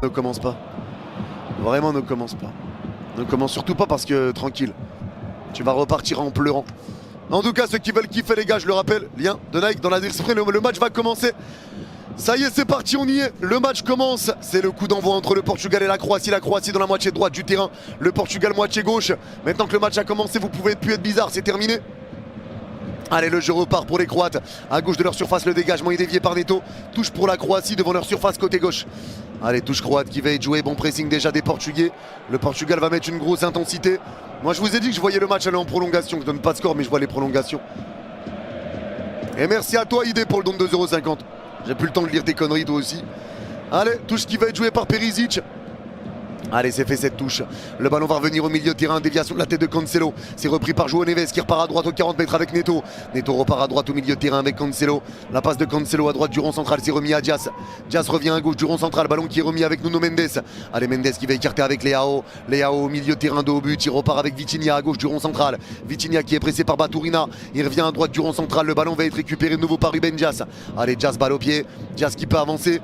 Ne commence pas. Vraiment ne commence pas. Ne commence surtout pas parce que tranquille. Tu vas repartir en pleurant. En tout cas, ceux qui veulent kiffer les gars, je le rappelle, lien de Nike dans la description, le match va commencer. Ça y est, c'est parti, on y est. Le match commence. C'est le coup d'envoi entre le Portugal et la Croatie. La Croatie dans la moitié droite du terrain. Le Portugal moitié gauche. Maintenant que le match a commencé, vous pouvez plus être bizarre, c'est terminé. Allez, le jeu repart pour les Croates. À gauche de leur surface, le dégagement est dévié par Neto. Touche pour la Croatie devant leur surface côté gauche. Allez, touche croate qui va être jouée. Bon pressing déjà des Portugais. Le Portugal va mettre une grosse intensité. Moi, je vous ai dit que je voyais le match aller en prolongation. Je donne pas de score, mais je vois les prolongations. Et merci à toi, ID, pour le don de 2,50 €. J'ai plus le temps de lire tes conneries, toi aussi. Allez, touche qui va être jouée par Perisic. Allez, c'est fait cette touche. Le ballon va revenir au milieu de terrain. Déviation de la tête de Cancelo. C'est repris par João Neves qui repart à droite aux 40 mètres avec Neto. Neto repart à droite au milieu de terrain avec Cancelo. La passe de Cancelo à droite du rond central. C'est remis à Diaz. Diaz revient à gauche du rond central. Ballon qui est remis avec Nuno Mendes. Allez, Mendes qui va écarter avec Leao. Leao au milieu de terrain de haut but. Il repart avec Vitinha à gauche du rond central. Vitinha qui est pressé par Baturina. Il revient à droite du rond central. Le ballon va être récupéré de nouveau par Ruben Dias. Allez, Diaz balle au pied. Diaz qui peut avancer.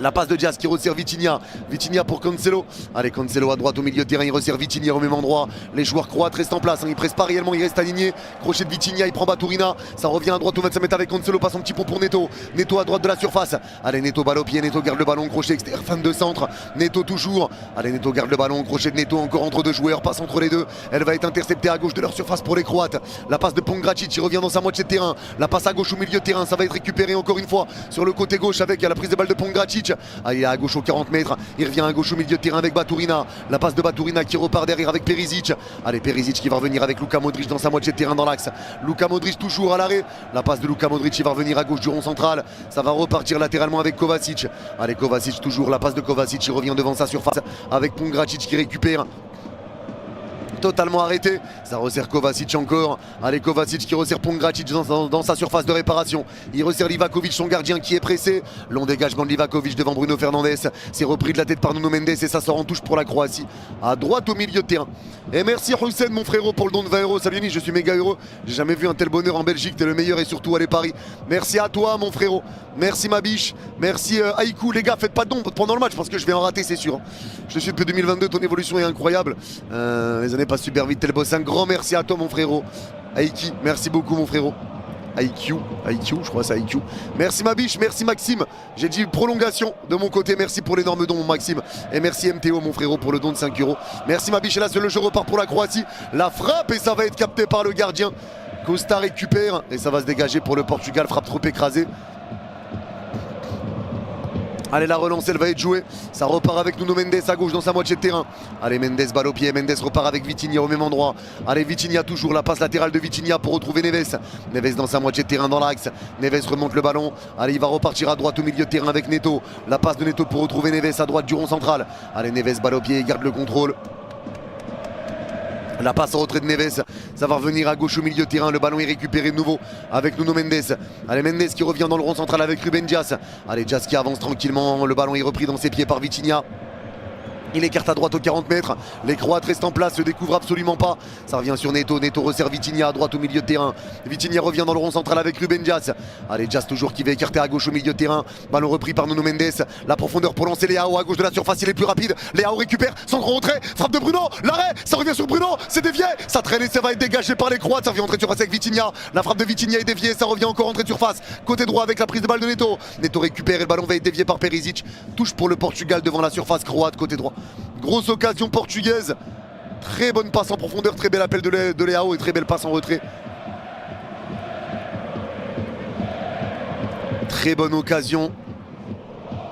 La passe de Diaz qui resserre Vitinha. Vitinha pour Cancelo. Allez, Cancelo à droite au milieu de terrain. Il resserre Vitinha au même endroit. Les joueurs croates restent en place. Ils ne pressent pas réellement. Ils restent alignés. Crochet de Vitinha. Il prend Baturina. Ça revient à droite au 25 mètres avec Cancelo. Passe un petit pont pour Neto. Neto à droite de la surface. Allez, Neto balle au pied. Neto garde le ballon. Crochet extérieur. Fin de centre. Neto toujours. Allez, Neto garde le ballon. Crochet de Neto encore entre deux joueurs. Passe entre les deux. Elle va être interceptée à gauche de leur surface pour les Croates. La passe de Pongracic. Il revient dans sa moitié de terrain. La passe à gauche au milieu de terrain. Ça va être récupéré encore une fois sur le côté gauche avec la prise de balle de Pongracic. Allez, à gauche aux 40 mètres, il revient à gauche au milieu de terrain avec Baturina. La passe de Baturina qui repart derrière avec Perisic. Allez, Perisic qui va revenir avec Luka Modric dans sa moitié de terrain dans l'axe. Luka Modric toujours à l'arrêt. La passe de Luka Modric, il va revenir à gauche du rond central. Ça va repartir latéralement avec Kovacic. Allez, Kovacic toujours, la passe de Kovacic, il revient devant sa surface avec Pongracic qui récupère. Totalement arrêté, ça resserre Kovacic encore. Allez, Kovacic qui resserre Pongracic dans sa surface de réparation. Il resserre Livakovic, son gardien qui est pressé. Long dégagement de Livakovic devant Bruno Fernandes. C'est repris de la tête par Nuno Mendes et ça sort en touche pour la Croatie. À droite au milieu de terrain. Et merci Hussein mon frérot pour le don de 20 €. Salut Yannick, je suis méga heureux. J'ai jamais vu un tel bonheur en Belgique, t'es le meilleur et surtout allez Paris. Merci à toi mon frérot. Merci ma biche. Merci Haïkou. Les gars, faites pas de don pendant le match parce que je vais en rater, c'est sûr. Je te suis depuis 2022, ton évolution est incroyable. Les années passent super vite, tel boss. Un grand merci à toi mon frérot. Aiki, merci beaucoup mon frérot. IQ, je crois que c'est IQ. Merci ma biche, merci Maxime. J'ai dit prolongation de mon côté, merci pour l'énorme don mon Maxime. Et merci MTO mon frérot pour le don de 5 €. Merci ma biche, et là le jeu repart pour la Croatie. La frappe et ça va être capté par le gardien. Costa récupère et ça va se dégager pour le Portugal, frappe trop écrasée. Allez, la relance, elle va être jouée. Ça repart avec Nuno Mendes à gauche dans sa moitié de terrain. Allez, Mendes balle au pied. Mendes repart avec Vitinha au même endroit. Allez, Vitinha toujours. La passe latérale de Vitinha pour retrouver Neves. Neves dans sa moitié de terrain dans l'axe. Neves remonte le ballon. Allez, il va repartir à droite au milieu de terrain avec Neto. La passe de Neto pour retrouver Neves à droite du rond central. Allez, Neves balle au pied. Il garde le contrôle. La passe en retrait de Neves, ça va revenir à gauche au milieu de terrain, le ballon est récupéré de nouveau avec Nuno Mendes. Allez, Mendes qui revient dans le rond central avec Ruben Dias. Allez, Dias qui avance tranquillement, le ballon est repris dans ses pieds par Vitinha. Il écarte à droite aux 40 mètres. Les Croates restent en place, se découvrent absolument pas. Ça revient sur Neto. Neto resserre Vitinha à droite au milieu de terrain. Vitinha revient dans le rond central avec Ruben Dias. Allez, Dias toujours qui va écarter à gauche au milieu de terrain. Ballon repris par Nuno Mendes. La profondeur pour lancer Leao à gauche de la surface. Il est plus rapide. Leao récupère. Centre en retrait. Frappe de Bruno. L'arrêt. Ça revient sur Bruno. C'est dévié. Ça traîne et ça va être dégagé par les Croates. Ça revient entrer de surface avec Vitinha. La frappe de Vitinha est déviée. Ça revient encore entrer de surface. Côté droit avec la prise de balle de Neto. Neto récupère et le ballon va être dévié par Perisic. Touche pour le Portugal devant la surface croate côté droit. Grosse occasion portugaise. Très bonne passe en profondeur, très bel appel de Leao et très belle passe en retrait. Très bonne occasion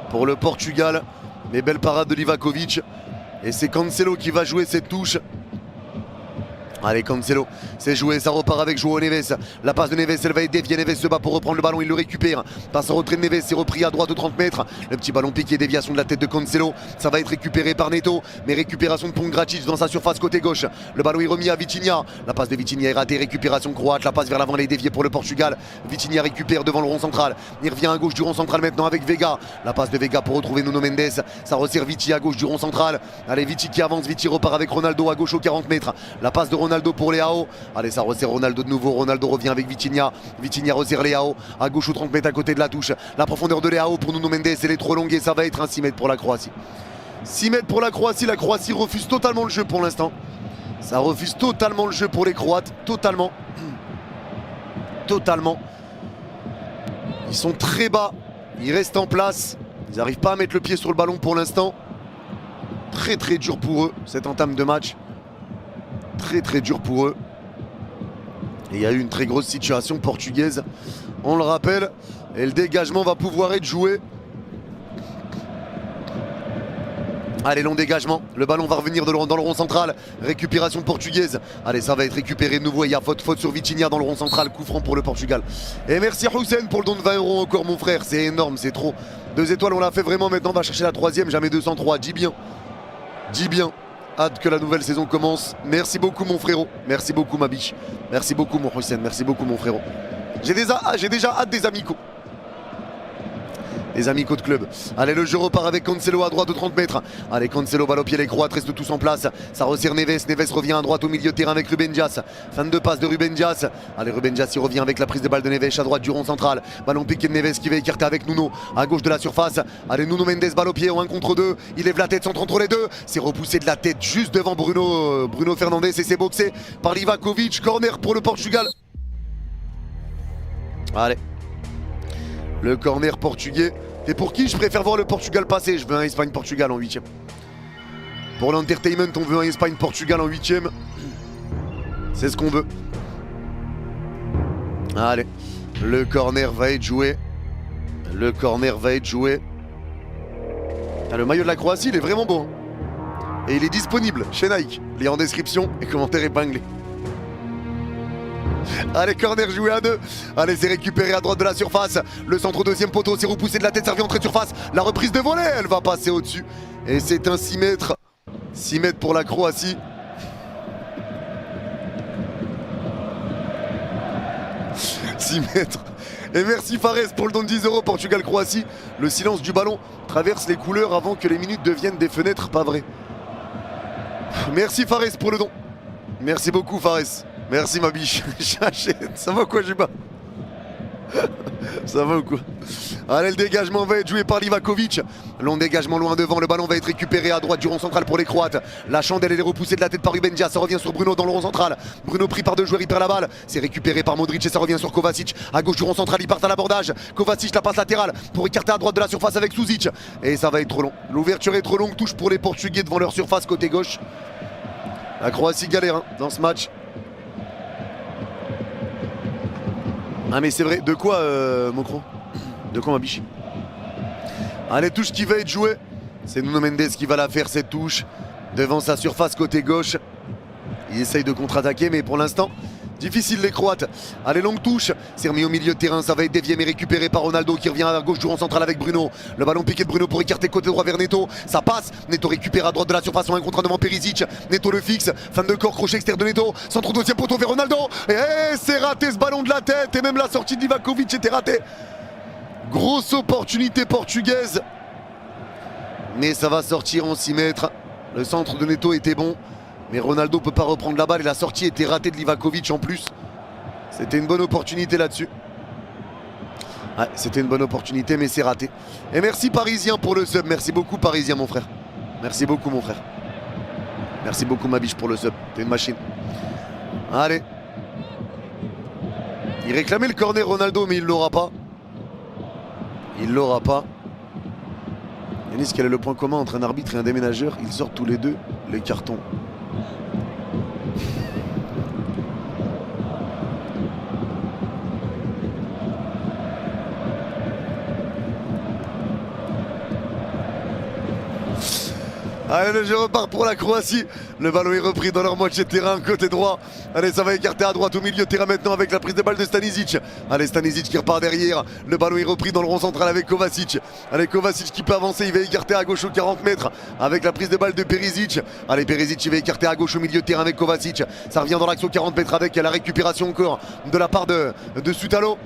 pour le Portugal. Mais belle parade de Livakovic. Et c'est Cancelo qui va jouer cette touche. Allez, Cancelo, c'est joué, ça repart avec João Neves. La passe de Neves, elle va être déviée. Neves se bat pour reprendre le ballon, il le récupère. Passe en retrait de Neves, c'est repris à droite de 30 mètres. Le petit ballon piqué, déviation de la tête de Cancelo. Ça va être récupéré par Neto, mais récupération de Pongracic dans sa surface côté gauche. Le ballon est remis à Vitinha. La passe de Vitinha est ratée, récupération croate. La passe vers l'avant, elle est déviée pour le Portugal. Vitinha récupère devant le rond central. Il revient à gauche du rond central maintenant avec Vega. La passe de Vega pour retrouver Nuno Mendes. Ça resserre Viti à gauche du rond central. Allez, Viti qui avance, Viti repart avec Ronaldo à gauche aux 40 mètres. La passe de Ronaldo Ronaldo pour Leao. Allez, ça resserre Ronaldo de nouveau. Ronaldo revient avec Vitinha. Vitinha resserre Leao. À gauche ou 30 mètres à côté de la touche. La profondeur de Leao pour Nuno Mendes. Elle est trop longue et ça va être un 6 mètres pour la Croatie. 6 mètres pour la Croatie. La Croatie refuse totalement le jeu pour l'instant. Ça refuse totalement le jeu pour les Croates. Totalement. Totalement. Ils sont très bas. Ils restent en place. Ils n'arrivent pas à mettre le pied sur le ballon pour l'instant. Très très dur pour eux, cette entame de match. Très très dur pour eux. Et il y a eu une très grosse situation portugaise. On le rappelle. Et le dégagement va pouvoir être joué. Allez, long dégagement. Le ballon va revenir dans le rond central. Récupération portugaise. Allez, ça va être récupéré de nouveau. Il y a faute sur Vitinha dans le rond central. Coup franc pour le Portugal. Et merci Hussein pour le don de 20 € encore, mon frère. C'est énorme, c'est trop. 2 étoiles, on l'a fait vraiment. Maintenant, on va chercher la 3e. Jamais 203. Dis bien. Dis bien. Hâte que la nouvelle saison commence. Merci beaucoup, mon frérot. Merci beaucoup, ma biche. Merci beaucoup, mon Hussein. Merci beaucoup, mon frérot. J'ai déjà hâte des amicaux. Les amicaux de club. Allez, le jeu repart avec Cancelo à droite de 30 mètres. Allez, Cancelo balle au pied, les Croates restent tous en place. Ça resserre Neves. Neves revient à droite au milieu de terrain avec Ruben Dias. Fin de passe de Ruben Dias. Allez, Ruben Dias il revient avec la prise de balle de Neves à droite du rond central. Ballon piqué de Neves qui va écarter avec Nuno à gauche de la surface. Allez, Nuno Mendes balle au pied, 1 contre 2. Il lève la tête, centre entre les deux. C'est repoussé de la tête juste devant Bruno Fernandes et c'est boxé par Livakovic. Corner pour le Portugal. Allez. Le corner portugais. Et pour qui je préfère voir le Portugal passer? Je veux un Espagne-Portugal en 8e. Pour l'entertainment, on veut un Espagne-Portugal en 8e. C'est ce qu'on veut. Allez. Le corner va être joué. Le corner va être joué. Ah, le maillot de la Croatie, il est vraiment beau. Et il est disponible chez Nike. Lien en description et commentaire épinglé. Allez, corner joué à 2. Allez, c'est récupéré à droite de la surface. Le centre au 2e poteau, c'est repoussé de la tête, ça revient entrée de surface. La reprise de volée, elle va passer au-dessus. Et c'est un 6 mètres. 6 mètres pour la Croatie. « 6 mètres. Et merci Fares pour le don de 10 € Portugal-Croatie. Le silence du ballon traverse les couleurs avant que les minutes deviennent des fenêtres, pas vrai. Merci Fares pour le don. Merci beaucoup Fares. Merci ma biche, j'achète. Ça va quoi, Juba? Ça va ou quoi? Allez, le dégagement va être joué par Livakovic. Long dégagement loin devant, le ballon va être récupéré à droite du rond central pour les Croates. La chandelle elle est repoussée de la tête par Ruben Dias, ça revient sur Bruno dans le rond central. Bruno pris par 2 joueurs, il perd la balle. C'est récupéré par Modric et ça revient sur Kovacic. À gauche du rond central, ils partent à l'abordage. Kovacic la passe latérale pour écarter à droite de la surface avec Suzic. Et ça va être trop long. L'ouverture est trop longue, touche pour les Portugais devant leur surface côté gauche. La Croatie galère hein, dans ce match. Ah mais c'est vrai, de quoi Mokro? De quoi ma biche? Allez, touche qui va être jouée. C'est Nuno Mendes qui va la faire cette touche. Devant sa surface côté gauche. Il essaye de contre-attaquer mais pour l'instant, difficile les Croates. Allez, longue touche. C'est remis au milieu de terrain, ça va être dévié mais récupéré par Ronaldo qui revient à gauche du rond central avec Bruno. Le ballon piqué de Bruno pour écarter côté droit vers Neto. Ça passe. Neto récupère à droite de la surface en 1 contre 1 devant Perisic. Neto le fixe. Fin de corps, crochet externe de Neto. Centre au 2e poteau vers Ronaldo. Et c'est raté ce ballon de la tête. Et même la sortie de Livakovic était ratée. Grosse opportunité portugaise. Mais ça va sortir en 6 mètres. Le centre de Neto était bon. Mais Ronaldo ne peut pas reprendre la balle et la sortie était ratée de Livakovic en plus. C'était une bonne opportunité là-dessus. Ouais, c'était une bonne opportunité mais c'est raté. Et merci Parisien pour le sub. Merci beaucoup Parisien mon frère. Merci beaucoup mon frère. Merci beaucoup ma biche pour le sub. T'es une machine. Allez. Il réclamait le corner Ronaldo mais il l'aura pas. Il l'aura pas. Yanis, quel est le point commun entre un arbitre et un déménageur? Ils sortent tous les deux les cartons. Allez, le jeu repart pour la Croatie. Le ballon est repris dans leur moitié de terrain, côté droit. Allez, ça va écarter à droite au milieu de terrain maintenant avec la prise de balle de Stanisic. Allez, Stanisic qui repart derrière. Le ballon est repris dans le rond central avec Kovacic. Allez, Kovacic qui peut avancer, il va écarter à gauche aux 40 mètres avec la prise de balle de Perisic. Allez, Perisic il va écarter à gauche au milieu de terrain avec Kovacic. Ça revient dans l'axe aux 40 mètres avec la récupération encore de la part de Sutalo.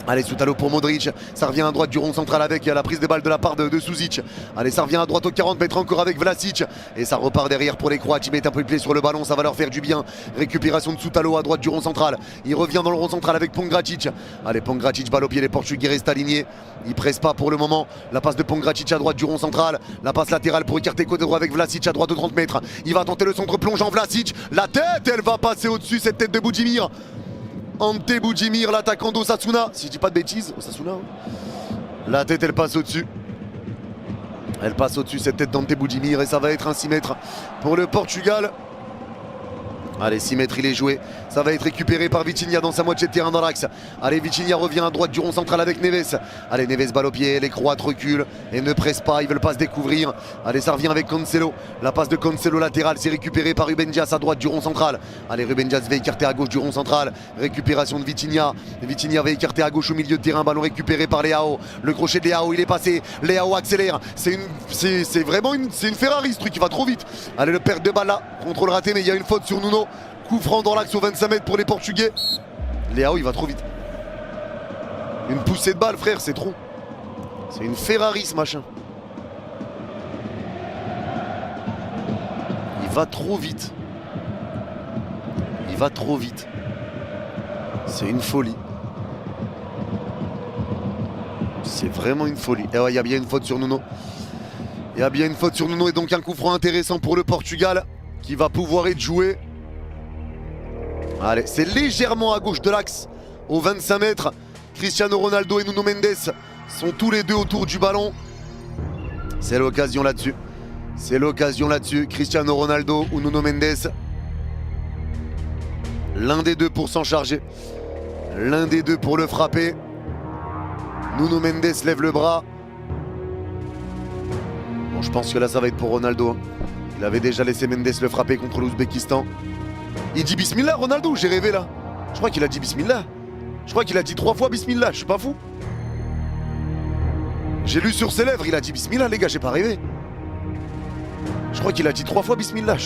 Allez, Soutalo pour Modric, ça revient à droite du rond central avec la prise de balle de la part de Suzic. Allez, ça revient à droite aux 40 mètres encore avec Vlasic. Et ça repart derrière pour les Croates, ils mettent un peu de pied sur le ballon, ça va leur faire du bien. Récupération de Soutalo à droite du rond central. Il revient dans le rond central avec Pongracic. Allez, Pongracic, balle au pied, les Portugais restent alignés. Ils pressent pas pour le moment. La passe de Pongracic à droite du rond central. La passe latérale pour écarter côté droit avec Vlasic à droite de 30 mètres. Il va tenter le centre plongeant Vlasic. La tête, elle va passer au-dessus, cette tête de Budimir. Ante Budimir, l'attaquant d'Osasuna, si je dis pas de bêtises, Osasuna. La tête elle passe au-dessus. Elle passe au-dessus cette tête d'Ante Budimir et ça va être un 6 mètres pour le Portugal. Allez, 6 mètres il est joué. Ça va être récupéré par Vitinha dans sa moitié de terrain dans l'axe. Allez, Vitinha revient à droite du rond central avec Neves. Allez, Neves balle au pied, les Croates reculent et ne pressent pas, ils veulent pas se découvrir. Allez, ça revient avec Cancelo. La passe de Cancelo latérale, c'est récupéré par Ruben Dias à droite du rond central. Allez, Ruben Dias va écarter à gauche du rond central. Récupération de Vitinha. Vitinha va écarter à gauche au milieu de terrain. Ballon récupéré par Leao. Le crochet de Leao, il est passé. Leao accélère. C'est vraiment une Ferrari ce truc, il va trop vite. Allez, le perte de balle là. Contrôle raté, mais il y a une faute sur Nuno. Coup franc dans l'axe aux 25 mètres pour les Portugais. Leao il va trop vite. Une poussée de balle frère, c'est trop. C'est une Ferrari ce machin. Il va trop vite. Il va trop vite. C'est une folie. C'est vraiment une folie. Et ouais, il y a bien une faute sur Nuno. Il y a bien une faute sur Nuno et donc un coup franc intéressant pour le Portugal qui va pouvoir être joué. Allez, c'est légèrement à gauche de l'axe, aux 25 mètres. Cristiano Ronaldo et Nuno Mendes sont tous les deux autour du ballon. C'est l'occasion là-dessus. C'est l'occasion là-dessus. Cristiano Ronaldo ou Nuno Mendes. L'un des deux pour s'en charger. L'un des deux pour le frapper. Nuno Mendes lève le bras. Bon, je pense que là, ça va être pour Ronaldo. Il avait déjà laissé Mendes le frapper contre l'Ouzbékistan. Il dit Bismillah Ronaldo, j'ai rêvé là. Je crois qu'il a dit Bismillah. Je crois qu'il a dit 3 fois Bismillah, je suis pas fou. J'ai lu sur ses lèvres, il a dit Bismillah les gars, j'ai pas rêvé. Je crois qu'il a dit 3 fois Bismillah.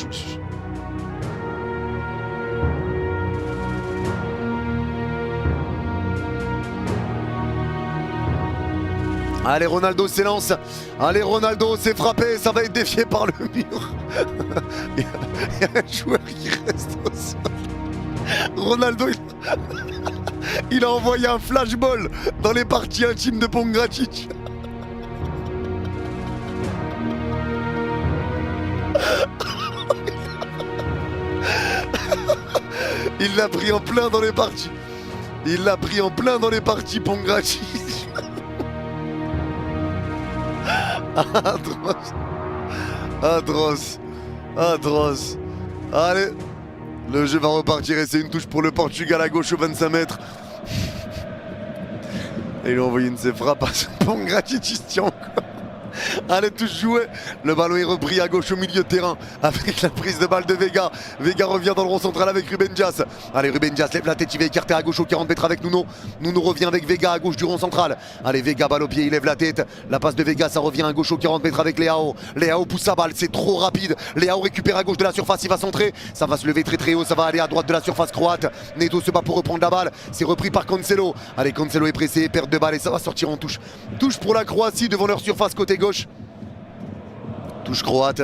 Allez, Ronaldo s'élance. Allez, Ronaldo s'est frappé. Ça va être défié par le mur. Il y a un joueur qui reste au sol. Ronaldo, il a envoyé un flashball dans les parties intimes de Pongracic. Il l'a pris en plein dans les parties. Il l'a pris en plein dans les parties, Pongracic. Atroce. Atroce. Atroce. Allez. Le jeu va repartir et c'est une touche pour le Portugal à gauche aux 25 mètres. Et il a envoyé une de ses frappes à Pongracic, il se tient encore. Allez, touche jouée. Le ballon est repris à gauche au milieu de terrain avec la prise de balle de Vega. Vega revient dans le rond central avec Ruben Dias. Allez, Ruben Dias lève la tête, il va écarter à gauche aux 40 mètres avec Nuno. Nuno revient avec Vega à gauche du rond central. Allez, Vega balle au pied, il lève la tête. La passe de Vega, ça revient à gauche aux 40 mètres avec Leao. Leao pousse sa balle, c'est trop rapide. Leao récupère à gauche de la surface, il va centrer. Ça va se lever très très haut, ça va aller à droite de la surface croate. Neto se bat pour reprendre la balle. C'est repris par Cancelo. Allez, Cancelo est pressé, perte de balle et ça va sortir en touche. Touche pour la Croatie devant leur surface côté gauche. Touche croate.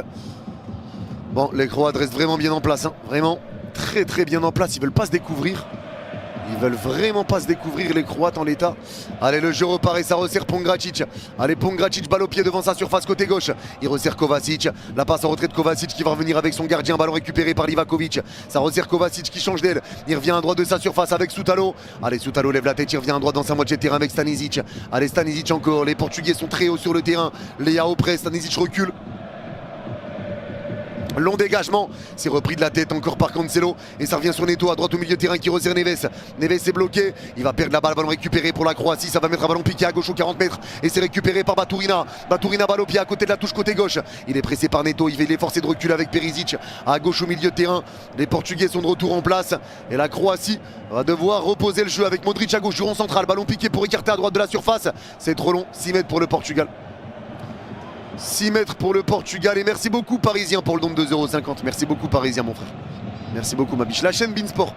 Bon, les Croates restent vraiment bien en place, hein. Vraiment très très bien en place. Ils veulent pas se découvrir. Ils veulent vraiment pas se découvrir les Croates en l'état. Allez, le jeu repart et ça resserre Pongracic. Allez, Pongracic balle au pied devant sa surface côté gauche. Il resserre Kovacic. La passe en retrait de Kovacic qui va revenir avec son gardien. Ballon récupéré par Livakovic. Ça resserre Kovacic qui change d'aile. Il revient à droite de sa surface avec Soutalo. Allez, Soutalo lève la tête. Il revient à droite dans sa moitié de terrain avec Stanisic. Allez, Stanisic encore. Les Portugais sont très hauts sur le terrain. Leao près. Stanisic recule. Long dégagement, c'est repris de la tête encore par Cancelo et ça revient sur Neto à droite au milieu de terrain qui resserre Neves. Neves est bloqué, il va perdre la balle, ballon récupéré pour la Croatie, ça va mettre un ballon piqué à gauche aux 40 mètres et c'est récupéré par Baturina. Baturina balle au pied à côté de la touche côté gauche. Il est pressé par Neto, il est forcé de reculer avec Perisic à gauche au milieu de terrain. Les Portugais sont de retour en place et la Croatie va devoir reposer le jeu avec Modric à gauche du rond central. Ballon piqué pour écarter à droite de la surface, c'est trop long, 6 mètres pour le Portugal. 6 mètres pour le Portugal et merci beaucoup Parisien pour le don de 2,50 €. Merci beaucoup Parisien mon frère. Merci beaucoup ma biche. La chaîne Beansport.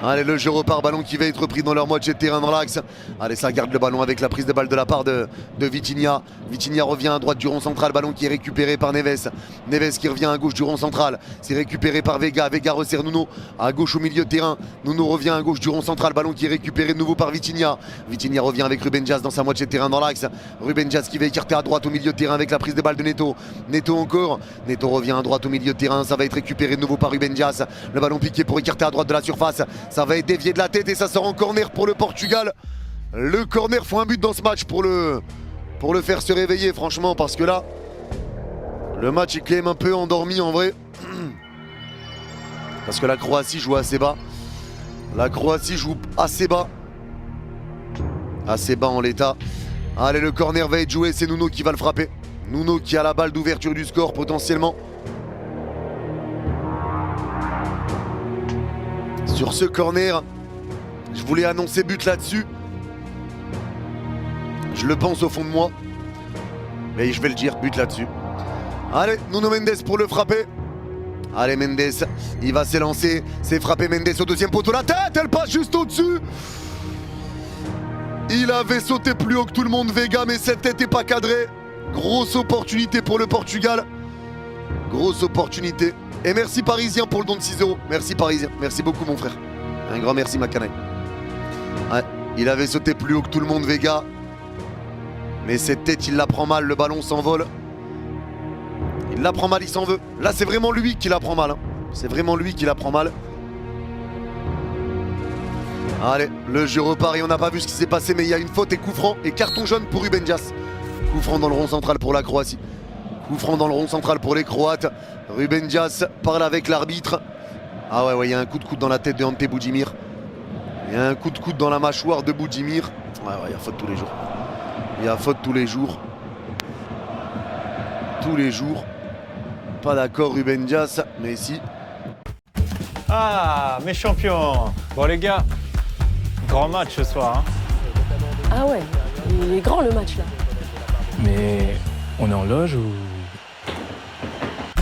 Allez, le jeu repart, ballon qui va être pris dans leur moitié de terrain dans l'axe. Allez, ça garde le ballon avec la prise de balle de la part de Vitinha. Vitinha revient à droite du rond central, ballon qui est récupéré par Neves. Neves qui revient à gauche du rond central, c'est récupéré par Vega. Vega resserre Nuno à gauche au milieu de terrain. Nuno revient à gauche du rond central, ballon qui est récupéré de nouveau par Vitinha. Vitinha revient avec Ruben Dias dans sa moitié de terrain dans l'axe. Ruben Dias qui va écarter à droite au milieu de terrain avec la prise de balle de Neto. Neto encore. Neto revient à droite au milieu de terrain, ça va être récupéré de nouveau par Ruben Dias. Le ballon piqué pour écarter à droite de la surface. Ça va être dévié de la tête et ça sort en corner pour le Portugal. Le corner, faut un but dans ce match pour le faire se réveiller franchement, parce que là le match est quand même un peu endormi en vrai. Parce que la Croatie joue assez bas. La Croatie joue assez bas. Assez bas en l'état. Allez, le corner va être joué, c'est Nuno qui va le frapper. Nuno qui a la balle d'ouverture du score potentiellement. Sur ce corner, je voulais annoncer but là-dessus. Je le pense au fond de moi. Mais je vais le dire, but là-dessus. Allez, Nuno Mendes pour le frapper. Allez, Mendes, il va s'élancer. C'est frappé Mendes au deuxième poteau. La tête, elle passe juste au-dessus. Il avait sauté plus haut que tout le monde, Vega, mais cette tête n'est pas cadrée. Grosse opportunité pour le Portugal. Grosse opportunité. Et merci Parisien pour le don de 6 €. Merci Parisien. Merci beaucoup mon frère. Un grand merci ma canaille. Ouais, il avait sauté plus haut que tout le monde, Vega. Mais cette tête, il la prend mal. Le ballon s'envole. Il la prend mal, il s'en veut. Là, c'est vraiment lui qui la prend mal. Hein. C'est vraiment lui qui la prend mal. Allez, le jeu repart et on n'a pas vu ce qui s'est passé, mais il y a une faute et coup franc et carton jaune pour Ruben Dias. Coup franc dans le rond central pour la Croatie. Coup franc dans le rond central pour les Croates. Ruben Dias parle avec l'arbitre. Ah ouais, il y a un coup de coude dans la tête de Ante Budimir. Il y a un coup de coude dans la mâchoire de Budimir. Ouais, il y a faute tous les jours. Il y a faute tous les jours. Tous les jours. Pas d'accord Ruben Dias, mais si. Ah, mes champions. Bon les gars, grand match ce soir. Hein. Ah ouais, il est grand le match là. Mais on est en loge ou...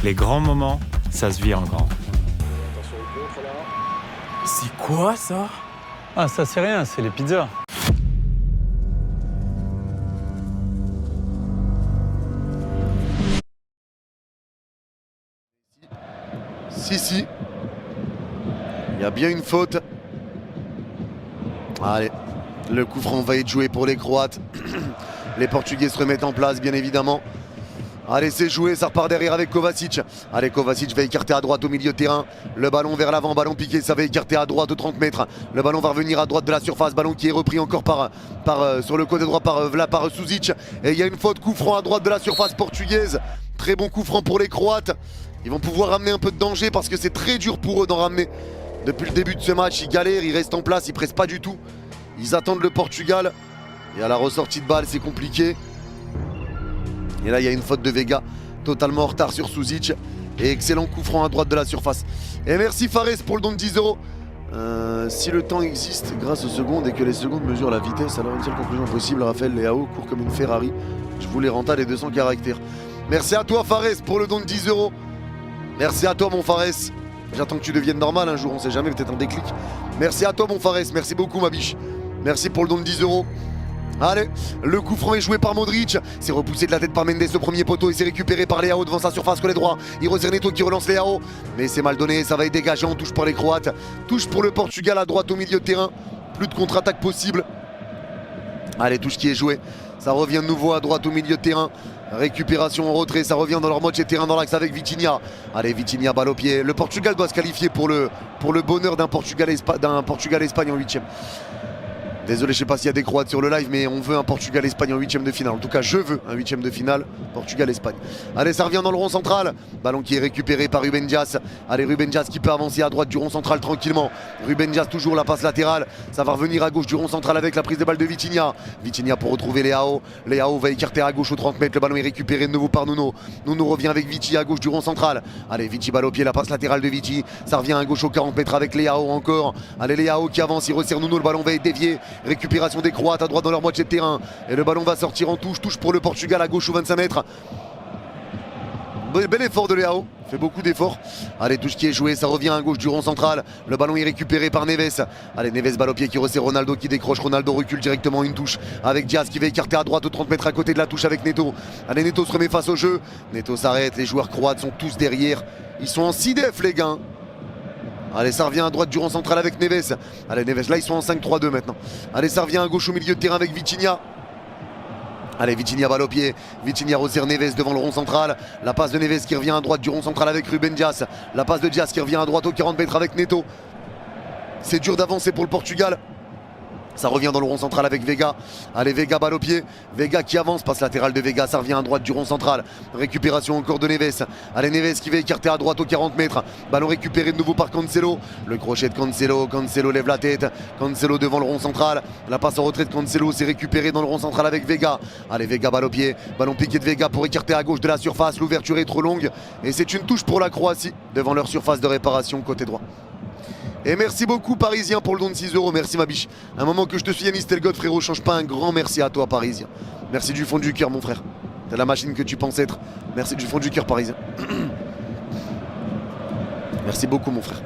Les grands moments, ça se vit en grand. C'est quoi ça? Ah ça c'est rien, c'est les pizzas. Si. Il y a bien une faute. Allez, le coup franc va être joué pour les Croates. Les Portugais se remettent en place, bien évidemment. Allez, c'est joué, ça repart derrière avec Kovacic. Allez, Kovacic va écarter à droite au milieu de terrain. Le ballon vers l'avant, ballon piqué, ça va écarter à droite aux 30 mètres. Le ballon va revenir à droite de la surface. Ballon qui est repris encore sur le côté droit par Suzic. Et il y a une faute, coup franc à droite de la surface portugaise. Très bon coup franc pour les Croates. Ils vont pouvoir ramener un peu de danger parce que c'est très dur pour eux d'en ramener. Depuis le début de ce match, ils galèrent, ils restent en place, ils pressent pas du tout. Ils attendent le Portugal. Et à la ressortie de balle, c'est compliqué. Et là, il y a une faute de Vega, totalement en retard sur Suzic. Et excellent coup franc à droite de la surface. Et merci Fares pour le don de 10 €. Si le temps existe grâce aux secondes et que les secondes mesurent la vitesse, alors une seule conclusion possible, Raphaël Leao court comme une Ferrari. Je vous les renta les 200 caractères. Merci à toi Fares pour le don de 10 €. Merci à toi mon Fares. J'attends que tu deviennes normal un jour, on sait jamais, peut-être un déclic. Merci à toi mon Fares, merci beaucoup ma biche. Merci pour le don de 10 €. Allez, le coup franc est joué par Modric. C'est repoussé de la tête par Mendes au premier poteau et c'est récupéré par Leao devant sa surface côté droit. Il resserre Neto qui relance Leao. Mais c'est mal donné, ça va être dégagé, on touche pour les Croates. Touche pour le Portugal à droite au milieu de terrain. Plus de contre-attaque possible. Allez, touche qui est jouée. Ça revient de nouveau à droite au milieu de terrain. Récupération en retrait, ça revient dans leur moitié de terrain dans l'axe avec Vitinha. Allez, Vitinha, balle au pied. Le Portugal doit se qualifier pour le bonheur d'un Portugal-Espagne en 8e. Désolé, je sais pas s'il y a des Croates sur le live, mais on veut un Portugal-Espagne en 8e de finale. En tout cas, je veux un 8e de finale, Portugal-Espagne. Allez, ça revient dans le rond central. Ballon qui est récupéré par Ruben Dias. Allez, Ruben Dias qui peut avancer à droite du rond central tranquillement. Ruben Dias toujours la passe latérale. Ça va revenir à gauche du rond central avec la prise de balle de Vitinha. Vitinha pour retrouver Leao. Leao va écarter à gauche aux 30 mètres. Le ballon est récupéré de nouveau par Nuno. Nuno revient avec Vici à gauche du rond central. Allez, Vici balle au pied, la passe latérale de Vici. Ça revient à gauche aux 40 mètres avec Leao encore. Allez, Leao qui avance, il resserre Nuno. Le ballon va être dévié. Récupération des Croates à droite dans leur moitié de terrain. Et le ballon va sortir en touche. Touche pour le Portugal à gauche aux 25 mètres. Bel effort de Leao, fait beaucoup d'efforts. Allez, touche qui est joué, ça revient à gauche du rond central. Le ballon est récupéré par Neves. Allez, Neves balle au pied qui resserre Ronaldo qui décroche. Ronaldo recule directement une touche avec Diaz qui va écarter à droite aux 30 mètres à côté de la touche avec Neto. Allez, Neto se remet face au jeu. Neto s'arrête, les joueurs croates sont tous derrière. Ils sont en 6 def les gars. Allez, ça revient à droite du rond central avec Neves. Allez, Neves, là ils sont en 5-3-2 maintenant. Allez, ça revient à gauche au milieu de terrain avec Vitinha. Allez, Vitinha balle au pied, Vitinha resserre Neves devant le rond central. La passe de Neves qui revient à droite du rond central avec Ruben Dias. La passe de Dias qui revient à droite aux 40 mètres avec Neto. C'est dur d'avancer pour le Portugal. Ça revient dans le rond central avec Vega. Allez, Vega balle au pied. Vega qui avance, passe latérale de Vega. Ça revient à droite du rond central. Récupération encore de Neves. Allez, Neves qui va écarter à droite aux 40 mètres. Ballon récupéré de nouveau par Cancelo. Le crochet de Cancelo. Cancelo lève la tête. Cancelo devant le rond central. La passe en retrait de Cancelo. C'est récupéré dans le rond central avec Vega. Allez, Vega balle au pied. Ballon piqué de Vega pour écarter à gauche de la surface. L'ouverture est trop longue. Et c'est une touche pour la Croatie devant leur surface de réparation côté droit. Et merci beaucoup Parisien pour le don de 6 €. Merci ma biche. Un moment que je te suis Yannis Telgod frérot, change pas, un grand merci à toi Parisien. Merci du fond du cœur mon frère. T'es la machine que tu penses être. Merci du fond du cœur Parisien. Merci beaucoup mon frère.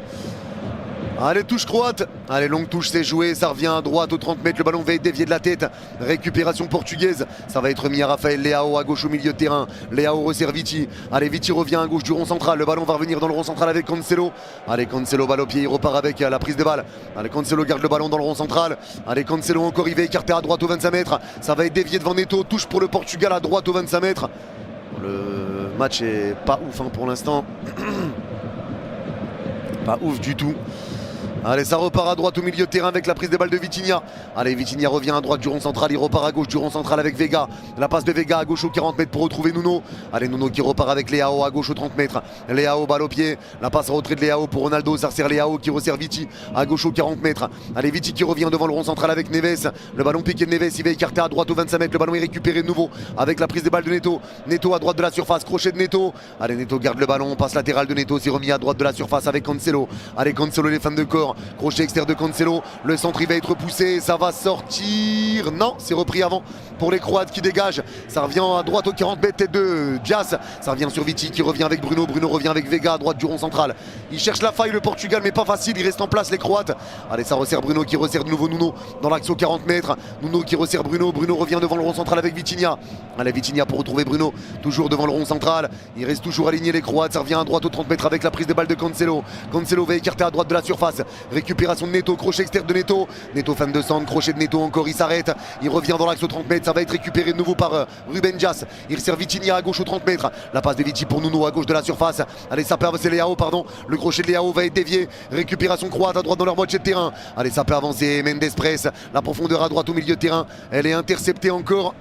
Allez, touche croate. Allez, longue touche, c'est joué. Ça revient à droite aux 30 mètres. Le ballon va être dévié de la tête. Récupération portugaise. Ça va être mis à Raphaël Leao à gauche au milieu de terrain. Leao resserre Viti. Allez, Viti revient à gauche du rond central. Le ballon va revenir dans le rond central avec Cancelo. Allez, Cancelo balle au pied. Il repart avec la prise de balle. Allez, Cancelo garde le ballon dans le rond central. Allez, Cancelo encore. Il va écarter à droite aux 25 mètres. Ça va être dévié devant Neto. Touche pour le Portugal à droite aux 25 mètres. Le match est pas ouf hein, pour l'instant. Pas ouf du tout. Allez, ça repart à droite au milieu de terrain avec la prise de balle de Vitinha. Allez, Vitinha revient à droite du rond central. Il repart à gauche du rond central avec Vega. La passe de Vega à gauche aux 40 mètres pour retrouver Nuno. Allez, Nuno qui repart avec Leao à gauche aux 30 mètres. Leao balle au pied. La passe en retrait de Leao pour Ronaldo. Ça resserre Leao qui resserre Viti à gauche aux 40 mètres. Allez, Viti qui revient devant le rond central avec Neves. Le ballon piqué de Neves. Il va écarter à droite aux 25 mètres. Le ballon est récupéré de nouveau avec la prise de balle de Neto. Neto à droite de la surface. Crochet de Neto. Allez, Neto garde le ballon. Passe latérale de Neto. C'est remis à droite de la surface avec Cancelo. Allez, Cancelo les fans de corps. Crochet externe de Cancelo, le centre il va être poussé, ça va sortir, non c'est repris avant pour les Croates qui dégagent, ça revient à droite aux 40 mètres, tête de Dias, ça revient sur Viti qui revient avec Bruno, Bruno revient avec Vega à droite du rond central, il cherche la faille le Portugal mais pas facile, il reste en place les Croates, allez ça resserre Bruno qui resserre de nouveau Nuno dans l'axe aux 40 mètres, Nuno qui resserre Bruno, Bruno revient devant le rond central avec Vitinha, allez Vitinha pour retrouver Bruno, toujours devant le rond central, il reste toujours aligné les Croates, ça revient à droite aux 30 mètres avec la prise de balle de Cancelo, Cancelo va écarter à droite de la surface, récupération de Neto, crochet externe de Neto, Neto fan de centre, crochet de Neto encore, il s'arrête, il revient dans l'axe aux 30 mètres, ça va être récupéré de nouveau par Ruben Dias, il resserre Vitinha à gauche aux 30 mètres, la passe de Viti pour Nuno à gauche de la surface, allez ça perd, c'est Leao pardon, le crochet de Leao va être dévié, récupération croate à droite dans leur moitié de terrain, allez ça peut avancer, Mendes presse, la profondeur à droite au milieu de terrain, elle est interceptée encore,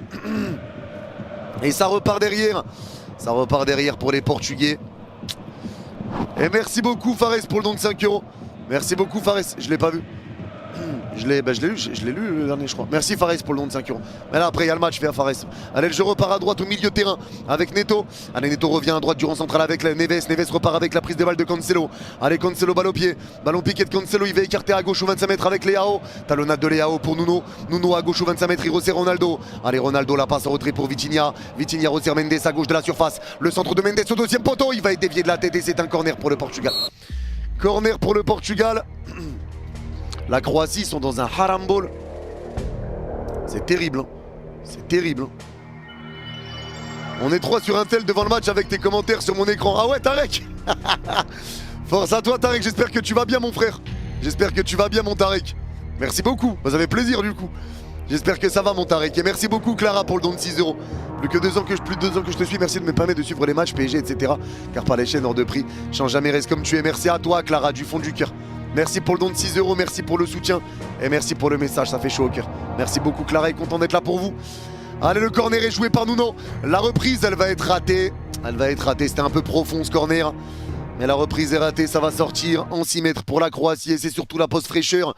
et ça repart derrière pour les Portugais, et merci beaucoup Fares pour le don de 5 €. Merci beaucoup Fares, je l'ai pas vu. Je l'ai lu le dernier je crois. Merci Fares pour le don de 5 €. Mais là après il y a le match, fait à Fares. Allez le jeu repart à droite au milieu de terrain avec Neto. Allez Neto revient à droite du rond central avec Neves. Neves repart avec la prise de balle de Cancelo. Allez Cancelo balle au pied. Ballon piqué de Cancelo, il va écarter à gauche aux 25 mètres avec Leao. Talonnade de Leao pour Nuno. Nuno à gauche aux 25 mètres, il resserre Ronaldo. Allez Ronaldo la passe en retrait pour Vitinha. Vitinha resserre Mendes à gauche de la surface. Le centre de Mendes au deuxième poteau, il va être dévié de la tête et c'est un corner pour le Portugal. Corner pour le Portugal. La Croatie sont dans un haram ball. C'est terrible. Hein. C'est terrible. Hein. On est 3 sur un tel devant le match avec tes commentaires sur mon écran. Ah ouais Tarek. Force à toi Tarek, j'espère que tu vas bien mon frère. J'espère que tu vas bien mon Tarek. Merci beaucoup, vous avez plaisir du coup. J'espère que ça va mon Tarek. Et merci beaucoup Clara pour le don de 6 €. Plus de 2 ans que je te suis, merci de me permettre de suivre les matchs PSG, etc. Car par les chaînes hors de prix, change jamais, reste comme tu es. Merci à toi Clara, du fond du cœur. Merci pour le don de 6 €, merci pour le soutien et merci pour le message, ça fait chaud au cœur. Merci beaucoup Clara et content d'être là pour vous. Allez, le corner est joué par Nuno. La reprise, elle va être ratée. C'était un peu profond ce corner. Mais la reprise est ratée, ça va sortir en 6 mètres pour la Croatie et c'est surtout la pause fraîcheur.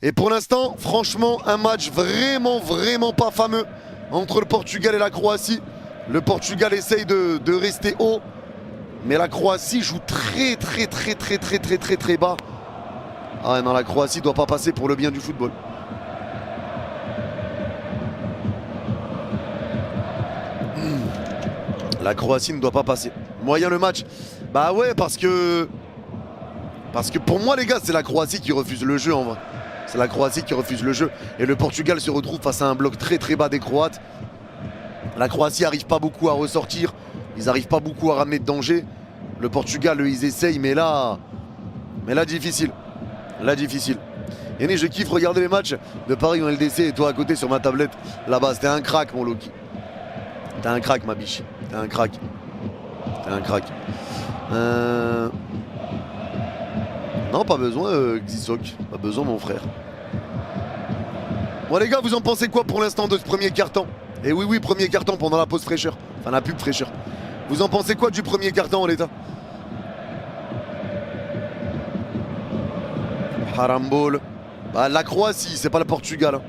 Et pour l'instant, franchement, un match vraiment pas fameux entre le Portugal et la Croatie. Le Portugal essaye de rester haut. Mais la Croatie joue très bas. Ah non, la Croatie doit pas passer pour le bien du football. La Croatie ne doit pas passer. Moyen le match. Bah ouais, parce que pour moi les gars, c'est la Croatie qui refuse le jeu en vrai. C'est la Croatie qui refuse le jeu. Et le Portugal se retrouve face à un bloc très très bas des Croates. La Croatie n'arrive pas beaucoup à ressortir. Ils n'arrivent pas beaucoup à ramener de danger. Le Portugal, eux, ils essayent, mais là difficile. Là difficile. Yannick, je kiffe regarder les matchs de Paris en LDC et toi à côté sur ma tablette là-bas. C'était un crack mon Loki. T'es un crack ma biche. T'es un crack. T'es un crack. Non, pas besoin, Xisok. Pas besoin, mon frère. Bon, les gars, vous en pensez quoi pour l'instant de ce premier carton? Et oui, premier carton pendant la pause fraîcheur. Enfin, la pub fraîcheur. Vous en pensez quoi du premier carton en l'état? Harambol. Bah, la Croatie, c'est pas le Portugal. Hein.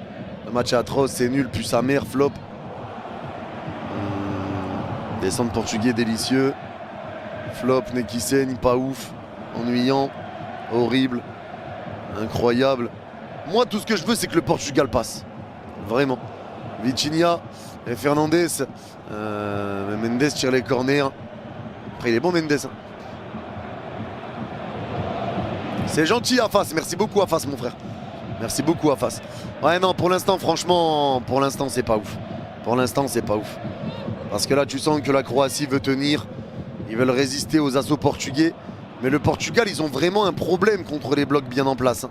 Le match est atroce, c'est nul, puis sa mère, flop. Descendre portugais délicieux. Flop, nez qui saigne, pas ouf. Ennuyant. Horrible. Incroyable. Moi, tout ce que je veux, c'est que le Portugal passe. Vraiment. Vitinha et Fernandez. Mendes tire les corners. Après, il est bon, Mendes. Hein. C'est gentil, Afas. Merci beaucoup, Afas, mon frère. Merci beaucoup, Afas. Ouais, non, pour l'instant, franchement, pour l'instant, c'est pas ouf. Pour l'instant, c'est pas ouf. Parce que là, tu sens que la Croatie veut tenir. Ils veulent résister aux assauts portugais. Mais le Portugal, ils ont vraiment un problème contre les blocs bien en place. Hein.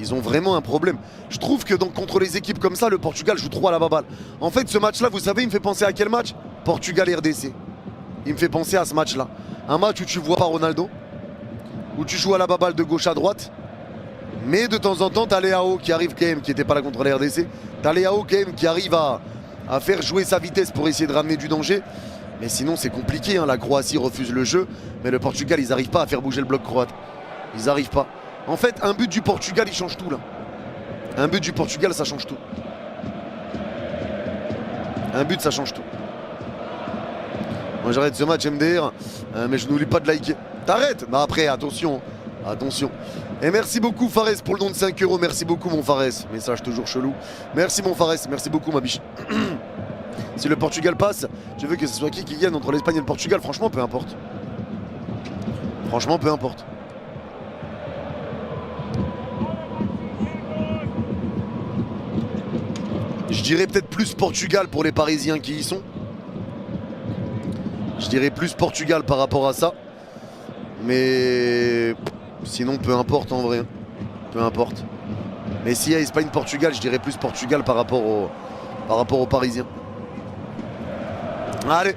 Ils ont vraiment un problème. Je trouve que donc, contre les équipes comme ça, le Portugal joue trop à la baballe. En fait, ce match-là, vous savez, il me fait penser à quel match? Portugal-RDC. Il me fait penser à ce match-là. Un match où tu vois pas Ronaldo, où tu joues à la baballe de gauche à droite. Mais de temps en temps, t'as Léao qui arrive quand même, qui n'était pas là contre la RDC. T'as Léao quand même qui arrive à faire jouer sa vitesse pour essayer de ramener du danger. Mais sinon, c'est compliqué. Hein. La Croatie refuse le jeu. Mais le Portugal, ils n'arrivent pas à faire bouger le bloc croate. Ils n'arrivent pas. En fait, un but du Portugal, il change tout là. Un but du Portugal, ça change tout. Un but, ça change tout. Moi, j'arrête ce match MDR, mais je n'oublie pas de liker. T'arrêtes? Mais après, attention. Attention. Et merci beaucoup Fares pour le don de 5 €. Merci beaucoup mon Fares. Message toujours chelou. Merci mon Fares. Merci beaucoup ma biche. Si le Portugal passe, je veux que ce soit qui gagne entre l'Espagne et le Portugal. Franchement, peu importe. Franchement, peu importe. Je dirais peut-être plus Portugal pour les Parisiens qui y sont. Je dirais plus Portugal par rapport à ça. Mais sinon, peu importe en vrai. Peu importe. Mais s'il y a Espagne-Portugal, je dirais plus Portugal par rapport aux Parisiens. Allez,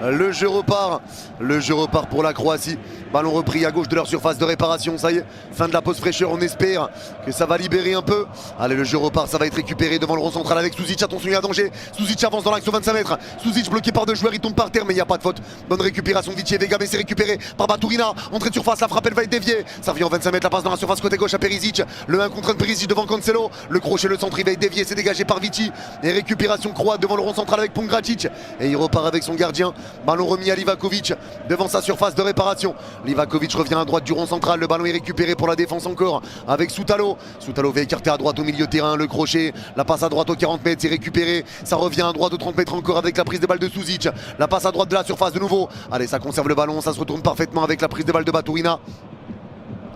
le jeu repart. Le jeu repart pour la Croatie. Ballon repris à gauche de leur surface de réparation. Ça y est, fin de la pause fraîcheur. On espère que ça va libérer un peu. Allez, le jeu repart. Ça va être récupéré devant le rond central avec Suzic. Attention, il y a danger. Suzic avance dans l'axe aux 25 mètres. Suzic bloqué par deux joueurs. Il tombe par terre, mais il n'y a pas de faute. Bonne récupération. Vitier Vega, mais c'est récupéré par Baturina. Entrée de surface. La frappe, elle va être déviée. Ça revient en 25 mètres. La passe dans la surface côté gauche à Perisic. Le 1 contre 1 de Perisic devant Cancelo. Le crochet, le centre, il va être dévié. C'est dégagé par Viti. Et récupération croate devant le rond central avec Pongracic. Et il repart avec son gardien. Ballon remis à Livakovic devant sa surface de réparation. Livakovic revient à droite du rond central. Le ballon est récupéré pour la défense encore avec Soutalo. Soutalo va écarter à droite au milieu de terrain. Le crochet, la passe à droite aux 40 mètres, c'est récupéré. Ça revient à droite aux 30 mètres encore avec la prise de balle de Suzic. La passe à droite de la surface de nouveau. Allez, ça conserve le ballon. Ça se retourne parfaitement avec la prise de balle de Baturina.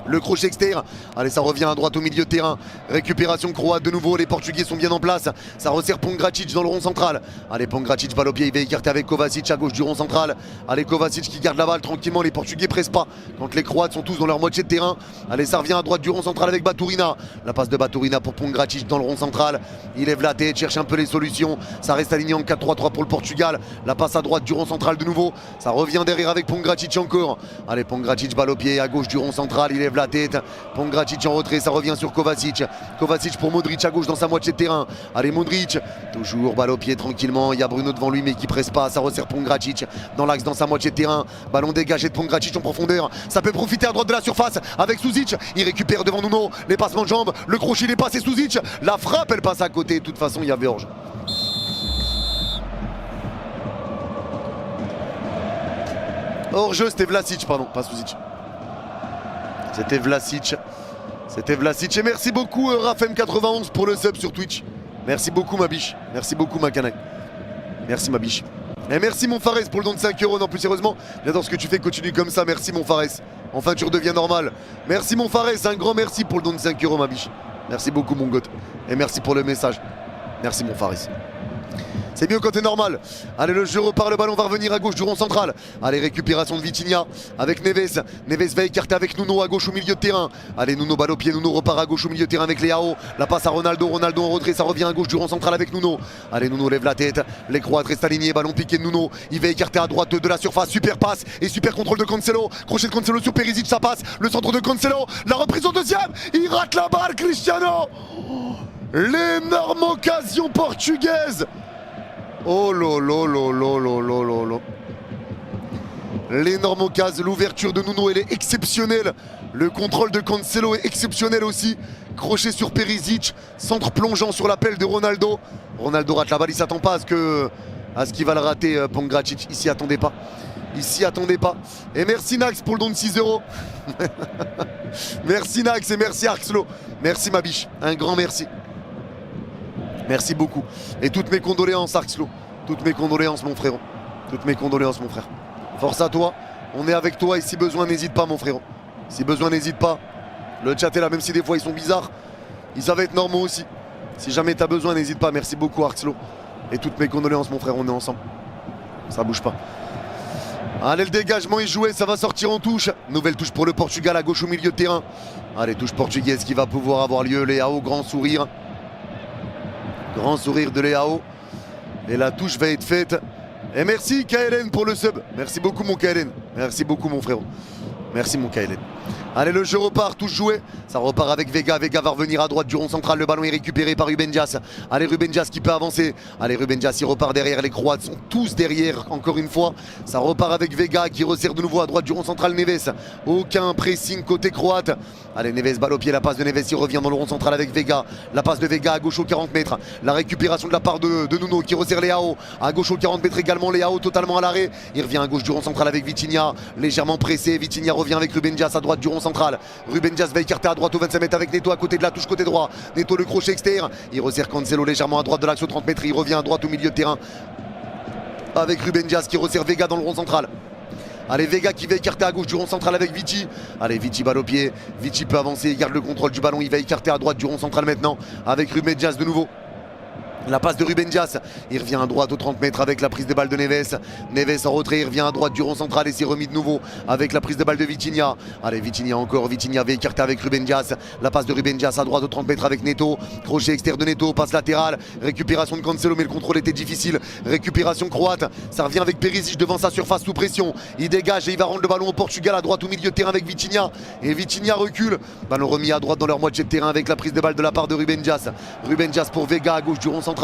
Le crochet extérieur. Allez, ça revient à droite au milieu de terrain. Récupération croate de nouveau. Les Portugais sont bien en place. Ça resserre Pongracic dans le rond central. Allez, Pongracic balle au pied. Il va écarter avec Kovacic à gauche du rond central. Allez, Kovacic qui garde la balle tranquillement. Les Portugais pressent pas quand les Croates sont tous dans leur moitié de terrain. Allez, ça revient à droite du rond central avec Baturina. La passe de Baturina pour Pongracic dans le rond central. Il lève la tête, cherche un peu les solutions. Ça reste aligné en 4-3-3 pour le Portugal. La passe à droite du rond central de nouveau. Ça revient derrière avec Pongracic encore. Allez, Pongracic balle au pied à gauche du rond central. Il lève la tête. Pongracic en retrait, ça revient sur Kovacic. Kovacic pour Modric à gauche dans sa moitié de terrain. Allez, Modric, toujours balle au pied tranquillement. Il y a Bruno devant lui mais qui presse pas. Ça resserre Pongracic dans l'axe dans sa moitié de terrain. Ballon dégagé de Pongracic en profondeur. Ça peut profiter à droite de la surface avec Suzic. Il récupère devant Nuno. Les passements de jambes. Le crochet, il est passé Suzic. La frappe, elle passe à côté. De toute façon, il y avait hors-jeu. Hors-jeu, c'était Vlasic, pardon, pas Suzic. C'était Vlasic. C'était Vlasic. Et merci beaucoup Rafem91 pour le sub sur Twitch. Merci beaucoup ma biche. Merci beaucoup ma canaille. Merci ma biche. Et merci mon Fares pour le don de 5 euros. Non, plus sérieusement, j'adore ce que tu fais, continue comme ça. Merci mon Fares. Enfin, tu redeviens normal. Merci mon Fares, un grand merci pour le don de 5 euros, ma biche. Merci beaucoup, mon goth. Et merci pour le message. Merci mon Fares. C'est mieux quand t'es normal. Allez, le jeu repart, le ballon va revenir à gauche du rond central. Allez, récupération de Vitinha avec Neves. Neves va écarter avec Nuno à gauche au milieu de terrain. Allez, Nuno balle au pied, Nuno repart à gauche au milieu de terrain avec Leao. La passe à Ronaldo, Ronaldo en retrait, ça revient à gauche du rond central avec Nuno. Allez, Nuno lève la tête, les Croates restent alignés, ballon piqué de Nuno. Il va écarter à droite de la surface, super passe et super contrôle de Cancelo. Crochet de Cancelo sur Perisic, ça passe. Le centre de Cancelo, la reprise au deuxième. Il rate la balle, Cristiano. L'énorme occasion portugaise. Oh lolo. L'énorme occasion, l'ouverture de Nuno, elle est exceptionnelle. Le contrôle de Cancelo est exceptionnel aussi. Crochet sur Perisic, centre plongeant sur l'appel de Ronaldo. Ronaldo rate la balle, il s'attend pas à ce qu'il va le rater, Pongracic. Il s'y attendait pas. Et merci Nax pour le don de 6 euros. Merci Nax et merci Arxlo. Merci ma biche, un grand merci. Merci beaucoup. Et toutes mes condoléances, Arxlo. Toutes mes condoléances, mon frérot. Toutes mes condoléances, mon frère. Force à toi. On est avec toi et si besoin, n'hésite pas, mon frérot. Si besoin, n'hésite pas. Le chat est là, même si des fois ils sont bizarres. Ils savent être normaux aussi. Si jamais t'as besoin, n'hésite pas. Merci beaucoup, Arxlo. Et toutes mes condoléances, mon frère. On est ensemble. Ça bouge pas. Allez, le dégagement est joué. Ça va sortir en touche. Nouvelle touche pour le Portugal à gauche au milieu de terrain. Allez, touche portugaise qui va pouvoir avoir lieu. Leao, grand sourire. Grand sourire de Leao. Et la touche va être faite. Et merci KLN pour le sub. Merci beaucoup mon KLN. Merci beaucoup mon frérot. Merci mon KLN. Allez, le jeu repart, touche jouée. Ça repart avec Vega. Vega va revenir à droite du rond central. Le ballon est récupéré par Ruben Dias. Allez, Ruben Dias qui peut avancer. Allez, Ruben Dias, il repart derrière. Les Croates sont tous derrière, encore une fois. Ça repart avec Vega qui resserre de nouveau à droite du rond central. Neves. Aucun pressing côté croate. Allez, Neves, balle au pied. La passe de Neves, il revient dans le rond central avec Vega. La passe de Vega à gauche aux 40 mètres. La récupération de la part de Nuno qui resserre Leao. À gauche aux 40 mètres également. Leao totalement à l'arrêt. Il revient à gauche du rond central avec Vitinha. Légèrement pressé. Vitinha revient avec Ruben Dias à droite du rond central. Ruben Dias va écarter à droite au 25 mètres avec Neto à côté de la touche côté droit. Neto le crochet externe. Il resserre Cancelo légèrement à droite de l'axe aux 30 mètres. Il revient à droite au milieu de terrain avec Ruben Dias qui resserre Vega dans le rond central. Allez, Vega qui va écarter à gauche du rond central avec Vici. Allez, Vici balle au pied. Vici peut avancer, il garde le contrôle du ballon. Il va écarter à droite du rond central maintenant avec Ruben Dias de nouveau. La passe de Ruben Dias, il revient à droite aux 30 mètres avec la prise de balle de Neves. Neves en retrait, il revient à droite du rond central et s'est remis de nouveau avec la prise de balle de Vitinha. Allez, Vitinha encore, Vitinha va écarter avec Ruben Dias. La passe de Ruben Dias à droite aux 30 mètres avec Neto. Crochet externe de Neto, passe latérale. Récupération de Cancelo, mais le contrôle était difficile. Récupération croate, ça revient avec Perisic devant sa surface sous pression. Il dégage et il va rendre le ballon au Portugal à droite au milieu de terrain avec Vitinha. Et Vitinha recule. Ballon remis à droite dans leur moitié de terrain avec la prise de balle de la part de Ruben Dias. Ruben Dias pour Vega à gauche du rond central.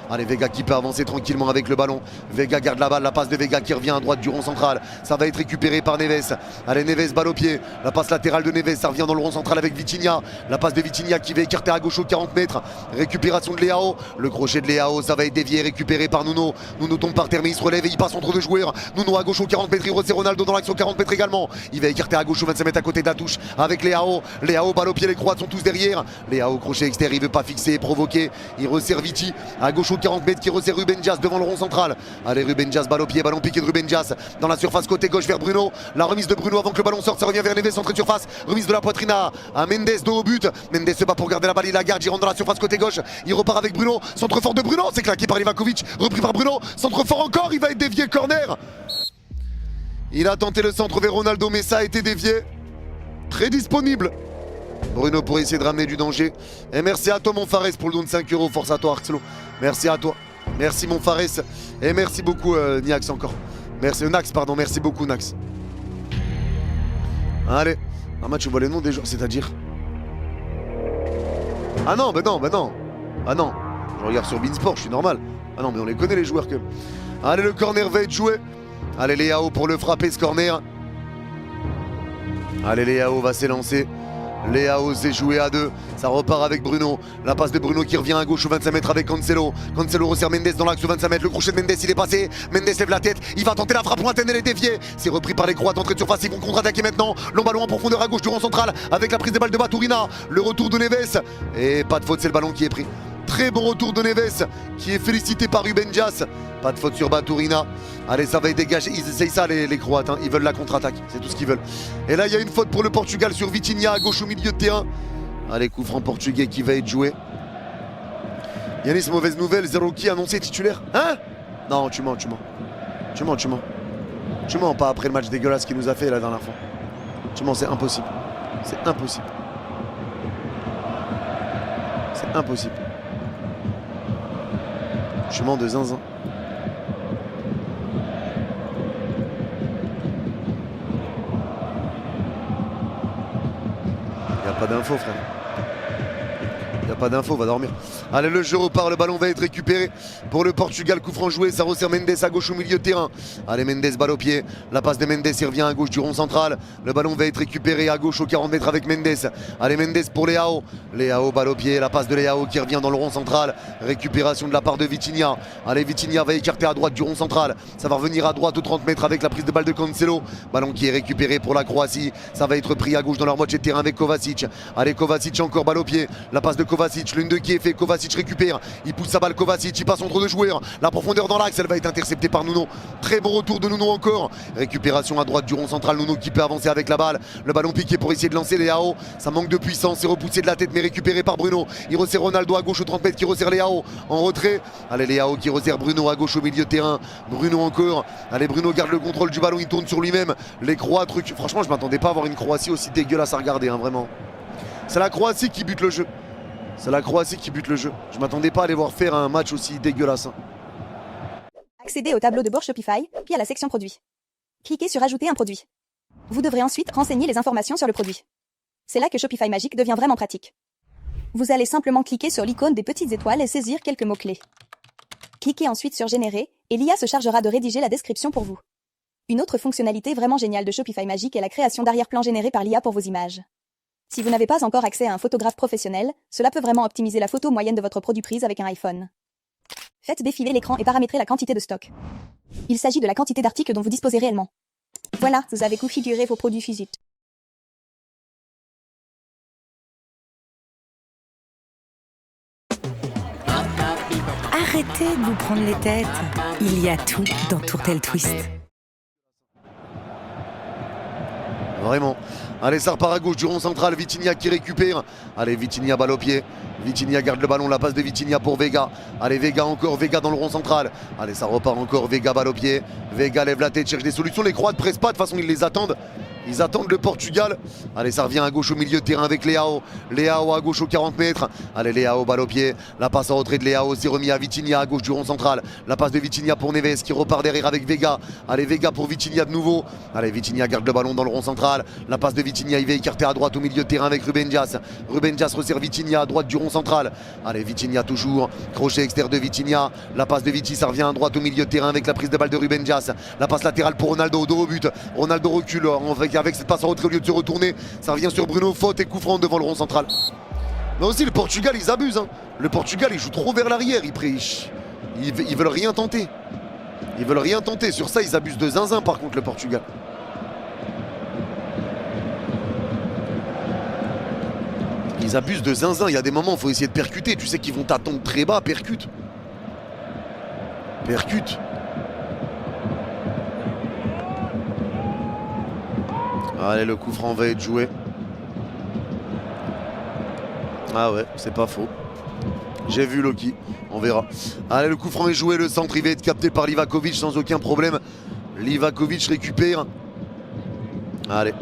Allez, Vega qui peut avancer tranquillement avec le ballon. Vega garde la balle, la passe de Vega qui revient à droite du rond central. Ça va être récupéré par Neves. Allez, Neves balle au pied. La passe latérale de Neves, ça revient dans le rond central avec Vitinha. La passe de Vitinha qui va écarter à gauche aux 40 mètres. Récupération de Leao. Le crochet de Leao, ça va être dévié, récupéré par Nuno. Nuno tombe par terre, mais il se relève et il passe entre deux joueurs. Nuno à gauche aux 40 mètres, il resserre Ronaldo dans l'axe aux 40 mètres également. Il va écarter à gauche aux 25 mètres à côté de la touche avec Leao. Leao balle au pied, les Croates sont tous derrière. Leao crochet extérieur, il veut pas fixer et provoquer. Il resserre Vici à gauche aux 40 mètres qui resserre Ruben Dias devant le rond central. Allez, Ruben Dias balle au pied, ballon piqué de Ruben Dias dans la surface côté gauche vers Bruno. La remise de Bruno avant que le ballon sorte, ça revient vers Neves, centré de surface. Remise de la poitrine à Mendes, dos au but. Mendes se bat pour garder la balle, il la garde, il rentre dans la surface côté gauche. Il repart avec Bruno, centre fort de Bruno, c'est claqué par Livakovic, repris par Bruno, centre fort encore, il va être dévié, corner. Il a tenté le centre vers Ronaldo, mais ça a été dévié. Très disponible Bruno pour essayer de ramener du danger. Et merci à toi mon Fares pour le don de 5 euros. Force à toi Arxlo. Merci à toi. Merci mon Fares. Et merci beaucoup Niax encore. Merci Nax, pardon. Merci beaucoup Nax. Allez. Un match où on voit les noms des joueurs, c'est-à-dire. Ah non, bah non, bah non. Ah non. Je regarde sur Beansport, je suis normal. Ah non, mais on les connaît les joueurs que. Allez, le corner va être joué. Allez, Leao pour le frapper ce corner. Allez, Leao va s'élancer. Leao s'est joué à deux, ça repart avec Bruno. La passe de Bruno qui revient à gauche aux 25 mètres avec Cancelo. Cancelo resserre Mendes dans l'axe aux 25 mètres. Le crochet de Mendes, il est passé. Mendes lève la tête, il va tenter la frappe lointaine, elle est déviée. C'est repris par les Croates, entrée de surface, ils vont contre-attaquer maintenant. Long ballon en profondeur à gauche du rond central avec la prise de balle de Baturina. Le retour de Neves. Et pas de faute, c'est le ballon qui est pris. Très bon retour de Neves qui est félicité par Ruben Dias. Pas de faute sur Baturina. Allez, ça va être dégagé. Ils essayent ça, les Croates. Hein. Ils veulent la contre-attaque. C'est tout ce qu'ils veulent. Et là, il y a une faute pour le Portugal sur Vitinha à gauche au milieu de terrain. Allez, coup franc portugais qui va être joué. Yanis, mauvaise nouvelle. Zerouki annoncé titulaire. Hein? Non, tu mens. Tu mens, pas après le match dégueulasse qu'il nous a fait la dernière fois. Tu mens, c'est impossible. C'est impossible. C'est impossible. Je mens de zinzin. Y a pas d'info, frère. Y a pas d'info, va dormir. Allez, le jeu repart, le ballon va être récupéré pour le Portugal. Coup franc joué, ça resserre Mendes à gauche au milieu de terrain. Allez, Mendes, balle au pied. La passe de Mendes, il revient à gauche du rond central. Le ballon va être récupéré à gauche aux 40 mètres avec Mendes. Allez, Mendes pour Leao. Leao, balle au pied. La passe de Leao qui revient dans le rond central. Récupération de la part de Vitinha. Allez, Vitinha va écarter à droite du rond central. Ça va revenir à droite aux 30 mètres avec la prise de balle de Cancelo. Ballon qui est récupéré pour la Croatie. Ça va être pris à gauche dans leur moitié de terrain avec Kovacic. Allez, Kovacic encore balle au pied. La passe de Kovacic. L'une de qui est fait. Kovacic récupère. Il pousse sa balle, Kovacic, il passe entre deux joueurs. La profondeur dans l'axe, elle va être interceptée par Nuno. Très bon retour de Nuno encore. Récupération à droite du rond central. Nuno qui peut avancer avec la balle. Le ballon piqué pour essayer de lancer Leao. Ça manque de puissance. C'est repoussé de la tête mais récupéré par Bruno. Il resserre Ronaldo à gauche aux 30 mètres qui resserre Leao en retrait. Allez, Leao qui resserre Bruno à gauche au milieu de terrain. Bruno encore. Allez, Bruno garde le contrôle du ballon. Il tourne sur lui-même. Les Croates, franchement, je m'attendais pas à avoir une Croatie aussi dégueulasse à regarder, hein, vraiment. C'est la Croatie qui bute le jeu. C'est la Croatie qui bute le jeu. Je m'attendais pas à les voir faire un match aussi dégueulasse. Accédez au tableau de bord Shopify, puis à la section produits. Cliquez sur Ajouter un produit. Vous devrez ensuite renseigner les informations sur le produit. C'est là que Shopify Magique devient vraiment pratique. Vous allez simplement cliquer sur l'icône des petites étoiles et saisir quelques mots-clés. Cliquez ensuite sur Générer, et l'IA se chargera de rédiger la description pour vous. Une autre fonctionnalité vraiment géniale de Shopify Magique est la création d'arrière-plans générés par l'IA pour vos images. Si vous n'avez pas encore accès à un photographe professionnel, cela peut vraiment optimiser la photo moyenne de votre produit prise avec un iPhone. Faites défiler l'écran et paramétrez la quantité de stock. Il s'agit de la quantité d'articles dont vous disposez réellement. Voilà, vous avez configuré vos produits physiques. Arrêtez de vous prendre les têtes. Il y a tout dans Tourtel Twist. Vraiment. Allez, ça repart à gauche du rond central. Vitinha qui récupère. Allez, Vitinha balle au pied. Vitinha garde le ballon. La passe de Vitinha pour Vega. Allez, Vega encore. Vega dans le rond central. Allez, ça repart encore. Vega balle au pied. Vega lève la tête, cherche des solutions. Les Croates ne pressent pas. De toute façon, ils les attendent. Ils attendent le Portugal. Allez, ça revient à gauche au milieu de terrain avec Leao. Leao à gauche aux 40 mètres. Allez, Leao balle au pied. La passe en retrait de Leao. C'est remis à Vitinha à gauche du rond central. La passe de Vitinha pour Neves qui repart derrière avec Vega. Allez, Vega pour Vitinha de nouveau. Allez, Vitinha garde le ballon dans le rond central. La passe de Vitinha, il va écarter à droite au milieu de terrain avec Ruben Dias. Ruben Dias resserre Vitinha à droite du rond central. Allez, Vitinha toujours. Crochet externe de Vitinha. La passe de Vitinha, ça revient à droite au milieu de terrain avec la prise de balle de Ruben Dias. La passe latérale pour Ronaldo, dos au but. Ronaldo recule avec cette passe en retrait au lieu de se retourner. Ça revient sur Bruno, faute et coup franc devant le rond central. Mais aussi le Portugal, ils abusent. Hein. Le Portugal, il joue trop vers l'arrière. Ils veulent rien tenter. Ils veulent rien tenter. Sur ça, ils abusent de zinzin par contre, le Portugal. Ils abusent de zinzin. Il y a des moments où il faut essayer de percuter. Tu sais qu'ils vont t'attendre très bas. Percute. Percute. Allez, le coup franc va être joué. Ah ouais, c'est pas faux. J'ai vu Loki, on verra. Allez, le coup franc est joué, le centre il va être capté par Livakovic sans aucun problème. Livakovic récupère. Allez.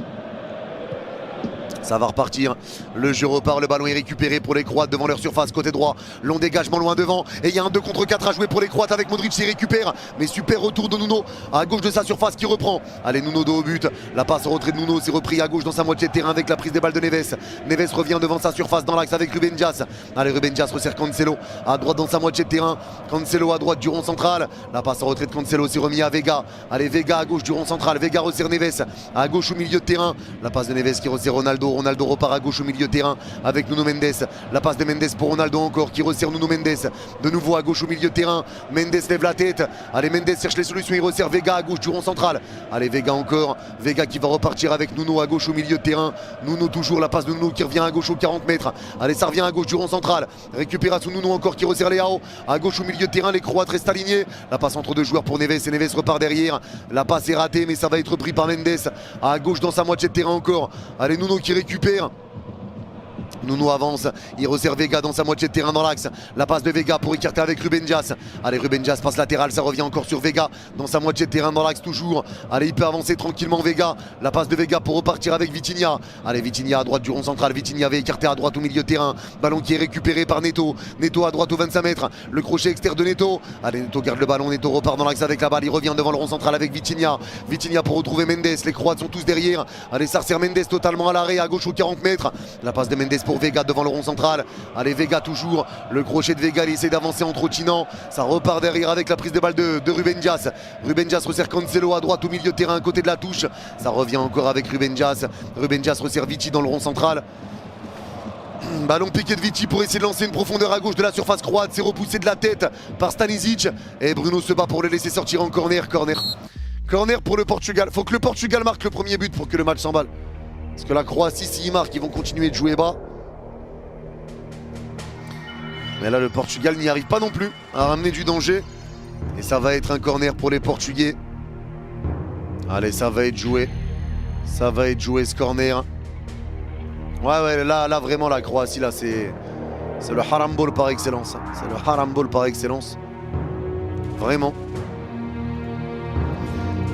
Ça va repartir, le jeu repart, le ballon est récupéré pour les Croates devant leur surface, côté droit, long dégagement loin devant, et il y a un 2 contre 4 à jouer pour les Croates avec Modric qui récupère, mais super retour de Nuno, à gauche de sa surface qui reprend, allez Nuno dos au but, la passe au retrait de Nuno, c'est repris à gauche dans sa moitié de terrain avec la prise des balles de Neves, Neves revient devant sa surface dans l'axe avec Ruben Dias, allez Ruben Dias resserre Cancelo, à droite dans sa moitié de terrain, Cancelo à droite du rond central, la passe en retrait de Cancelo, c'est remis à Vega, allez Vega à gauche du rond central, Vega resserre Neves, à gauche au milieu de terrain, la passe de Neves qui resserre Ronaldo, Ronaldo repart à gauche au milieu de terrain avec Nuno Mendes. La passe de Mendes pour Ronaldo encore qui resserre Nuno Mendes. De nouveau à gauche au milieu de terrain. Mendes lève la tête. Allez, Mendes cherche les solutions. Il resserre Vega à gauche du rond central. Allez, Vega encore. Vega qui va repartir avec Nuno à gauche au milieu de terrain. Nuno toujours. La passe de Nuno qui revient à gauche aux 40 mètres. Allez, ça revient à gauche du rond central. Récupération Nuno encore qui resserre Leao. À gauche au milieu de terrain. Les Croates restent alignés. La passe entre deux joueurs pour Neves. Et Neves repart derrière. La passe est ratée, mais ça va être pris par Mendes. À gauche dans sa moitié de terrain encore. Allez, Nuno qui récupère. Nuno avance, il resserre Vega dans sa moitié de terrain dans l'axe. La passe de Vega pour écarter avec Ruben Dias. Allez, Ruben Dias passe latéral, ça revient encore sur Vega dans sa moitié de terrain dans l'axe toujours. Allez, il peut avancer tranquillement Vega. La passe de Vega pour repartir avec Vitinha. Allez, Vitinha à droite du rond central. Vitinha avait écarté à droite au milieu de terrain. Ballon qui est récupéré par Neto. Neto à droite aux 25 mètres. Le crochet externe de Neto. Allez, Neto garde le ballon. Neto repart dans l'axe avec la balle. Il revient devant le rond central avec Vitinha. Vitinha pour retrouver Mendes. Les Croates sont tous derrière. Allez, ça resserre Mendes totalement à l'arrêt à gauche aux 40 mètres. La passe de Mendes pour Vega devant le rond central. Allez, Vega toujours. Le crochet de Vega, il essaie d'avancer en trottinant. Ça repart derrière avec la prise de balle de Ruben Dias. Ruben Dias resserre Cancelo à droite au milieu de terrain à côté de la touche. Ça revient encore avec Ruben Dias. Ruben Dias resserre Vici dans le rond central. Ballon piqué de Vici pour essayer de lancer une profondeur à gauche de la surface croate. C'est repoussé de la tête par Stanisic. Et Bruno se bat pour le laisser sortir en corner. Corner pour le Portugal. Faut que le Portugal marque le premier but pour que le match s'emballe. Parce que la Croatie, s'ils marquent, ils vont continuer de jouer bas. Mais là, le Portugal n'y arrive pas non plus à ramener du danger. Et ça va être un corner pour les Portugais. Allez, ça va être joué. Ça va être joué ce corner. Ouais, là vraiment, la Croatie, là, c'est le haram ball par excellence. C'est le haram ball par excellence. Vraiment.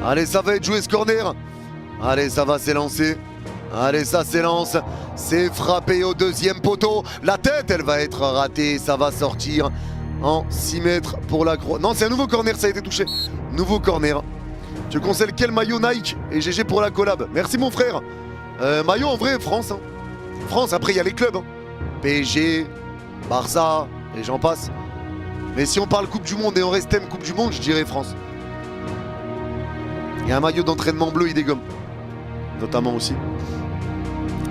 Allez, ça va être joué ce corner. Allez, ça va s'élancer. Allez, ça s'élance. C'est frappé au deuxième poteau. La tête, elle va être ratée. Ça va sortir en 6 mètres pour la Croatie. Non, c'est un nouveau corner, ça a été touché. Nouveau corner. Tu conseilles quel maillot Nike et GG pour la collab? Merci mon frère. Maillot en vrai, France. Hein. France, après il y a les clubs. Hein. PSG, Barça, et j'en passe. Mais si on parle Coupe du Monde et on reste thème Coupe du Monde, je dirais France. Il y a un maillot d'entraînement bleu, il dégomme. Notamment aussi.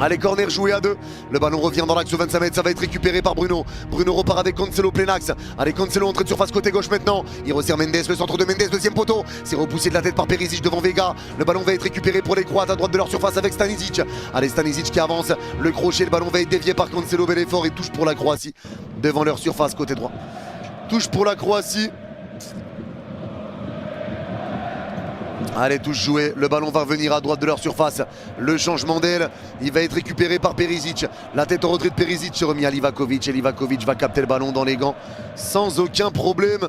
Allez, corner joué à 2. Le ballon revient dans l'axe au 25 mètres. Ça va être récupéré par Bruno. Bruno repart avec Cancelo plein axe. Allez, Cancelo entrée de surface côté gauche maintenant. Il resserre Mendes, le centre de Mendes, deuxième poteau. C'est repoussé de la tête par Perisic devant Vega. Le ballon va être récupéré pour les Croates à droite de leur surface avec Stanisic. Allez, Stanisic qui avance. Le crochet, le ballon va être dévié par Cancelo. Bel effort et touche pour la Croatie. Devant leur surface côté droit. Touche pour la Croatie. Allez, touche jouée, le ballon va revenir à droite de leur surface. Le changement d'aile, il va être récupéré par Perisic. La tête en retrait de Perisic se remis à Livakovic. Et Livakovic va capter le ballon dans les gants sans aucun problème.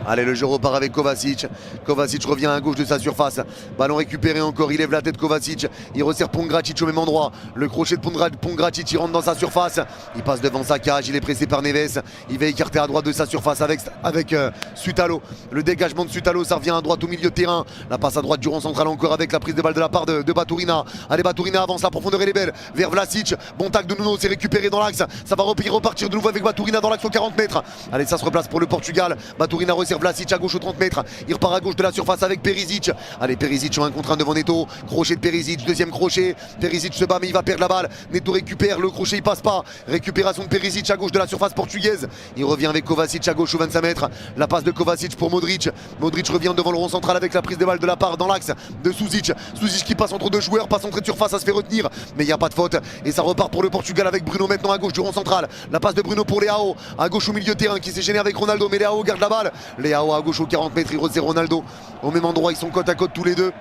Allez, le jeu repart avec Kovacic. Kovacic revient à gauche de sa surface. Ballon récupéré encore, il lève la tête Kovacic. Il resserre Pongracic au même endroit. Le crochet de Pongracic, il rentre dans sa surface. Il passe devant sa cage, il est pressé par Neves. Il va écarter à droite de sa surface avec Sutalo. Le dégagement de Sutalo, ça revient à droite au milieu de terrain. La passe à droite du rond central encore avec la prise de balle de la part de Baturina. Allez, Baturina avance, la profondeur elle est belle. Vers Vlasic, bon tac de Nuno, c'est récupéré dans l'axe. Ça va repartir de nouveau avec Baturina dans l'axe aux 40 mètres. Allez, ça se replace pour le Portugal. Baturina resserre Vlasic à gauche aux 30 mètres. Il repart à gauche de la surface avec Perisic. Allez, Perisic en 1 contre 1 devant Neto. Crochet de Perisic, deuxième crochet. Perisic se bat mais il va perdre la balle. Neto récupère, le crochet il passe pas. Récupération de Perisic à gauche de la surface portugaise. Il revient avec Kovacic à gauche aux 25 mètres. La passe de Kovacic pour Modric. Modric revient devant le rond central avec la prise de balle de la part dans l'axe de Susic. Susic qui passe entre deux joueurs, passe entrée de surface, ça se fait retenir. Mais il n'y a pas de faute. Et ça repart pour le Portugal avec Bruno maintenant à gauche du rond central. La passe de Bruno pour Leao. À gauche au milieu de terrain qui s'est gêné avec Ronaldo. Mais Leao garde la balle. Leao à gauche aux 40 mètres. Il resserre Ronaldo au même endroit. Ils sont côte à côte tous les deux.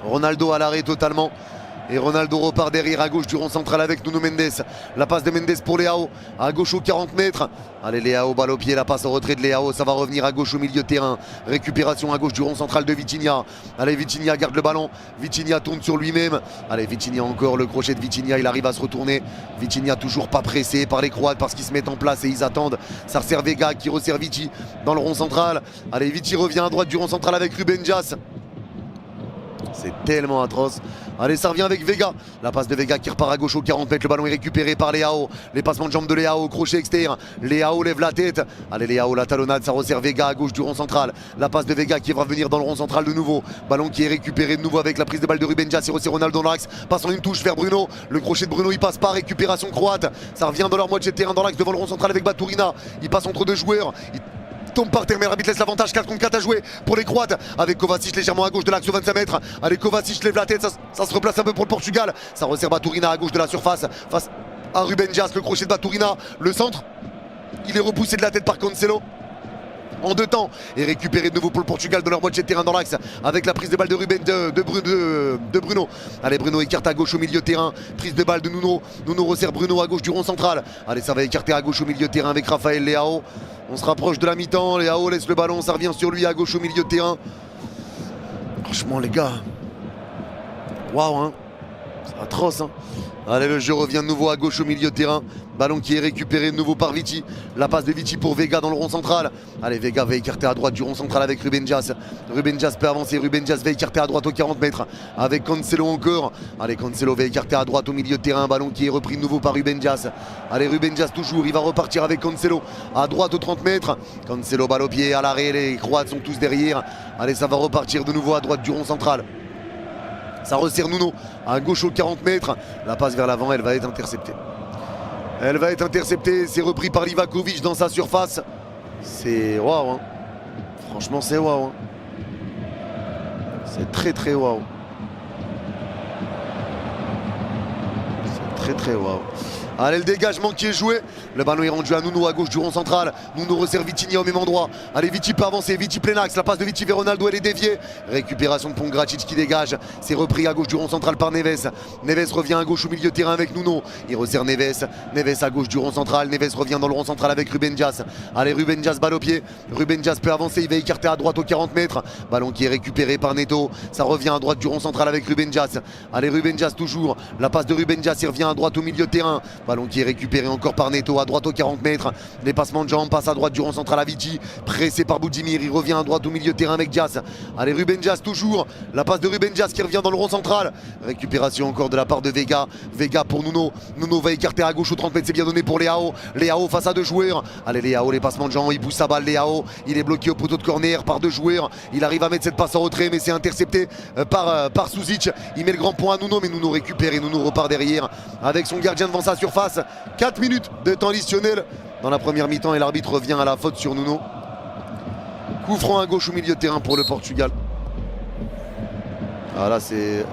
Ronaldo à l'arrêt totalement. Et Ronaldo repart derrière à gauche du rond central avec Nuno Mendes. La passe de Mendes pour Leao. À gauche aux 40 mètres. Allez, Leao, balle au pied. La passe au retrait de Leao. Ça va revenir à gauche au milieu de terrain. Récupération à gauche du rond central de Vitinha. Allez, Vitinha garde le ballon. Vitinha tourne sur lui-même. Allez, Vitinha encore. Le crochet de Vitinha. Il arrive à se retourner. Vitinha toujours pas pressé par les Croates parce qu'ils se mettent en place et ils attendent. Ça resserre Vega qui resserre Vici dans le rond central. Allez, Vici revient à droite du rond central avec Ruben Dias. C'est tellement atroce. Allez, ça revient avec Vega. La passe de Vega qui repart à gauche au 40 mètres. Le ballon est récupéré par Léao. Les passements de jambes de Léao, crochet extérieur. Léao lève la tête. Allez, Léao, la talonnade, ça resserre Vega à gauche du rond central. La passe de Vega qui va venir dans le rond central de nouveau. Ballon qui est récupéré de nouveau avec la prise de balle de Ruben Dias. C'est Ronaldo dans l'axe. Passant une touche vers Bruno. Le crochet de Bruno, il passe pas. Récupération croate. Ça revient dans leur moitié de terrain dans l'axe devant le rond central avec Baturina. Il passe entre deux joueurs. Tombe par terre, mais l'arbitre laisse l'avantage. 4 contre 4 à jouer pour les Croates avec Kovacic légèrement à gauche de l'axe au 25 mètres. Allez, Kovacic lève la tête, ça se replace un peu pour le Portugal. Ça resserre Baturina à gauche de la surface face à Ruben Dias. Le crochet de Baturina, le centre, il est repoussé de la tête par Cancelo en deux temps et récupéré de nouveau pour le Portugal dans leur moitié de terrain dans l'axe avec la prise de balle de Bruno. Allez, Bruno écarte à gauche au milieu de terrain, prise de balle de Nuno. Nuno resserre Bruno à gauche du rond central. Allez, ça va écarter à gauche au milieu de terrain avec Raphaël Leao. On se rapproche de la mi-temps, Léao laisse le ballon, ça revient sur lui à gauche au milieu de terrain. Franchement les gars, waouh hein, c'est atroce hein. Allez, le jeu revient de nouveau à gauche au milieu de terrain. Ballon qui est récupéré de nouveau par Vici. La passe de Vici pour Vega dans le rond central. Allez, Vega va écarter à droite du rond central avec Ruben Dias. Ruben Dias peut avancer. Ruben Dias va écarter à droite aux 40 mètres avec Cancelo encore. Allez, Cancelo va écarter à droite au milieu de terrain. Ballon qui est repris de nouveau par Ruben Dias. Allez, Ruben Dias toujours. Il va repartir avec Cancelo à droite aux 30 mètres. Cancelo balle au pied à l'arrêt. Les Croates sont tous derrière. Allez, ça va repartir de nouveau à droite du rond central. Ça resserre Nuno à gauche aux 40 mètres. La passe vers l'avant, elle va être interceptée. Elle va être interceptée. C'est repris par Livakovic dans sa surface. C'est waouh. Hein. Franchement, c'est waouh. Hein. C'est très très waouh. C'est très très waouh. Allez, le dégagement qui est joué. Le ballon est rendu à Nuno à gauche du rond central. Nuno resserre Vitinha au même endroit. Allez, Vici peut avancer. Vici plein axe. La passe de Vici vers Ronaldo, elle est déviée. Récupération de Pongracic qui dégage. C'est repris à gauche du rond central par Neves. Neves revient à gauche au milieu de terrain avec Nuno. Il resserre Neves. Neves à gauche du rond central. Neves revient dans le rond central avec Ruben Dias. Allez, Ruben Dias balle au pied. Ruben Dias peut avancer. Il va écarter à droite aux 40 mètres. Ballon qui est récupéré par Neto. Ça revient à droite du rond central avec Ruben Dias. Allez, Ruben Dias toujours. La passe de Ruben Dias. Il revient à droite au milieu de terrain. Ballon qui est récupéré encore par Neto à droite aux 40 mètres. Les passements de jambes passent à droite du rond central à Vici. Pressé par Boudimir. Il revient à droite au milieu de terrain avec Dias. Allez, Ruben Dias toujours. La passe de Ruben Dias qui revient dans le rond central. Récupération encore de la part de Vega. Vega pour Nuno. Nuno va écarter à gauche aux 30 mètres. C'est bien donné pour Léao. Léao face à deux joueurs. Allez, Léao, les passements de jambes. Il pousse sa balle. Léao. Il est bloqué au poteau de corner par deux joueurs. Il arrive à mettre cette passe en retrait, mais c'est intercepté par Suzic. Il met le grand point à Nuno, mais Nuno récupère et Nuno repart derrière avec son gardien devant sa surface. 4 minutes de temps additionnel dans la première mi-temps et l'arbitre revient à la faute sur Nuno. Coup franc à gauche au milieu de terrain pour le Portugal. Ah là c'est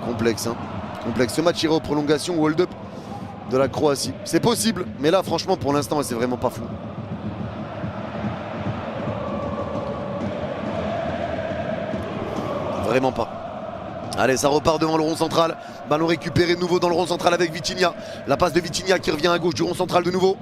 complexe hein. Complexe. Ce match ira aux prolongations ou hold-up de la Croatie. C'est possible, mais là franchement pour l'instant c'est vraiment pas flou. Vraiment pas. Allez, ça repart devant le rond central. Ballon récupéré de nouveau dans le rond central avec Vitinha. La passe de Vitinha qui revient à gauche du rond central de nouveau.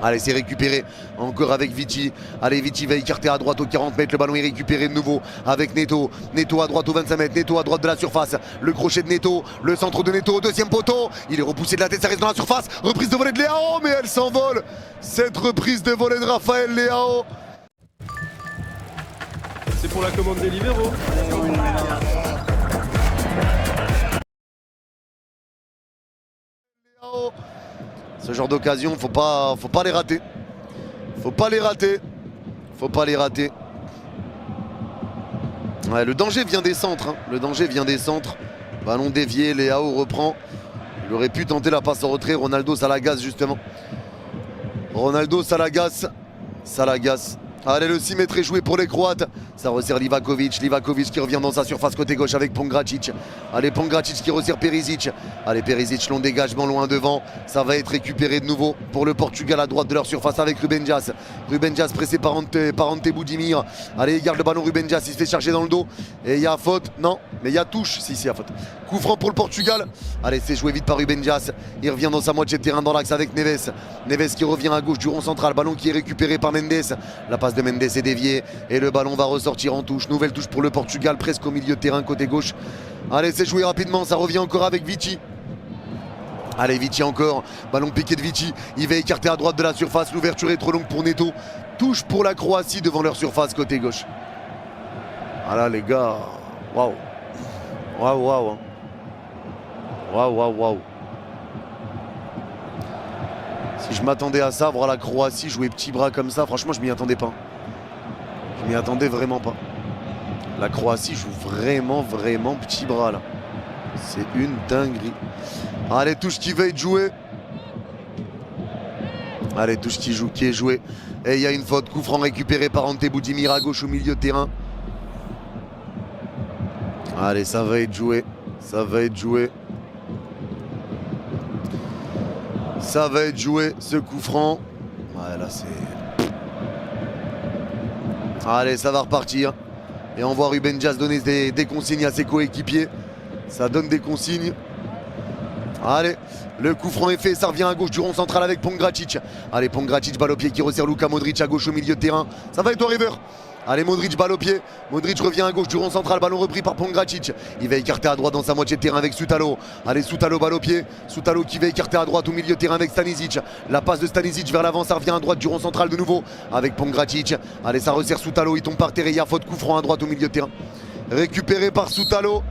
Allez, c'est récupéré encore avec Vici. Allez, Vici va écarter à droite aux 40 mètres. Le ballon est récupéré de nouveau avec Neto. Neto à droite aux 25 mètres. Neto à droite de la surface. Le crochet de Neto. Le centre de Neto. Deuxième poteau. Il est repoussé de la tête. Ça reste dans la surface. Reprise de volée de Léao. Mais elle s'envole. Cette reprise de volée de Raphaël Léao. C'est pour la commande des libéraux. Ce genre d'occasion, faut pas les rater. Faut pas les rater. Faut pas les rater. Ouais, le danger vient des centres. Hein. Le danger vient des centres. Ballon dévié, Léao reprend. Il aurait pu tenter la passe en retrait. Ronaldo, ça l'agace justement. Ronaldo, ça l'agace. Ça l'agace. Allez, le 6 mètres est joué pour les Croates. Ça resserre Livakovic. Livakovic qui revient dans sa surface côté gauche avec Pongracic. Allez, Pongracic qui resserre Perisic. Allez, Perisic, long dégagement loin devant. Ça va être récupéré de nouveau pour le Portugal à droite de leur surface avec Ruben Dias. Ruben Dias pressé par Ante Boudimir. Allez, il garde le ballon. Ruben Dias, il se fait charger dans le dos. Et il y a faute. Non, mais il y a touche. Si, il y a faute. Coup franc pour le Portugal. Allez, c'est joué vite par Ruben Dias. Il revient dans sa moitié de terrain dans l'axe avec Neves. Neves qui revient à gauche du rond central. Ballon qui est récupéré par Mendes. La passe de Mendes est déviée. Et le ballon va ressortir en touche. Nouvelle touche pour le Portugal, presque au milieu de terrain côté gauche. Allez, c'est joué rapidement. Ça revient encore avec Vici. Allez, Vici encore. Ballon piqué de Vici. Il va écarter à droite de la surface. L'ouverture est trop longue pour Neto. Touche pour la Croatie devant leur surface côté gauche. Ah là, les gars. Waouh. Waouh, waouh. Waouh, waouh, waouh. Si je m'attendais à ça, voir la Croatie jouer petit bras comme ça, franchement, je m'y attendais pas. Je m'y attendais vraiment pas. La Croatie joue vraiment, vraiment petit bras là. C'est une dinguerie. Allez, touche qui veut être joué. Allez, touche qui est joué. Et il y a une faute. Coup franc récupéré par Ante Budimir à gauche au milieu de terrain. Allez, ça va être joué. Ça va être joué. Ça va être joué, ce coup franc. Ouais, là, c'est... Allez, ça va repartir. Et on voit Ruben Dias donner des consignes à ses coéquipiers. Ça donne des consignes. Allez, le coup franc est fait, ça revient à gauche du rond central avec Pongracic. Allez, Pongracic, balle au pied qui resserre Luka Modric à gauche au milieu de terrain. Ça va être au river. Allez, Modric, balle au pied. Modric revient à gauche du rond central, ballon repris par Pongracic. Il va écarter à droite dans sa moitié de terrain avec Soutalo. Allez, Soutalo, balle au pied. Soutalo qui va écarter à droite au milieu de terrain avec Stanisic. La passe de Stanisic vers l'avant, ça revient à droite du rond central de nouveau avec Pongracic. Allez, ça resserre Soutalo, il tombe par terre et il y a faute, coup franc à droite au milieu de terrain. Récupéré par Soutalo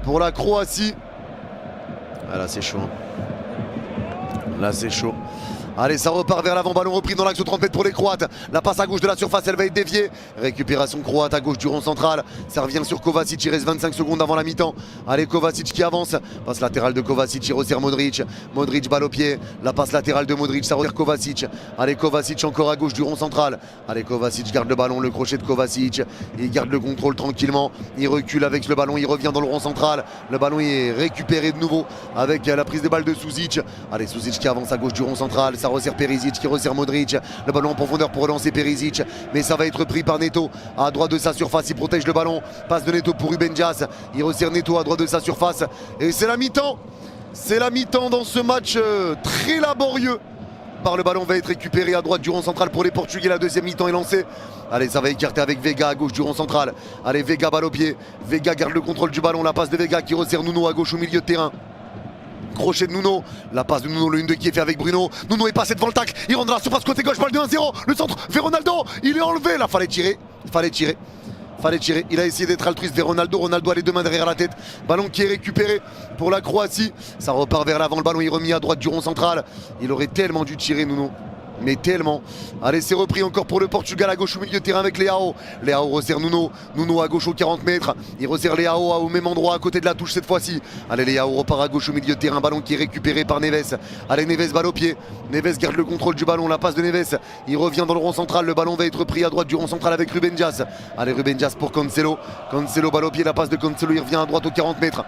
pour la Croatie. Ah, là, c'est chaud. Là, c'est chaud. Allez, ça repart vers l'avant, ballon repris dans l'axe aux 30 mètres pour les Croates. La passe à gauche de la surface, elle va être déviée. Récupération croate à gauche du rond central. Ça revient sur Kovacic, il reste 25 secondes avant la mi-temps. Allez, Kovacic qui avance. Passe latérale de Kovacic, il resserre Modric. Modric, balle au pied. La passe latérale de Modric, ça resserre Kovacic. Allez, Kovacic encore à gauche du rond central. Allez, Kovacic garde le ballon, le crochet de Kovacic. Il garde le contrôle tranquillement. Il recule avec le ballon, il revient dans le rond central. Le ballon est récupéré de nouveau avec la prise de balle de Suzic. Allez, Suzic qui avance à gauche du rond central. Ça resserre Perisic qui resserre Modric. Le ballon en profondeur pour relancer Perisic. Mais ça va être pris par Neto. À droite de sa surface, il protège le ballon. Passe de Neto pour Ruben Dias. Il resserre Neto à droite de sa surface. Et c'est la mi-temps. C'est la mi-temps dans ce match très laborieux. Par le ballon va être récupéré à droite du rond central pour les Portugais. La deuxième mi-temps est lancée. Allez, ça va écarter avec Vega à gauche du rond central. Allez, Vega balle au pied. Vega garde le contrôle du ballon. La passe de Vega qui resserre Nuno à gauche au milieu de terrain. Crochet de Nuno, la passe de Nuno, le 1-2 qui est fait avec Bruno. Nuno est passé devant le tac, il rentre dans la surface côté gauche, balle de 1-0. Le centre vers Ronaldo, il est enlevé. Là, fallait tirer. Il a essayé d'être altruiste vers Ronaldo. Ronaldo a les deux mains derrière la tête. Ballon qui est récupéré pour la Croatie. Ça repart vers l'avant, le ballon est remis à droite du rond central. Il aurait tellement dû tirer, Nuno. Mais tellement. Allez, c'est repris encore pour le Portugal à gauche au milieu de terrain avec Leao. Leao resserre Nuno. Nuno à gauche aux 40 mètres. Il resserre Leao au même endroit à côté de la touche cette fois-ci. Allez, Leao repart à gauche au milieu de terrain. Ballon qui est récupéré par Neves. Allez, Neves balle au pied. Neves garde le contrôle du ballon. La passe de Neves. Il revient dans le rond central. Le ballon va être pris à droite du rond central avec Ruben Dias. Allez, Ruben Dias pour Cancelo. Cancelo balle au pied. La passe de Cancelo. Il revient à droite aux 40 mètres.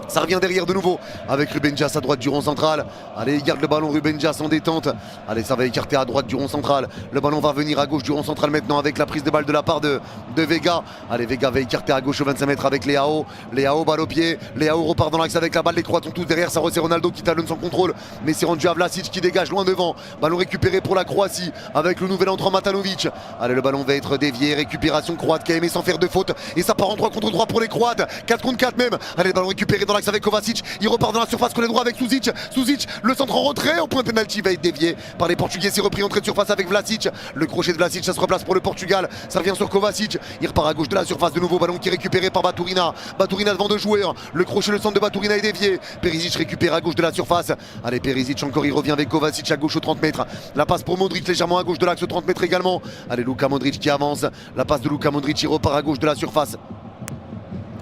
Ça revient derrière de nouveau avec Ruben Dias à droite du rond central. Allez, il garde le ballon, Ruben Dias en détente. Allez, ça va écarter à droite du rond central. Le ballon va venir à gauche du rond central maintenant avec la prise de balle de la part de Vega. Allez, Vega va écarter à gauche aux 25 mètres avec Leao. Leao balle au pied. Leao repart dans l'axe avec la balle. Les Croates sont tous derrière. Ça resserre Ronaldo qui talonne son contrôle. Mais c'est rendu à Vlasic qui dégage loin devant. Ballon récupéré pour la Croatie avec le nouvel entrant Matanovic. Allez, le ballon va être dévié. Récupération croate qui a aimé sans faire de faute. Et ça part en 3 contre 3 pour les Croates. 4 contre 4 même. Allez, le ballon récupéré dans l'axe avec Kovacic. Il repart dans la surface côté droit avec Suzic. Suzic, le centre en retrait au point de pénalty va être dévié par les Portugais. C'est repris entrée de surface avec Vlasic. Le crochet de Vlasic, ça se replace pour le Portugal. Ça revient sur Kovacic. Il repart à gauche de la surface de nouveau. Ballon qui est récupéré par Baturina. Baturina devant 2 joueurs. Le crochet, le centre de Baturina est dévié. Perisic récupère à gauche de la surface. Allez, Perisic encore, il revient avec Kovacic à gauche aux 30 mètres. La passe pour Modric légèrement à gauche de l'axe aux 30 mètres également. Allez, Luka Modric qui avance. La passe de Luka Modric, il repart à gauche de la surface.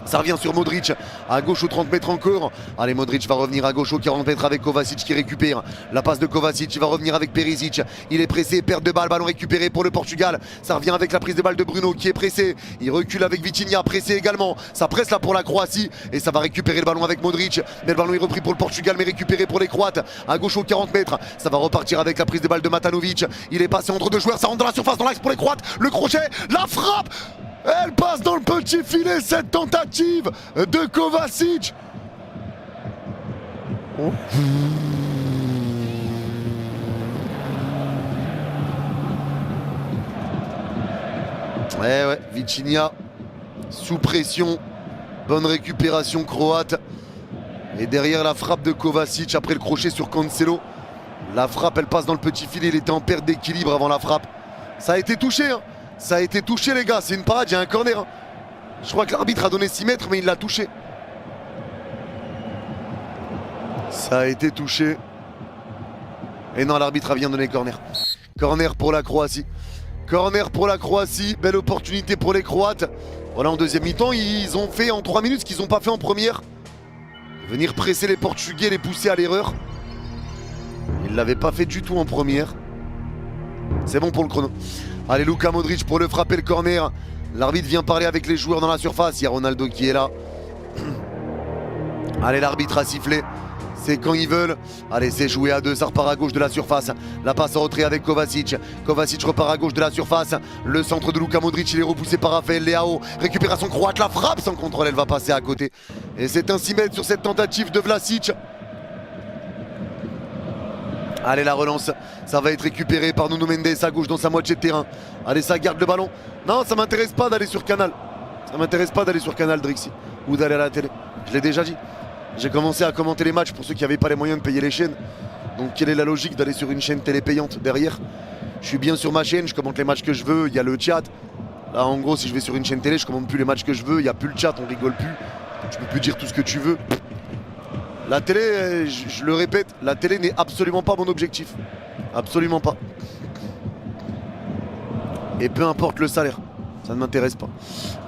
Ça revient sur Modric, à gauche aux 30 mètres encore. Allez, Modric va revenir à gauche aux 40 mètres avec Kovacic qui récupère. La passe de Kovacic, il va revenir avec Perisic. Il est pressé, perte de balle, ballon récupéré pour le Portugal. Ça revient avec la prise de balle de Bruno qui est pressé. Il recule avec Vitinha, pressé également. Ça presse là pour la Croatie et ça va récupérer le ballon avec Modric. Mais le ballon est repris pour le Portugal, mais récupéré pour les Croates. À gauche aux 40 mètres, ça va repartir avec la prise de balle de Matanovic. Il est passé entre 2 joueurs, ça rentre dans la surface, dans l'axe pour les Croates. Le crochet, la frappe! Elle passe dans le petit filet, cette tentative de Kovacic. Oh. Ouais, Vitinha sous pression. Bonne récupération croate. Et derrière la frappe de Kovacic après le crochet sur Cancelo. La frappe, elle passe dans le petit filet. Il était en perte d'équilibre avant la frappe. Ça a été touché, hein. Ça a été touché les gars, c'est une parade, il y a un corner. Je crois que l'arbitre a donné 6 mètres, mais il l'a touché. Ça a été touché. Et non, l'arbitre a bien donné corner. Corner pour la Croatie. Corner pour la Croatie. Belle opportunité pour les Croates. Voilà, en deuxième mi-temps, ils ont fait en 3 minutes ce qu'ils n'ont pas fait en première. Venir presser les Portugais, les pousser à l'erreur. Ils ne l'avaient pas fait du tout en première. C'est bon pour le chrono. Allez, Luka Modric pour le frapper, le corner. L'arbitre vient parler avec les joueurs dans la surface. Il y a Ronaldo qui est là. Allez, l'arbitre a sifflé. C'est quand ils veulent. Allez, c'est joué à 2, ça repart à gauche de la surface. La passe en retrait avec Kovacic. Kovacic repart à gauche de la surface. Le centre de Luka Modric, il est repoussé par Raphaël Leao. Récupération croate, la frappe sans contrôle, elle va passer à côté. Et c'est un 6 mètres sur cette tentative de Vlasic. Allez, la relance, ça va être récupéré par Nuno Mendes à gauche dans sa moitié de terrain. Allez, ça garde le ballon. Non, ça m'intéresse pas d'aller sur Canal. Ça m'intéresse pas d'aller sur Canal, Drixi. Ou d'aller à la télé. Je l'ai déjà dit. J'ai commencé à commenter les matchs pour ceux qui n'avaient pas les moyens de payer les chaînes. Donc quelle est la logique d'aller sur une chaîne télé payante derrière? Je suis bien sur ma chaîne, je commente les matchs que je veux, il y a le chat. Là en gros si je vais sur une chaîne télé, je commente plus les matchs que je veux, il n'y a plus le chat, on rigole plus. Tu peux plus dire tout ce que tu veux. La télé, je le répète, la télé n'est absolument pas mon objectif. Absolument pas. Et peu importe le salaire. Ça ne m'intéresse pas.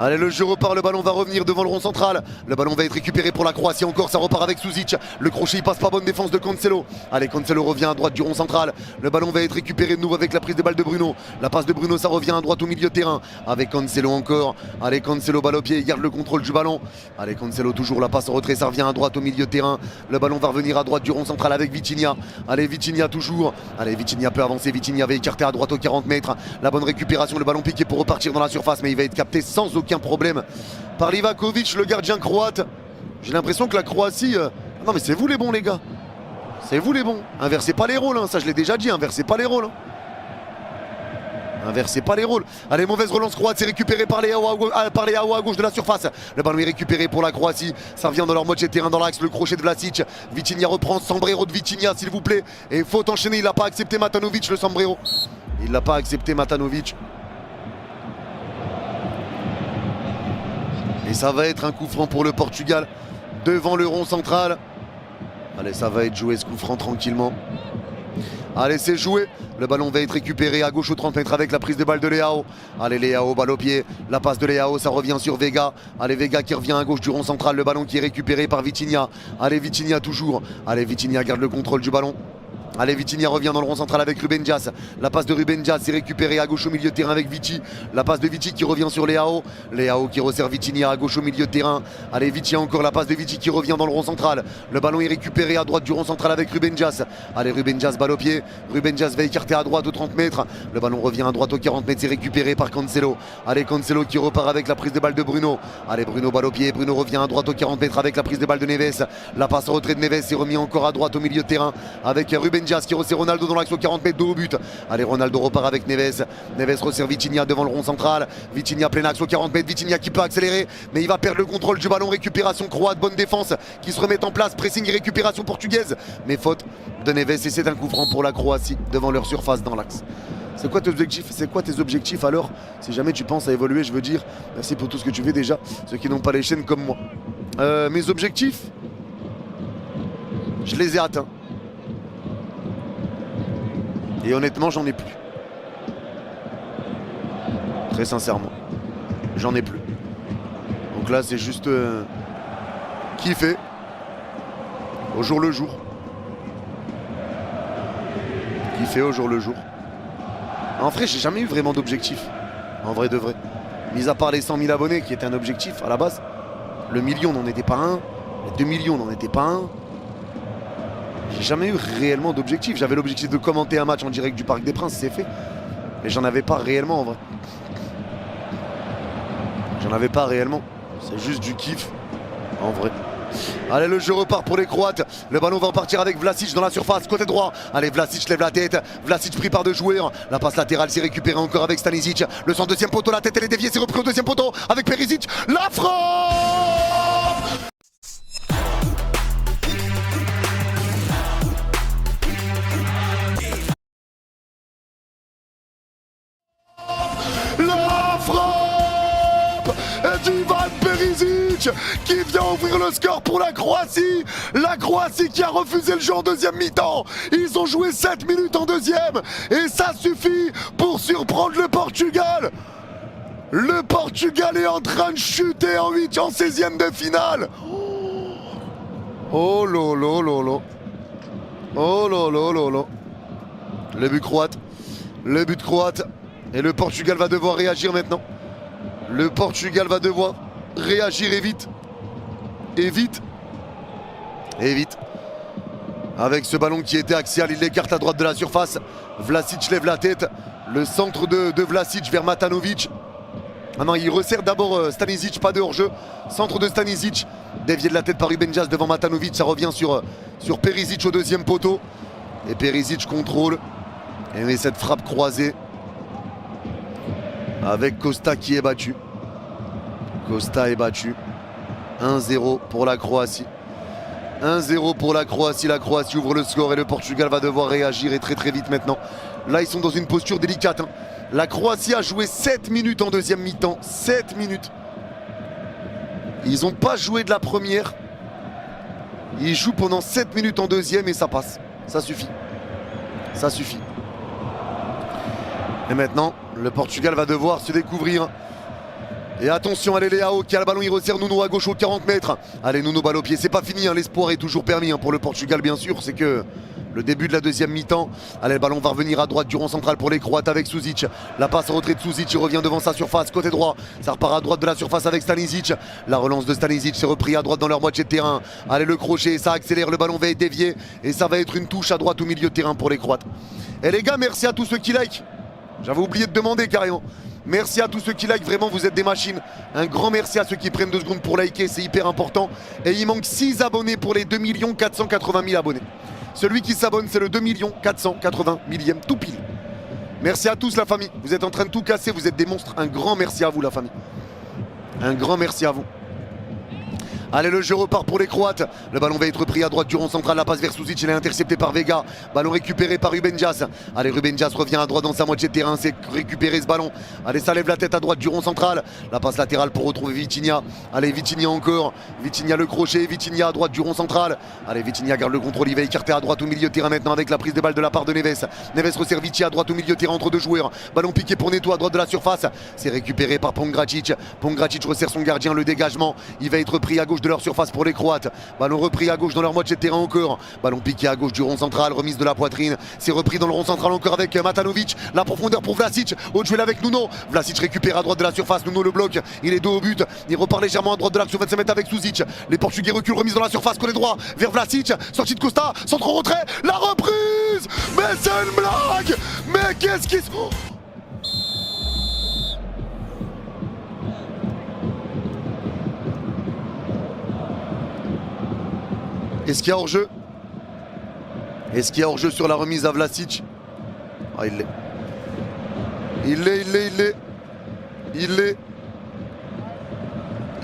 Allez, le jeu repart, le ballon va revenir devant le rond central. Le ballon va être récupéré pour la Croatie encore, ça repart avec Suzic. Le crochet il passe pas, bonne défense de Cancelo. Allez, Cancelo revient à droite du rond central. Le ballon va être récupéré de nouveau avec la prise de balle de Bruno. La passe de Bruno, ça revient à droite au milieu de terrain. Avec Cancelo encore. Allez, Cancelo balle au pied, il garde le contrôle du ballon. Allez, Cancelo toujours la passe en retrait, ça revient à droite au milieu de terrain. Le ballon va revenir à droite du rond central avec Vitinha. Allez, Vitinha toujours. Allez, Vitinha peut avancer, Vitinha va écarter à droite aux 40 mètres. La bonne récupération, le ballon piqué pour repartir dans la surface. Mais il va être capté sans aucun problème par Livakovic, le gardien croate. J'ai l'impression que la Croatie... Non mais c'est vous les bons les gars. C'est vous les bons. Inversez pas les rôles, hein. Ça je l'ai déjà dit, inversez pas les rôles. Inversez pas les rôles. Allez, mauvaise relance croate, c'est récupéré par Leao à gauche de la surface. Le ballon est récupéré pour la Croatie. Ça revient dans leur moitié de terrain dans l'axe, le crochet de Vlasic. Vitinha reprend, sombrero de Vitinha s'il vous plaît. Et faut enchaîner, il n'a pas accepté Matanovic le sombrero. Il n'a pas accepté Matanovic. Et ça va être un coup franc pour le Portugal devant le rond central. Allez, ça va être joué ce coup franc tranquillement. Allez, c'est joué. Le ballon va être récupéré à gauche aux 30 mètres avec la prise de balle de Leao. Allez, Leao, balle au pied. La passe de Leao, ça revient sur Vega. Allez, Vega qui revient à gauche du rond central. Le ballon qui est récupéré par Vitinha. Allez, Vitinha toujours. Allez, Vitinha garde le contrôle du ballon. Allez, Vitinha revient dans le rond central avec Ruben Dias. La passe de Ruben Dias est récupérée à gauche au milieu de terrain avec Vici. La passe de Vici qui revient sur Leao. Leao qui resserre Vitinha à gauche au milieu de terrain. Allez, Vici encore, la passe de Vici qui revient dans le rond central. Le ballon est récupéré à droite du rond central avec Ruben Dias. Allez, Ruben Dias, balle au pied. Ruben Dias va écarter à droite aux 30 mètres. Le ballon revient à droite aux 40 mètres, c'est récupéré par Cancelo. Allez, Cancelo qui repart avec la prise de balle de Bruno. Allez, Bruno, balle au pied. Bruno revient à droite aux 40 mètres avec la prise de balle de Neves. La passe en retrait de Neves est remis encore à droite au milieu de terrain avec Ruben Dias qui resserre Ronaldo dans l'axe aux 40 mètres, dos au but. Allez, Ronaldo repart avec Neves. Neves resserre Vitinha devant le rond central. Vitinha plein axe aux 40 mètres. Vitinha qui peut accélérer, mais il va perdre le contrôle du ballon. Récupération croate, bonne défense qui se remet en place. Pressing et récupération portugaise. Mais faute de Neves et c'est un coup franc pour la Croatie devant leur surface dans l'axe. C'est quoi tes objectifs? C'est quoi tes objectifs alors? Si jamais tu penses à évoluer, je veux dire, merci pour tout ce que tu fais déjà. Ceux qui n'ont pas les chaînes comme moi. Mes objectifs, je les ai atteints. Et honnêtement, j'en ai plus. Très sincèrement. J'en ai plus. Donc là, c'est juste kiffer. Au jour le jour. Kiffer au jour le jour. En vrai, j'ai jamais eu vraiment d'objectif. En vrai de vrai. Mis à part les 100 000 abonnés, qui était un objectif à la base. Le million n'en était pas un. Les 2 millions n'en étaient pas un. J'ai jamais eu réellement d'objectif. J'avais l'objectif de commenter un match en direct du Parc des Princes, c'est fait. Mais j'en avais pas réellement en vrai. J'en avais pas réellement. C'est juste du kiff en vrai. Allez, le jeu repart pour les Croates. Le ballon va repartir avec Vlasic dans la surface, côté droit. Allez, Vlasic lève la tête. Vlasic pris par 2 joueurs. La passe latérale s'est récupérée encore avec Stanisic. Le centre deuxième poteau, la tête elle est déviée, c'est repris au deuxième poteau avec Perisic. La frappe! La frappe du Van Suzic qui vient ouvrir le score pour la Croatie. La Croatie qui a refusé le jeu en deuxième mi-temps. Ils ont joué 7 minutes en deuxième et ça suffit pour surprendre le Portugal. Le Portugal est en train de chuter en 16e de finale. Oh lolo lolo. Oh lolo lolo. Le but croate. Le but croate. Et le Portugal va devoir réagir maintenant. Le Portugal va devoir réagir et vite. Et vite. Et vite. Avec ce ballon qui était axial, il l'écarte à droite de la surface. Vlasic lève la tête. Le centre de Vlasic vers Matanovic. Ah non, il resserre d'abord Stanisic, pas de hors-jeu. Centre de Stanisic, dévié de la tête par Ruben Dias devant Matanovic. Ça revient sur Perisic au deuxième poteau. Et Perisic contrôle. Et met cette frappe croisée. Avec Costa qui est battu. Costa est battu. 1-0 pour la Croatie. 1-0 pour la Croatie. La Croatie ouvre le score et le Portugal va devoir réagir et très très vite maintenant. Là, ils sont dans une posture délicate. La Croatie a joué 7 minutes en deuxième mi-temps. 7 minutes. Ils n'ont pas joué de la première. Ils jouent pendant 7 minutes en deuxième et ça passe. Ça suffit. Ça suffit. Et maintenant, le Portugal va devoir se découvrir. Et attention, allez Leao qui a le ballon, il resserre Nuno à gauche aux 40 mètres. Allez Nuno, balle au pied, c'est pas fini, l'espoir est toujours permis pour le Portugal bien sûr. C'est que le début de la deuxième mi-temps. Allez, le ballon va revenir à droite du rond central pour les Croates avec Suzic. La passe en retrait de Suzic, il revient devant sa surface, côté droit. Ça repart à droite de la surface avec Stanisic. La relance de Stanisic, c'est repris à droite dans leur moitié de terrain. Allez, le crochet, ça accélère, le ballon va être dévié. Et ça va être une touche à droite au milieu de terrain pour les Croates. Et les gars, merci à tous ceux qui like. J'avais oublié de demander carrément. Merci à tous ceux qui like, vraiment vous êtes des machines. Un grand merci à ceux qui prennent 2 secondes pour liker, c'est hyper important. Et il manque 6 abonnés pour les 2 480 000 abonnés. Celui qui s'abonne, c'est le 2 480 000e, tout pile. Merci à tous la famille, vous êtes en train de tout casser, vous êtes des monstres. Un grand merci à vous la famille. Un grand merci à vous. Allez, le jeu repart pour les Croates. Le ballon va être pris à droite du rond central. La passe vers Suzic, il est intercepté par Vega. Ballon récupéré par Ruben Dias. Allez, Ruben Dias revient à droite dans sa moitié de terrain. C'est récupérer ce ballon. Allez, ça lève la tête à droite du rond central. La passe latérale pour retrouver Vitinha. Allez, Vitinha encore. Vitinha le crochet. Vitinha à droite du rond central. Allez, Vitinha garde le contrôle. Il va écarter à droite au milieu de terrain maintenant avec la prise de balle de la part de Neves. Neves resserre Vici à droite au milieu de terrain entre deux joueurs. Ballon piqué pour Neto à droite de la surface. C'est récupéré par Pongracic. Pongracic resserre son gardien. Le dégagement. Il va être pris à gauche de leur surface pour les Croates. Ballon repris à gauche dans leur moitié de terrain encore. Ballon piqué à gauche du rond central. Remise de la poitrine. C'est repris dans le rond central encore avec Matanovic. La profondeur pour Vlasic. Au duel avec Nuno. Vlasic récupère à droite de la surface. Nuno le bloque. Il est dos au but. Il repart légèrement à droite de l'axe sur 25 mètres avec Suzic. Les Portugais reculent. Remise dans la surface. Côté droit vers Vlasic. Sortie de Costa. Centre en retrait. La reprise. Mais c'est une blague. Mais qu'est-ce qui se... Est-ce qu'il y a hors-jeu? Est-ce qu'il y a hors-jeu sur la remise à Vlasic? Ah, il l'est.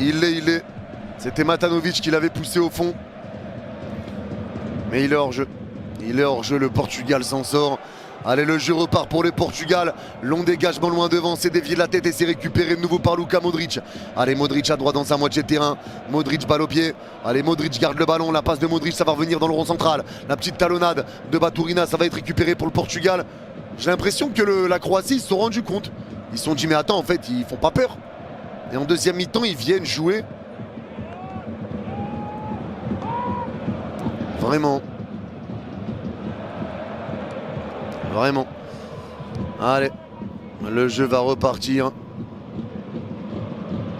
Il l'est. C'était Matanovic qui l'avait poussé au fond. Mais il est hors-jeu. Il est hors-jeu, le Portugal s'en sort. Allez, le jeu repart pour le Portugal. Long dégagement loin devant, c'est dévié de la tête et c'est récupéré de nouveau par Luka Modric. Allez, Modric à droite dans sa moitié de terrain. Modric balle au pied. Allez, Modric garde le ballon. La passe de Modric, ça va revenir dans le rond central. La petite talonnade de Baturina, ça va être récupéré pour le Portugal. J'ai l'impression que la Croatie, ils se sont rendus compte. Ils se sont dit, mais attends, en fait, ils font pas peur. Et en deuxième mi-temps, ils viennent jouer. Vraiment. Vraiment. Allez, le jeu va repartir.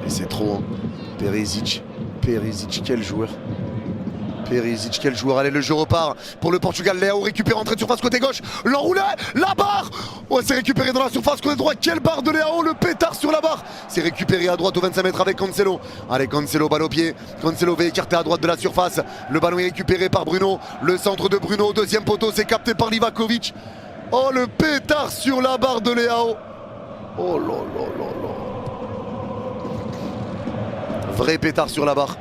Et c'est trop. Hein. Perisic, quel joueur. Perisic, quel joueur. Allez, le jeu repart pour le Portugal. Leao récupère entrée de surface côté gauche. L'enroulé, la barre. Oh, c'est récupéré dans la surface côté droit. Quelle barre de Leao, le pétard sur la barre. C'est récupéré à droite aux 25 mètres avec Cancelo. Allez, Cancelo, balle au pied. Cancelo va écarter à droite de la surface. Le ballon est récupéré par Bruno. Le centre de Bruno, deuxième poteau, c'est capté par Livakovic. Oh, le pétard sur la barre de Leao. Oh là là là là. Vrai pétard sur la barre.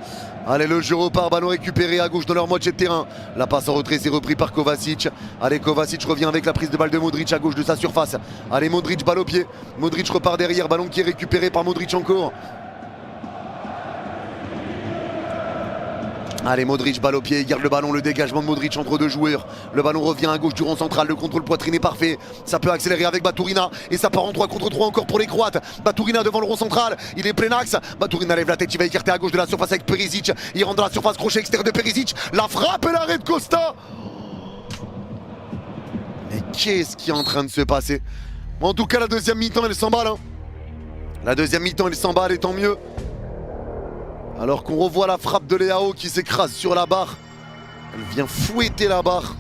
Allez, le jeu repart, ballon récupéré à gauche dans leur moitié de terrain. La passe en retrait, c'est repris par Kovacic. Allez, Kovacic revient avec la prise de balle de Modric à gauche de sa surface. Allez, Modric, balle au pied. Modric repart derrière, ballon qui est récupéré par Modric encore. Allez, Modric, balle au pied, il garde le ballon, le dégagement de Modric entre deux joueurs. Le ballon revient à gauche du rond central, le contrôle poitrine est parfait. Ça peut accélérer avec Baturina et ça part en 3 contre 3 encore pour les Croates. Baturina devant le rond central, il est plein axe. Baturina lève la tête, il va écarter à gauche de la surface avec Perisic. Il rentre dans la surface, crochet extérieur de Perisic. La frappe et l'arrêt de Costa. Mais qu'est-ce qui est en train de se passer? En tout cas, la deuxième mi-temps, elle s'emballe. Hein. La deuxième mi-temps, elle s'emballe et tant mieux. Alors qu'on revoit la frappe de Leao qui s'écrase sur la barre. Elle vient fouetter la barre.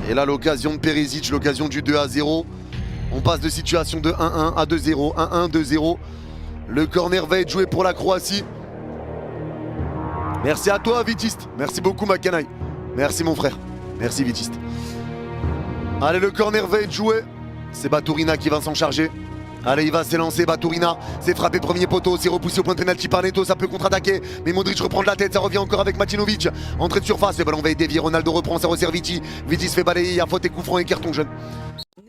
Et là, l'occasion de Perisic, l'occasion du 2-0. On passe de situation de 1-1 à 2-0. 1-1, 2-0. Le corner va être joué pour la Croatie. Merci à toi, Vitiste. Merci beaucoup, ma canaille. Merci, mon frère. Merci, Vitiste. Allez, le corner va être joué. C'est Baturina qui va s'en charger. Allez, il va s'élancer, Baturina. C'est frappé premier poteau, c'est repoussé au point de pénalty par Neto, ça peut contre-attaquer. Mais Modric reprend de la tête, ça revient encore avec Matinovic. Entrée de surface, le ballon va être dévié, Ronaldo reprend, ça resserre Vici. Vici se fait balayer, il y a faute et coup franc et carton jaune.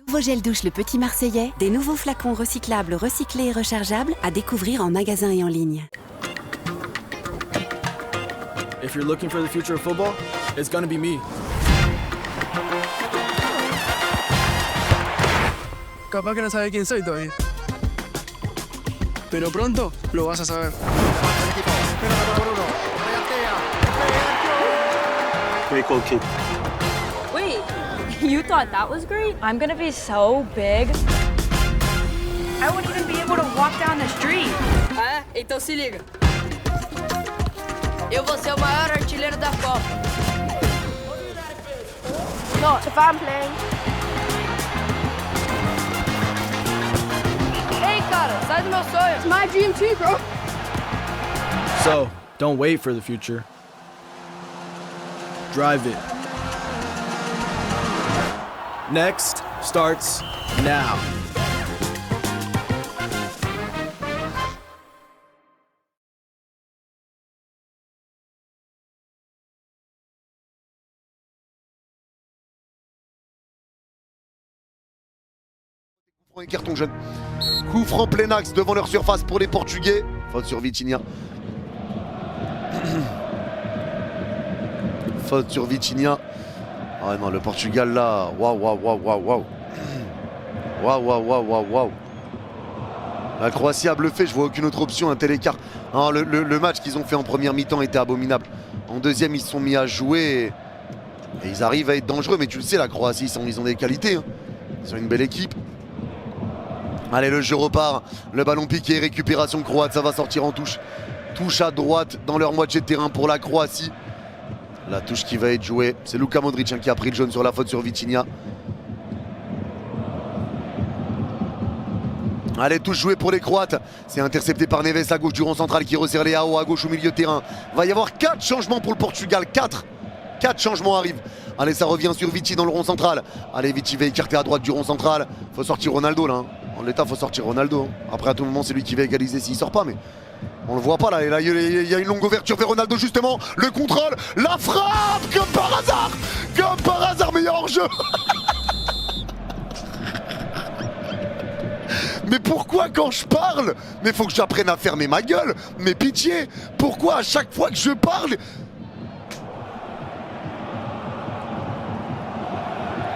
Nouveau gel douche Le Petit Marseillais, des nouveaux flacons recyclables, recyclés et rechargeables à découvrir en magasin et en ligne. If you're looking for the future of football, it's gonna be me. Capaz que no sabe quién soy todavía. Pero pronto lo vas a saber. Great goal kick. Wait, you thought that was great? I'm gonna be so big. I wouldn't even be able to walk down the street. Ah, então se liga. Eu vou ser o maior artilheiro da Copa. Not if I'm playing. Ei, cara, sai do meu sonho. It's my dream too, bro. So, don't wait for the future. Drive it. Next starts now. Et carton jaune. Coup franc plein axe devant leur surface pour les Portugais. Faute sur Vitinha. Faute sur Vitinha. Ah non, le Portugal là. Waouh, waouh, waouh, waouh, waouh. Waouh, waouh, waouh, waouh, waouh. La Croatie a bluffé, je vois aucune autre option, un tel écart. Ah, le match qu'ils ont fait en première mi-temps était abominable. En deuxième, ils se sont mis à jouer et ils arrivent à être dangereux. Mais tu le sais, la Croatie, ils ont des qualités. Hein. Ils ont une belle équipe. Allez, le jeu repart. Le ballon piqué, récupération croate, ça va sortir en touche. Touche à droite dans leur moitié de terrain pour la Croatie. La touche qui va être jouée, c'est Luka Modric hein, qui a pris le jaune sur la faute sur Vitinha. Allez, touche jouée pour les Croates. C'est intercepté par Neves à gauche du rond central qui resserre les AO à gauche au milieu de terrain. Va y avoir 4 changements pour le Portugal. 4 changements arrivent. Allez, ça revient sur Vici dans le rond central. Allez, Vici va écarter à droite du rond central. Faut sortir Ronaldo là. Hein. En l'état, faut sortir Ronaldo. Hein. Après, à tout moment, c'est lui qui va égaliser s'il sort pas. Mais on le voit pas là. Et là, il y a une longue ouverture vers Ronaldo justement. Le contrôle, la frappe comme par hasard. Comme par hasard, mais il y a hors-jeu. Mais pourquoi quand je parle? Mais faut que j'apprenne à fermer ma gueule. Mais pitié, pourquoi à chaque fois que je parle?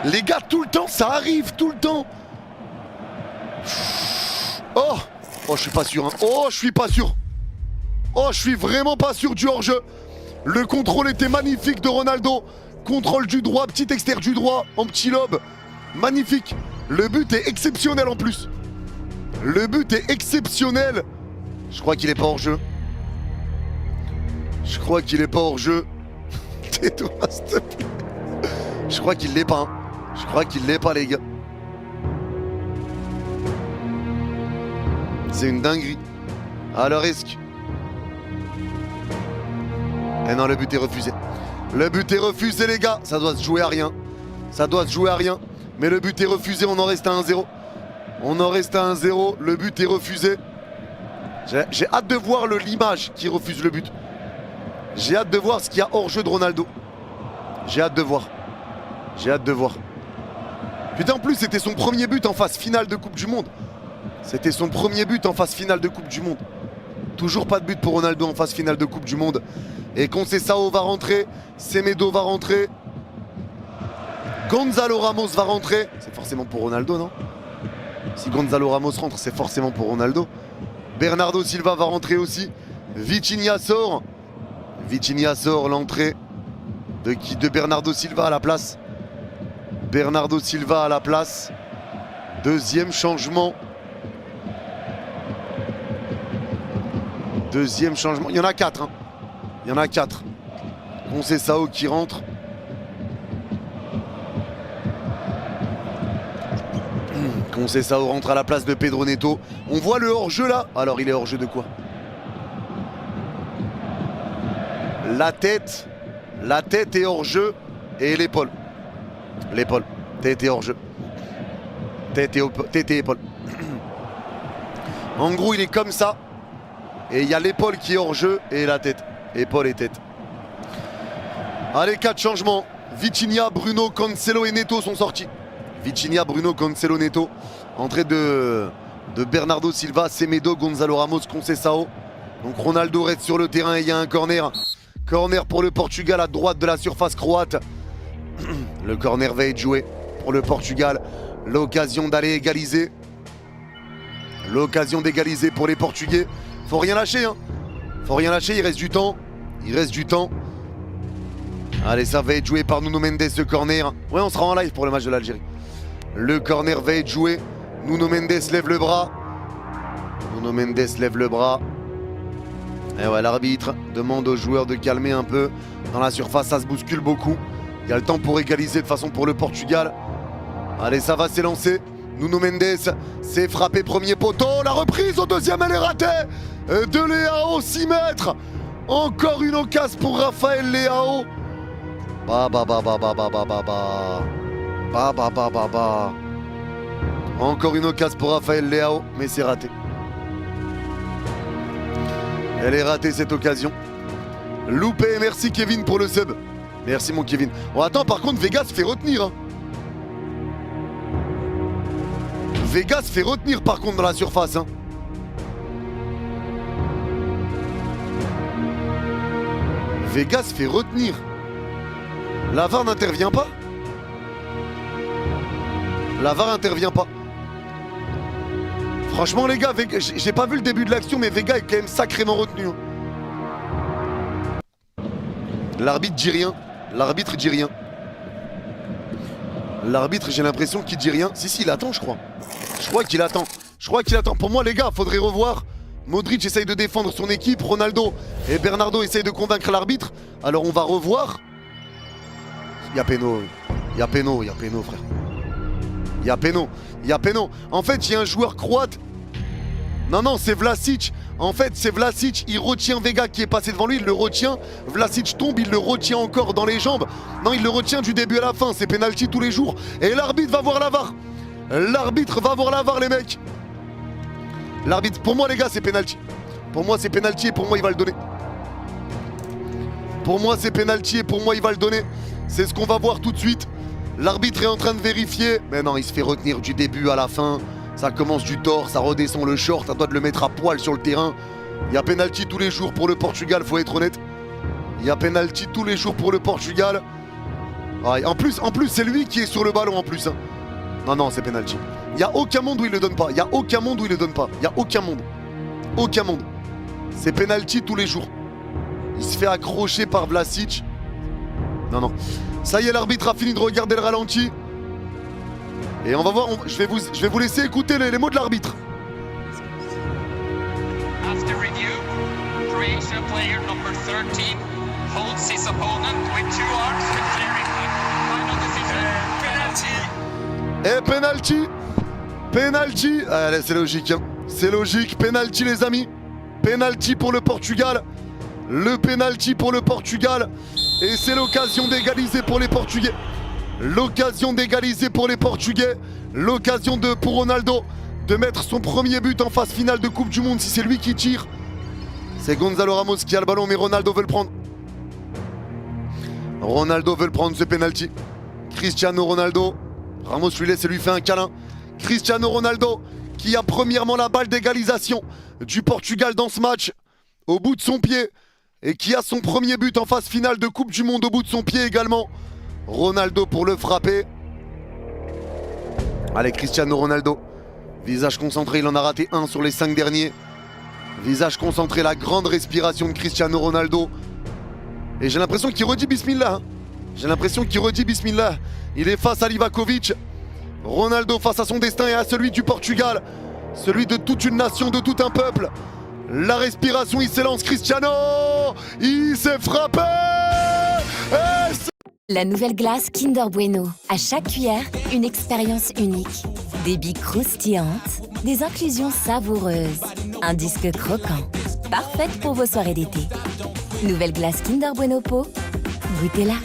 Les gars, tout le temps, ça arrive, tout le temps. Oh, je suis pas sûr. Hein. Oh, je suis pas sûr. Oh, je suis vraiment pas sûr du hors-jeu. Le contrôle était magnifique de Ronaldo. Contrôle du droit, petit extérieur du droit, en petit lobe. Magnifique. Le but est exceptionnel en plus. Le but est exceptionnel. Je crois qu'il est pas hors-jeu. Je crois qu'il est pas hors-jeu. Tais-toi, s'il te plaît. Je crois qu'il l'est pas. Hein. Je crois qu'il l'est pas, les gars. C'est une dinguerie. À le risque. Et non, le but est refusé. Le but est refusé, les gars. Ça doit se jouer à rien. Ça doit se jouer à rien. Mais le but est refusé, on en reste à 1-0. On en reste à 1-0. Le but est refusé. J'ai hâte de voir l'image qui refuse le but. J'ai hâte de voir ce qu'il y a hors jeu de Ronaldo. J'ai hâte de voir. J'ai hâte de voir. Putain, en plus, c'était son premier but en phase finale de Coupe du Monde. C'était son premier but en phase finale de Coupe du Monde. Toujours pas de but pour Ronaldo en phase finale de Coupe du Monde. Et Conceição va rentrer, Semedo va rentrer, Gonzalo Ramos va rentrer. C'est forcément pour Ronaldo, non? Si Gonzalo Ramos rentre, c'est forcément pour Ronaldo. Bernardo Silva va rentrer aussi. Vitinha sort. Vitinha sort, l'entrée de Bernardo Silva à la place. Bernardo Silva à la place. Deuxième changement. Deuxième changement. Il y en a 4. Hein. Il y en a 4. Conceição qui rentre. Conceição rentre à la place de Pedro Neto. On voit le hors-jeu là. Alors il est hors-jeu de quoi? La tête est hors-jeu et l'épaule. L'épaule. Tête est hors-jeu. Tête et épaule. En gros, il est comme ça. Et il y a l'épaule qui est hors-jeu et la tête. Épaule et tête. Allez, 4 changements. Vitinha, Bruno, Cancelo et Neto sont sortis. Vitinha, Bruno, Cancelo, Neto. Entrée de Bernardo Silva, Semedo, Gonzalo Ramos, Conceição. Donc Ronaldo reste sur le terrain et il y a un corner. Corner pour le Portugal à droite de la surface croate. Le corner va être joué pour le Portugal. L'occasion d'aller égaliser. L'occasion d'égaliser pour les Portugais. Faut rien lâcher, hein. Faut rien lâcher, il reste du temps. Il reste du temps. Allez, ça va être joué par Nuno Mendes, ce corner. Ouais, on sera en live pour le match de l'Algérie. Le corner va être joué. Nuno Mendes lève le bras. Nuno Mendes lève le bras. Et ouais, l'arbitre demande aux joueurs de calmer un peu. Dans la surface, ça se bouscule beaucoup. Il y a le temps pour égaliser de façon pour le Portugal. Allez, ça va s'élancer. Nuno Mendes s'est frappé premier poteau. La reprise au deuxième, elle est ratée. De Leao, 6 mètres. Encore une occasion pour Rafael Leao. Encore une occasion pour Rafael Leao, mais c'est raté. Elle est ratée cette occasion. Loupé, merci Kevin pour le sub. Merci mon Kevin. Oh attends, par contre Vega se fait retenir. Hein. Vega se fait retenir par contre dans la surface. Hein. Vega se fait retenir. La VAR n'intervient pas. La VAR n'intervient pas. Franchement les gars, j'ai pas vu le début de l'action, mais Vega est quand même sacrément retenu. Hein. L'arbitre dit rien. L'arbitre dit rien. L'arbitre, j'ai l'impression qu'il dit rien. Si, il attend, je crois. Je crois qu'il attend. Je crois qu'il attend. Pour moi, les gars, faudrait revoir. Modric essaye de défendre son équipe. Ronaldo et Bernardo essayent de convaincre l'arbitre. Alors on va revoir. Il y a péno. Il y a péno, frère. Il y a péno. En fait, il y a un joueur croate. Non, c'est Vlasic. En fait, c'est Vlasic. Il retient Vega qui est passé devant lui. Il le retient. Vlasic tombe. Il le retient encore dans les jambes. Non, il le retient du début à la fin. C'est penalty tous les jours. Et l'arbitre va voir la VAR. L'arbitre va voir la VAR, les mecs. L'arbitre, pour moi, les gars, c'est penalty. Pour moi, c'est penalty et pour moi, il va le donner. Pour moi, c'est penalty et pour moi, il va le donner. C'est ce qu'on va voir tout de suite. L'arbitre est en train de vérifier. Mais non, il se fait retenir du début à la fin. Ça commence du torse, ça redescend le short. Ça doit de le mettre à poil sur le terrain. Il y a penalty tous les jours pour le Portugal, faut être honnête. Il y a penalty tous les jours pour le Portugal. Ah, en plus c'est lui qui est sur le ballon en plus. Hein. Non, c'est penalty. Il n'y a aucun monde où il le donne pas. Il n'y a aucun monde où il le donne pas. Il n'y a aucun monde. Aucun monde. C'est penalty tous les jours. Il se fait accrocher par Vlasic. Non. Ça y est, l'arbitre a fini de regarder le ralenti. Et on va voir, je vais vous laisser écouter les mots de l'arbitre. After review, Croatia player number 13 holds his opponent with 2 arms with clearing line. Final decision, penalty. Et penalty. Allez, c'est logique, hein. C'est logique, penalty les amis. Penalty pour le Portugal. Le penalty pour le Portugal. Et c'est l'occasion d'égaliser pour les Portugais. L'occasion d'égaliser pour les Portugais. L'occasion pour Ronaldo de mettre son premier but en phase finale de Coupe du Monde si c'est lui qui tire. C'est Gonzalo Ramos qui a le ballon mais Ronaldo veut le prendre. Ronaldo veut le prendre ce penalty. Cristiano Ronaldo. Ramos lui laisse et lui fait un câlin. Cristiano Ronaldo qui a premièrement la balle d'égalisation du Portugal dans ce match au bout de son pied et qui a son premier but en phase finale de Coupe du Monde au bout de son pied également. Ronaldo pour le frapper. Allez, Cristiano Ronaldo. Visage concentré, il en a raté un sur les 5 derniers. Visage concentré, la grande respiration de Cristiano Ronaldo. Et j'ai l'impression qu'il redit Bismillah. Hein. J'ai l'impression qu'il redit Bismillah. Il est face à Livakovic. Ronaldo face à son destin et à celui du Portugal. Celui de toute une nation, de tout un peuple. La respiration, il s'élance Cristiano. Il s'est frappé. La nouvelle glace Kinder Bueno. À chaque cuillère, une expérience unique. Des billes croustillantes, des inclusions savoureuses, un disque croquant. Parfaite pour vos soirées d'été. Nouvelle glace Kinder Bueno Pot. Goûtez-la.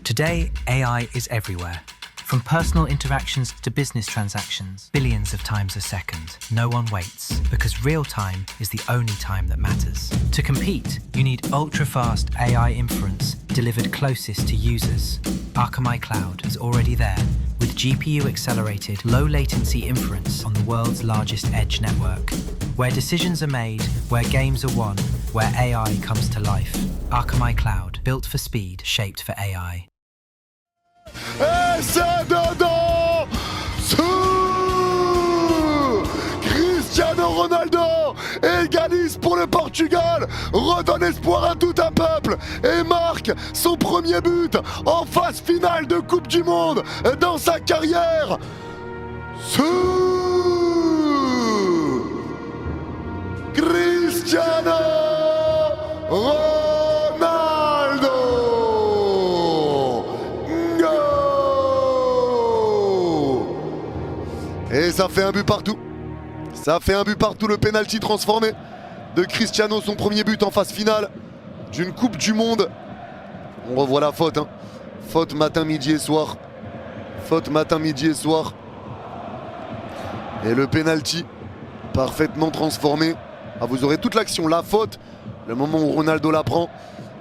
Today, AI is everywhere. From personal interactions to business transactions, billions of times a second. No one waits, because real time is the only time that matters. To compete, you need ultra-fast AI inference delivered closest to users. Akamai Cloud is already there, with GPU-accelerated, low-latency inference on the world's largest edge network. Where decisions are made, where games are won, where AI comes to life. Akamai Cloud, built for speed, shaped for AI. Et c'est dedans. Cristiano Ronaldo égalise pour le Portugal, redonne espoir à tout un peuple et marque son premier but en phase finale de Coupe du Monde dans sa carrière. Cristiano Ronaldo. Et ça fait un but partout. Ça fait un but partout, le penalty transformé de Cristiano, son premier but en phase finale d'une Coupe du Monde. On revoit la faute. Hein. Faute matin, midi et soir. Faute matin, midi et soir. Et le penalty parfaitement transformé. Ah, vous aurez toute l'action. La faute, le moment où Ronaldo la prend.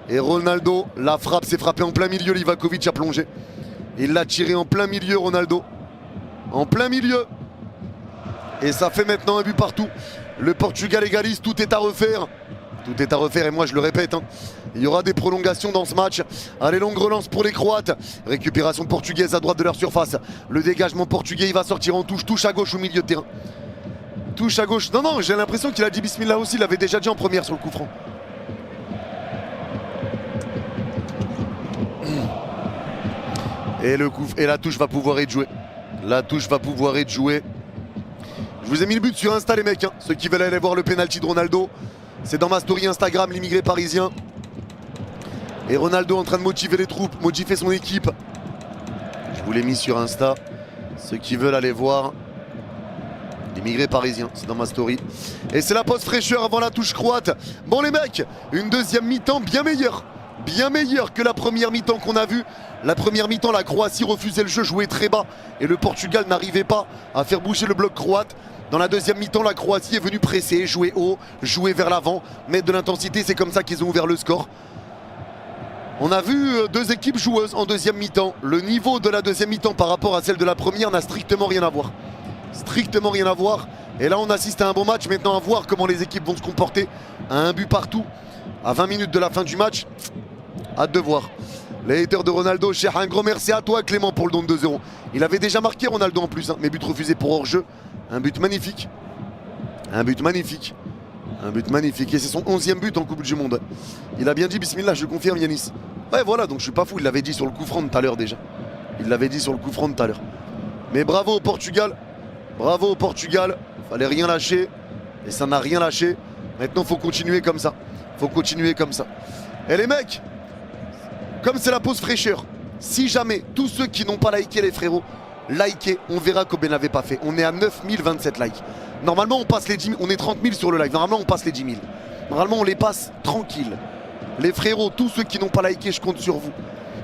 Et Ronaldo, la frappe, s'est frappé en plein milieu. Livakovic a plongé. Il l'a tiré en plein milieu, Ronaldo. En plein milieu. Et ça fait maintenant un but partout. Le Portugal égalise, tout est à refaire. Tout est à refaire et moi je le répète, hein, il y aura des prolongations dans ce match. Allez, longue relance pour les Croates. Récupération portugaise à droite de leur surface. Le dégagement portugais, il va sortir en touche. Touche à gauche au milieu de terrain. Touche à gauche. Non, j'ai l'impression qu'il a dit Bismillah aussi. Il l'avait déjà dit en première sur le coup franc. Et la touche va pouvoir être jouée. La touche va pouvoir être jouée. Je vous ai mis le but sur Insta les mecs, hein. Ceux qui veulent aller voir le penalty de Ronaldo, c'est dans ma story Instagram, l'immigré parisien. Et Ronaldo en train de motiver les troupes, motiver son équipe. Je vous l'ai mis sur Insta. Ceux qui veulent aller voir l'immigré parisien, c'est dans ma story. Et c'est la pause fraîcheur avant la touche croate. Bon les mecs, une deuxième mi-temps bien meilleure. Bien meilleure que la première mi-temps qu'on a vue. La première mi-temps, la Croatie refusait le jeu, jouait très bas. Et le Portugal n'arrivait pas à faire bouger le bloc croate. Dans la deuxième mi-temps, la Croatie est venue presser, jouer haut, jouer vers l'avant, mettre de l'intensité. C'est comme ça qu'ils ont ouvert le score. On a vu deux équipes joueuses en deuxième mi-temps. Le niveau de la deuxième mi-temps par rapport à celle de la première n'a strictement rien à voir. Strictement rien à voir. Et là, on assiste à un bon match. Maintenant, à voir comment les équipes vont se comporter. À un but partout, à 20 minutes de la fin du match. Hâte de voir. Les haters de Ronaldo, cher, un gros merci à toi Clément pour le don de 2€. Il avait déjà marqué Ronaldo en plus, hein, mais but refusé pour hors-jeu. Un but magnifique. Un but magnifique. Un but magnifique. Et c'est son 11e but en Coupe du Monde. Il a bien dit Bismillah, je confirme Yanis. Ouais voilà, donc je suis pas fou, il l'avait dit sur le coup franc tout à l'heure déjà. Il l'avait dit sur le coup franc tout à l'heure. Mais bravo au Portugal. Bravo au Portugal. Fallait rien lâcher. Et ça n'a rien lâché. Maintenant faut continuer comme ça. Faut continuer comme ça. Et les mecs, comme c'est la pause fraîcheur, si jamais tous ceux qui n'ont pas liké les frérots, likez, on verra qu'on n'avait pas fait. On est à 9027 likes. Normalement on passe les 10 000, on est 30 000 sur le live. Normalement on passe les 10 000. Normalement on les passe tranquille. Les frérots, tous ceux qui n'ont pas liké, je compte sur vous.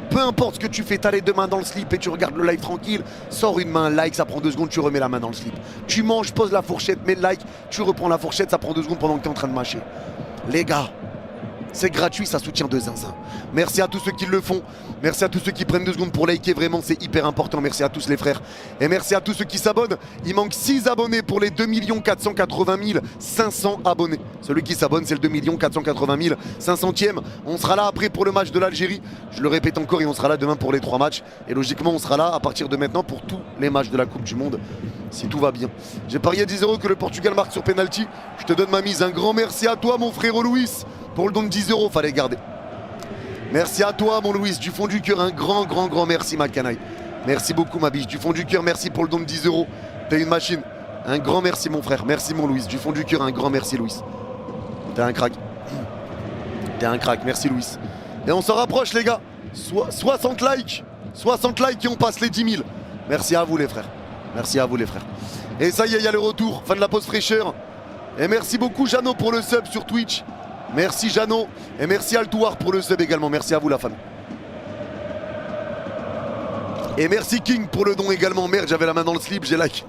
Peu importe ce que tu fais, t'as les deux mains dans le slip et tu regardes le live tranquille. Sors une main, like, ça prend 2 secondes, tu remets la main dans le slip. Tu manges, pose la fourchette, mets le like, tu reprends la fourchette, ça prend 2 secondes pendant que tu es en train de mâcher. Les gars, C'est gratuit, ça soutient de zinzin. Merci à tous ceux qui le font. Merci à tous ceux qui prennent 2 secondes pour liker. Vraiment, c'est hyper important. Merci à tous les frères. Et merci à tous ceux qui s'abonnent. Il manque 6 abonnés pour les 2 480 500 abonnés. Celui qui s'abonne, c'est le 2 480 500e. On sera là après pour le match de l'Algérie. Je le répète encore et on sera là demain pour les 3 matchs. Et logiquement, on sera là à partir de maintenant pour tous les matchs de la Coupe du Monde. Si tout va bien. J'ai parié à 10 € que le Portugal marque sur penalty. Je te donne ma mise. Un grand merci à toi, mon frère Louis. Pour le don de 10 €, fallait garder. Merci à toi, mon Louis, du fond du cœur. Un grand merci, ma canaille. Merci beaucoup, ma biche. Du fond du cœur, merci pour le don de 10 €. T'es une machine. Un grand merci, mon frère. Merci, mon Louis. Du fond du cœur, un grand merci, Louis. T'es un crack. T'es un crack. Merci, Louis. Et on s'en rapproche, les gars. 60 likes. 60 likes et on passe les 10 000. Merci à vous, les frères. Merci à vous, les frères. Et ça y est, il y a le retour. Fin de la pause fraîcheur. Et merci beaucoup, Jeannot, pour le sub sur Twitch. Merci Jeannot et merci Altouar pour le sub également. Merci à vous la famille. Et merci King pour le don également. Merde, j'avais la main dans le slip, j'ai like.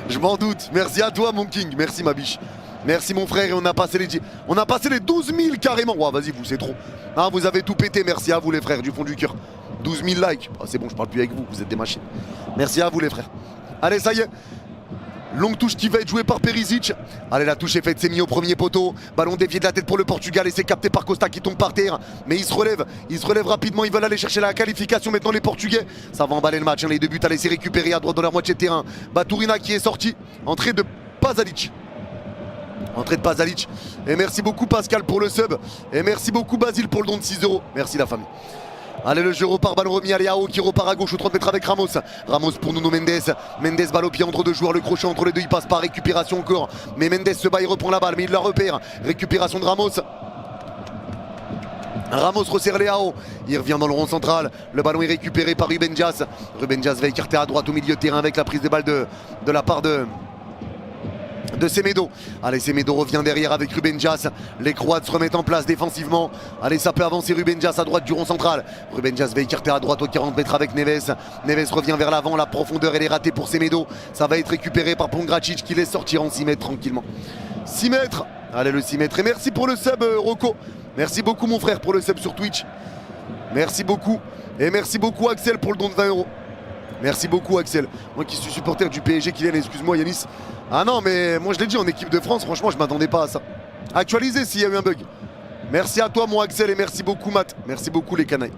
Je m'en doute. Merci à toi mon King. Merci ma biche. Merci mon frère et on a passé les 12 000 carrément. Ouah, vas-y vous c'est trop. Ah, vous avez tout pété. Merci à vous les frères du fond du cœur. 12 000 likes. Oh, c'est bon, je parle plus avec vous. Vous êtes des machines. Merci à vous les frères. Allez ça y est. Longue touche qui va être jouée par Perisic. Allez, la touche est faite, c'est mis au premier poteau. Ballon dévié de la tête pour le Portugal et c'est capté par Costa qui tombe par terre. Mais il se relève rapidement. Ils veulent aller chercher la qualification maintenant, les Portugais. Ça va emballer le match. Hein. Les 2 buts à laisser récupérer à droite dans la moitié de terrain. Batourina qui est sorti. Entrée de Pasalic. Et merci beaucoup Pascal pour le sub. Et merci beaucoup Basile pour le don de 6 €. Merci la famille. Allez, le jeu repart, ballon remis à Léao qui repart à gauche au 30 mètres avec Ramos. Ramos pour Nuno Mendes. Mendes, balle au pied entre 2 joueurs, le crochet entre les deux, il passe par récupération encore. Mais Mendes se bat, il reprend la balle, mais il la repère. Récupération de Ramos. Ramos resserre Léao, il revient dans le rond central. Le ballon est récupéré par Ruben Dias. Ruben Dias va écarter à droite au milieu de terrain avec la prise de balle de la part de Semedo. Allez, Semedo revient derrière avec Ruben Dias. Les Croates se remettent en place défensivement. Allez, ça peut avancer Ruben Dias à droite du rond central. Ruben Dias va écarter à droite au 40 mètres avec Neves. Neves revient vers l'avant. La profondeur, elle est ratée pour Semedo. Ça va être récupéré par Pongracic qui laisse sortir en 6 mètres tranquillement. 6 mètres. Allez, le 6 mètres. Et merci pour le sub, Rocco. Merci beaucoup, mon frère, pour le sub sur Twitch. Merci beaucoup. Et merci beaucoup, Axel, pour le don de 20 €. Merci beaucoup Axel. Moi qui suis supporter du PSG, Kylian, excuse-moi Yanis. Ah non mais moi je l'ai dit en équipe de France, franchement je m'attendais pas à ça. Actualisez s'il y a eu un bug. Merci à toi mon Axel et merci beaucoup Matt. Merci beaucoup les canailles.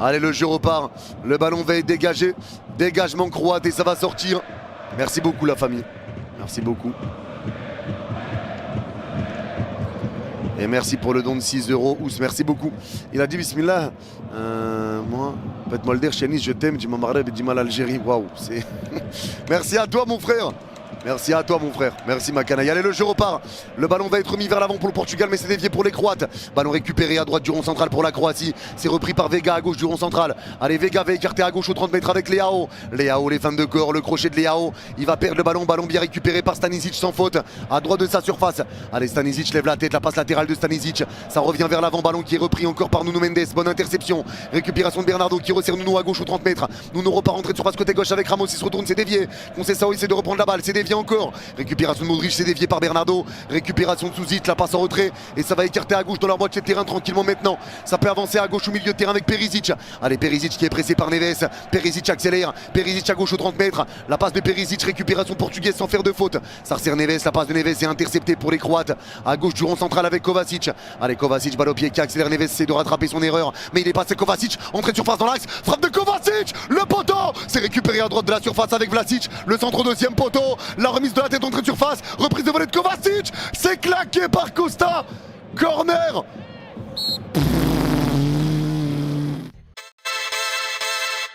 Allez, le jeu repart. Le ballon va être dégagé. Dégagement croate et ça va sortir. Merci beaucoup la famille. Merci beaucoup. Et merci pour le don de 6 €. Ous, merci beaucoup. Il a dit Bismillah. Moi, Pet Molder, Chenis, je t'aime. Dis-moi Maghreb et dis-moi l'Algérie. Waouh, c'est. Merci à toi, mon frère. Merci à toi mon frère, merci ma canaille. Allez, le jeu repart, le ballon va être mis vers l'avant pour le Portugal mais c'est dévié pour les Croates. Ballon récupéré à droite du rond central pour la Croatie. C'est repris par Vega à gauche du rond central. Allez, Vega va écarter à gauche au 30 mètres avec Léao. Léao, les fins de corps, le crochet de Léao. Il va perdre le ballon, ballon bien récupéré par Stanisic sans faute. À droite de sa surface. Allez, Stanisic lève la tête, la passe latérale de Stanisic. Ça revient vers l'avant, ballon qui est repris encore par Nuno Mendes. Bonne interception, récupération de Bernardo qui resserre Nuno à gauche au 30 mètres. Nuno repart rentrer de surface côté gauche avec Ramos, il se retourne, c'est dévié. Conceição essaie de reprendre la balle, c'est dévié encore. Récupération de Modric, c'est dévié par Bernardo. Récupération de Souzic, la passe en retrait. Et ça va écarter à gauche dans leur moitié de terrain tranquillement maintenant. Ça peut avancer à gauche au milieu de terrain avec Perisic. Allez, Perisic qui est pressé par Neves. Perisic accélère. Perisic à gauche au 30 mètres. La passe de Perisic, récupération portugaise sans faire de faute. Ça resserre Neves, la passe de Neves est interceptée pour les Croates. À gauche du rond central avec Kovacic. Allez, Kovacic, balle au pied qui accélère. Neves essaie de rattraper son erreur. Mais il est passé Kovacic. Entrée de surface dans l'axe. Frappe de Kovacic. Le poteau. C'est récupéré à droite de la surface avec Vlasic. Le centre deuxième poteau. La remise de la tête entrée de surface. Reprise de volée de Kovacic. C'est claqué par Costa. Corner.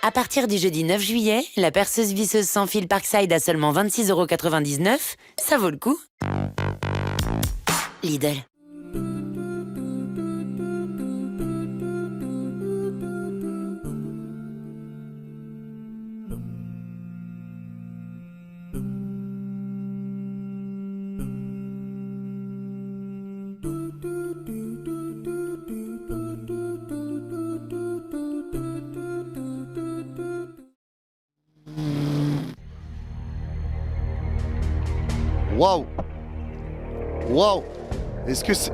À partir du jeudi 9 juillet, la perceuse visseuse sans fil Parkside à seulement 26,99 €. Ça vaut le coup. Lidl. Waouh. Waouh. Est-ce que c'est...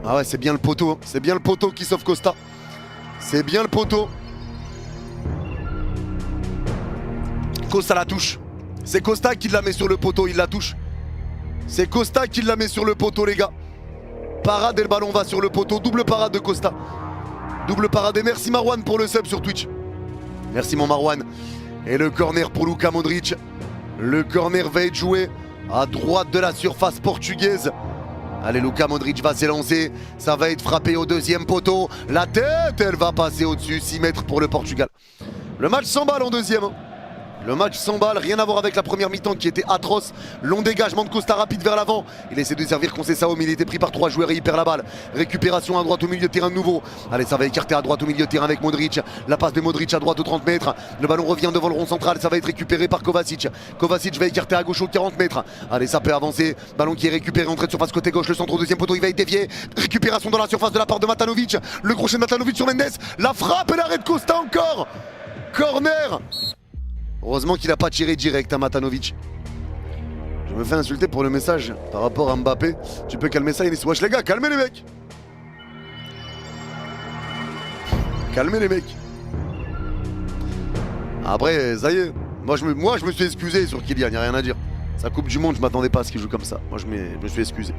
Ah ouais, c'est bien le poteau. C'est bien le poteau qui sauve Costa. C'est bien le poteau. Costa la touche. C'est Costa qui la met sur le poteau, il la touche. C'est Costa qui la met sur le poteau, les gars. Parade et le ballon va sur le poteau. Double parade de Costa. Double parade. Et merci Marwan pour le sub sur Twitch. Merci mon Marwan. Et le corner pour Luka Modric. Le corner va être joué à droite de la surface portugaise. Allez, Luka Modric va s'élancer. Ça va être frappé au deuxième poteau. La tête, elle va passer au-dessus. 6 mètres pour le Portugal. Le match s'emballe en deuxième. Le match s'emballe, rien à voir avec la première mi-temps qui était atroce. Long dégagement de Costa rapide vers l'avant. Il essaie de servir Conceição, mais il était pris par 3 joueurs et il perd la balle. Récupération à droite au milieu de terrain de nouveau. Allez, ça va écarter à droite au milieu de terrain avec Modric. La passe de Modric à droite aux 30 mètres. Le ballon revient devant le rond central. Ça va être récupéré par Kovacic. Kovacic va écarter à gauche aux 40 mètres. Allez, ça peut avancer. Ballon qui est récupéré, entrée de surface côté gauche. Le centre au deuxième poteau, il va être dévié. Récupération dans la surface de la part de Matanovic. Le crochet de Matanovic sur Mendes. La frappe et l'arrêt de Costa encore. Corner. Heureusement qu'il n'a pas tiré direct à Matanovic. Je me fais insulter pour le message par rapport à Mbappé. Tu peux calmer ça, Yanis. Wesh les gars, calmez les mecs. Calmez les mecs. Après, ça y est. Moi je me suis excusé sur Kylian, y a rien à dire. Sa Coupe du Monde, je m'attendais pas à ce qu'il joue comme ça. Moi je me suis excusé.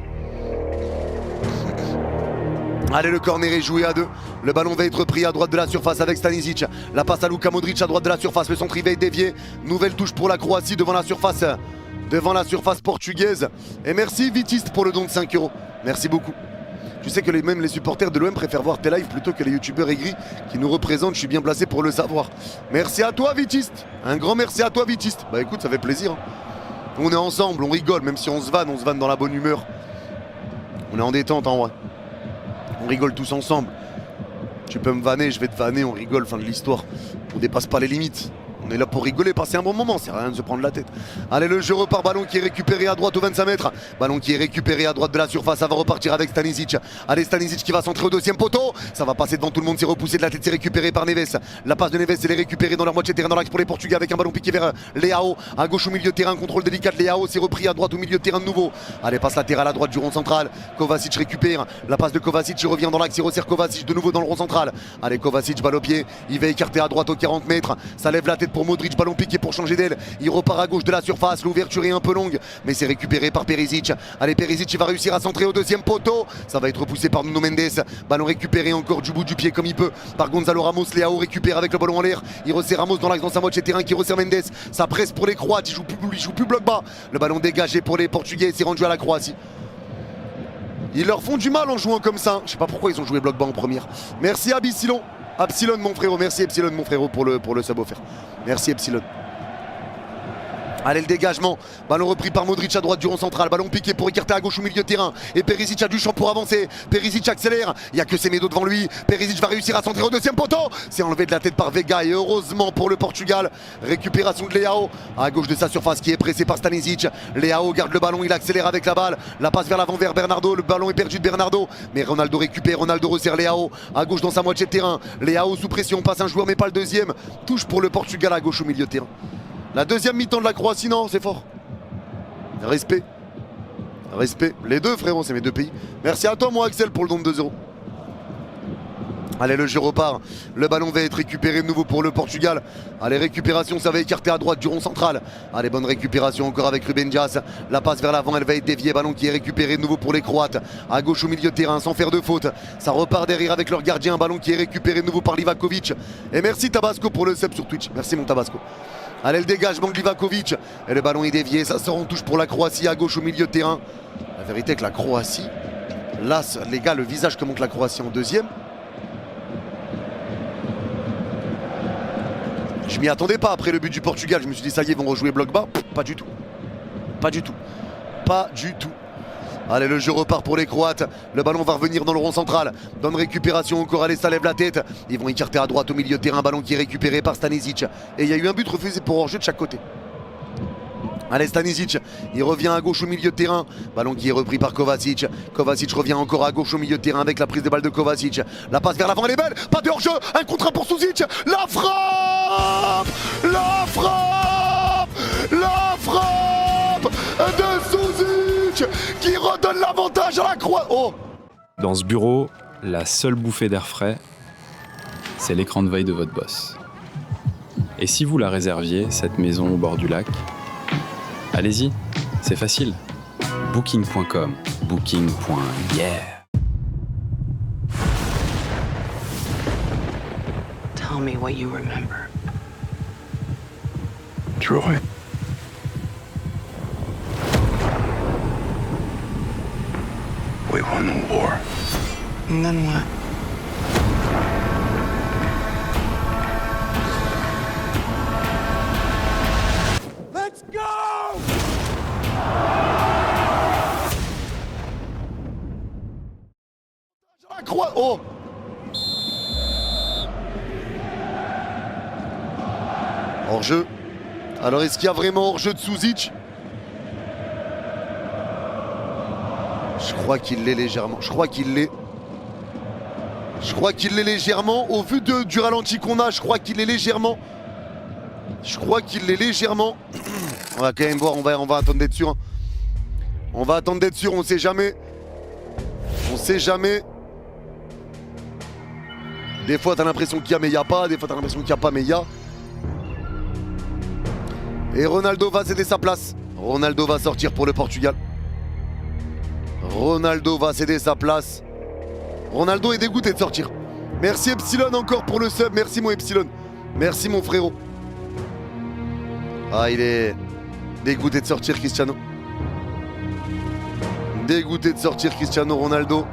Allez, le corner est joué à 2. Le ballon va être pris à droite de la surface avec Stanisic. La passe à Luka Modric à droite de la surface. Le centre il va être dévié. Nouvelle touche pour la Croatie devant la surface portugaise. Et merci Vitiste pour le don de 5 €. Merci beaucoup. Tu sais que même les supporters de l'OM préfèrent voir tes lives plutôt que les youtubeurs aigris qui nous représentent. Je suis bien placé pour le savoir. Merci à toi Vitiste. Un grand merci à toi Vitiste. Bah écoute, ça fait plaisir. On est ensemble, on rigole. Même si on se vanne dans la bonne humeur. On est en détente en vrai. On rigole tous ensemble. Tu peux me vanner, je vais te vanner, on rigole, fin de l'histoire. On dépasse pas les limites. On est là pour rigoler, passer un bon moment, c'est rien de se prendre la tête. Allez, le jeu repart, ballon qui est récupéré à droite aux 25 mètres. Ballon qui est récupéré à droite de la surface, ça va repartir avec Stanisic. Allez, Stanisic qui va centrer au deuxième poteau. Ça va passer devant tout le monde, c'est repoussé de la tête, c'est récupéré par Neves. La passe de Neves, elle est récupérée dans leur moitié de terrain dans l'axe pour les Portugais avec un ballon piqué vers Leao. À gauche au milieu de terrain, contrôle délicat de Leao, c'est repris à droite au milieu de terrain de nouveau. Allez, passe latérale à droite du rond central. Kovacic récupère. La passe de Kovacic, il revient dans l'axe, il resserre Kovacic de nouveau dans le rond central. Allez, Kovacic, balle au pied. Il va écarter à droite aux 40 mètres. Ça lève la tête pour Modric, ballon piqué pour changer d'aile. Il repart à gauche de la surface. L'ouverture est un peu longue, mais c'est récupéré par Perisic. Allez, Perisic, il va réussir à centrer au deuxième poteau. Ça va être repoussé par Nuno Mendes. Ballon récupéré encore du bout du pied comme il peut par Gonzalo Ramos. Leao récupère avec le ballon en l'air. Il resserre Ramos dans l'axe dans sa moitié de terrain qui resserre Mendes. Ça presse pour les Croates. Il joue plus bloc bas. Le ballon dégagé pour les Portugais. C'est rendu à la Croatie. Ils leur font du mal en jouant comme ça. Je sais pas pourquoi ils ont joué bloc bas en première. Merci Absilon. Epsilon mon frérot. Merci Epsilon mon frérot pour le sub offert. Merci Epsilon. Allez, le dégagement, ballon repris par Modric à droite du rond central, ballon piqué pour écarter à gauche au milieu de terrain. Et Perisic a du champ pour avancer. Perisic accélère, il n'y a que Semedo devant lui. Perisic va réussir à centrer au deuxième poteau. C'est enlevé de la tête par Vega et heureusement pour le Portugal. Récupération de Leao à gauche de sa surface qui est pressé par Stanisic. Leao garde le ballon, il accélère avec la balle. La passe vers l'avant vers Bernardo, le ballon est perdu de Bernardo. Mais Ronaldo récupère, Ronaldo resserre Leao à gauche dans sa moitié de terrain. Leao sous pression, passe un joueur mais pas le deuxième. Touche pour le Portugal à gauche au milieu de terrain. La deuxième mi-temps de la Croatie, non, c'est fort. Respect. Respect. Les deux, frérot, c'est mes deux pays. Merci à toi, moi, Axel, pour le don de 2 €. Allez, le jeu repart. Le ballon va être récupéré de nouveau pour le Portugal. Allez, récupération, ça va écarter à droite du rond central. Allez, bonne récupération encore avec Ruben Dias. La passe vers l'avant, elle va être déviée. Ballon qui est récupéré de nouveau pour les Croates. À gauche au milieu de terrain, sans faire de faute. Ça repart derrière avec leur gardien. Ballon qui est récupéré de nouveau par Livakovic. Et merci Tabasco pour le sub sur Twitch. Merci mon Tabasco. Allez, le dégagement de Livakovic. Et le ballon est dévié. Ça sort en touche pour la Croatie à gauche au milieu de terrain. La vérité est que la Croatie, là, les gars, le visage que montre la Croatie en deuxième. Je m'y attendais pas après le but du Portugal. Je me suis dit, ça y est, ils vont rejouer bloc bas. Pas du tout. Pas du tout. Pas du tout. Allez, le jeu repart pour les Croates. Le ballon va revenir dans le rond central. Bonne récupération encore. Allez, ça lève la tête. Ils vont écarter à droite au milieu de terrain. Ballon qui est récupéré par Stanisic. Et il y a eu un but refusé pour hors-jeu de chaque côté. Allez, Stanisic, il revient à gauche au milieu de terrain. Ballon qui est repris par Kovacic. Kovacic revient encore à gauche au milieu de terrain avec la prise de balle de Kovacic. La passe vers l'avant, elle est belle. Pas de hors-jeu. Un contre pour Susic. La frappe. La frappe. La frappe de Susic qui redonne Dans ce bureau, la seule bouffée d'air frais, c'est l'écran de veille de votre boss. Et si vous la réserviez, cette maison au bord du lac, allez-y, c'est facile. Booking.com, booking.yeah. Tell me what you remember. Troy. We won the war. And then what? Let's go! Oh! Hors-jeu. Alors est-ce qu'il y a vraiment hors-jeu de Suzic? Je crois qu'il l'est légèrement. Je crois qu'il l'est. Je crois qu'il l'est légèrement. Au vu du ralenti qu'on a, je crois qu'il est légèrement. Je crois qu'il l'est légèrement. On va quand même voir, on va attendre d'être sûr. Hein. On va attendre d'être sûr, on sait jamais. On sait jamais. Des fois t'as l'impression qu'il y a mais il n'y a pas. Des fois t'as l'impression qu'il n'y a pas mais il y a. Et Ronaldo va céder sa place. Ronaldo va sortir pour le Portugal. Ronaldo va céder sa place. Ronaldo est dégoûté de sortir. Merci Epsilon encore pour le sub. Merci mon Epsilon. Merci mon frérot. Ah, il est dégoûté de sortir Cristiano. Dégoûté de sortir Cristiano Ronaldo.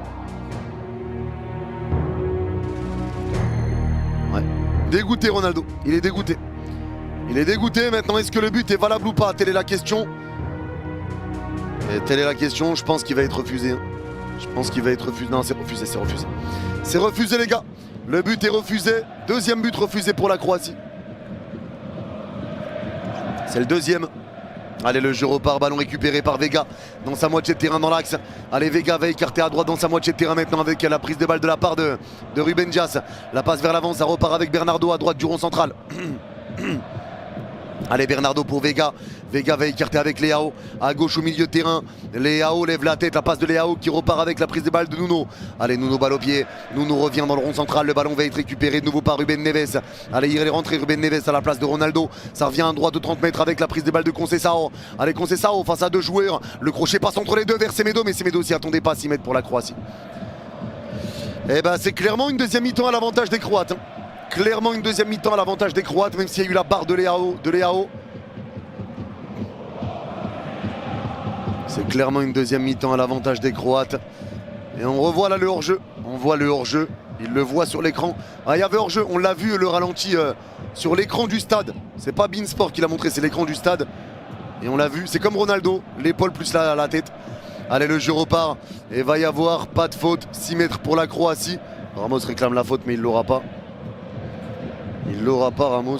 Ouais. Dégoûté Ronaldo. Il est dégoûté. Il est dégoûté. Maintenant, est-ce que le but est valable ou pas? Telle est la question. Et telle est la question. Je pense qu'il va être refusé. Je pense qu'il va être refusé. Non, c'est refusé, c'est refusé. C'est refusé, les gars. Le but est refusé. Deuxième but refusé pour la Croatie. C'est le deuxième. Allez, le jeu repart, ballon récupéré par Vega dans sa moitié de terrain dans l'axe. Allez, Vega va écarter à droite dans sa moitié de terrain maintenant avec la prise de balle de la part de Ruben Dias. La passe vers l'avant, ça repart avec Bernardo à droite du rond central. Allez, Bernardo pour Vega. Vega va écarter avec Leao. À gauche au milieu de terrain. Leao lève la tête. La passe de Leao qui repart avec la prise de balle de Nuno. Allez, Nuno balle au pied. Nuno revient dans le rond central. Le ballon va être récupéré de nouveau par Ruben Neves. Allez, il est rentré Ruben Neves à la place de Ronaldo. Ça revient à droite de 30 mètres avec la prise de balle de Conceição. Allez, Conceição face à deux joueurs. Le crochet passe entre les deux vers Semedo. Mais Semedo s'y attendait pas à s'y mettre pour la Croatie. Eh ben, c'est clairement une deuxième mi-temps à l'avantage des Croates. Clairement une deuxième mi-temps à l'avantage des Croates, même s'il y a eu la barre de Leao. C'est clairement une deuxième mi-temps à l'avantage des Croates. Et on revoit là le hors-jeu. On voit le hors-jeu. Il le voit sur l'écran. Ah, il y avait hors-jeu. On l'a vu le ralenti sur l'écran du stade. C'est pas Beansport qui l'a montré, c'est l'écran du stade. Et on l'a vu. C'est comme Ronaldo. L'épaule plus la tête. Allez, le jeu repart. Et va y avoir pas de faute. 6 mètres pour la Croatie. Ramos réclame la faute, mais il l'aura pas. Il l'aura pas, Ramos.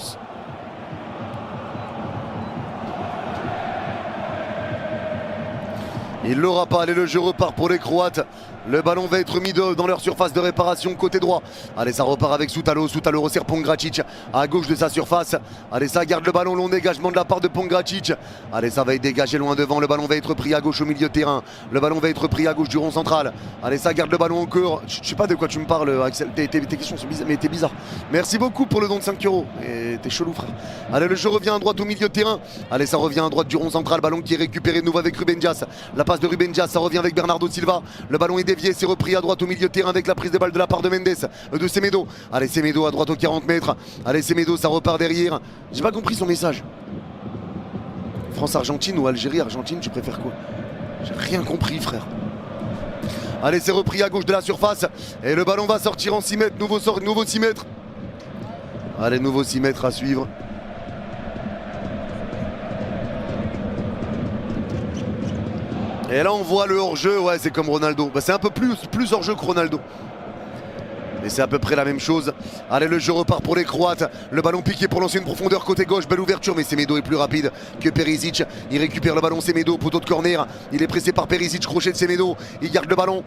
Il l'aura pas. Allez, le jeu repart pour les Croates. Le ballon va être mis dans leur surface de réparation côté droit. Allez, ça repart avec Soutalo. Soutalo resserre Pongracic à gauche de sa surface. Allez, ça garde le ballon. Long dégagement de la part de Pongracic. Allez, ça va être dégagé loin devant. Le ballon va être pris à gauche au milieu de terrain. Le ballon va être pris à gauche du rond central. Allez, ça garde le ballon encore. Je sais pas de quoi tu me parles, Axel. Tes questions sont bizarres, mais t'es bizarre. Merci beaucoup pour le don de 5 €. Et t'es chelou, frère. Allez, le jeu revient à droite au milieu de terrain. Allez, ça revient à droite du rond central. Ballon qui est récupéré de nouveau avec Ruben Dias. La passe de Ruben Dias, ça revient avec Bernardo Silva. Le ballon est dévié, c'est repris à droite au milieu de terrain avec la prise de balle de la part de Mendes, de Semedo. Allez, Semedo à droite aux 40 mètres. Allez, Semedo, ça repart derrière. J'ai pas compris son message. France-Argentine ou Algérie-Argentine, tu préfères quoi? J'ai rien compris, frère. Allez, c'est repris à gauche de la surface. Et le ballon va sortir en 6 mètres. Nouveau 6 mètres. Allez, nouveau 6 mètres à suivre. Et là on voit le hors-jeu, ouais, c'est comme Ronaldo. Bah, c'est un peu plus hors-jeu que Ronaldo. Et c'est à peu près la même chose. Allez, le jeu repart pour les Croates. Le ballon piqué pour lancer une profondeur côté gauche. Belle ouverture, mais Semedo est plus rapide que Perisic. Il récupère le ballon, Semedo, poteau de corner. Il est pressé par Perisic, crochet de Semedo. Il garde le ballon.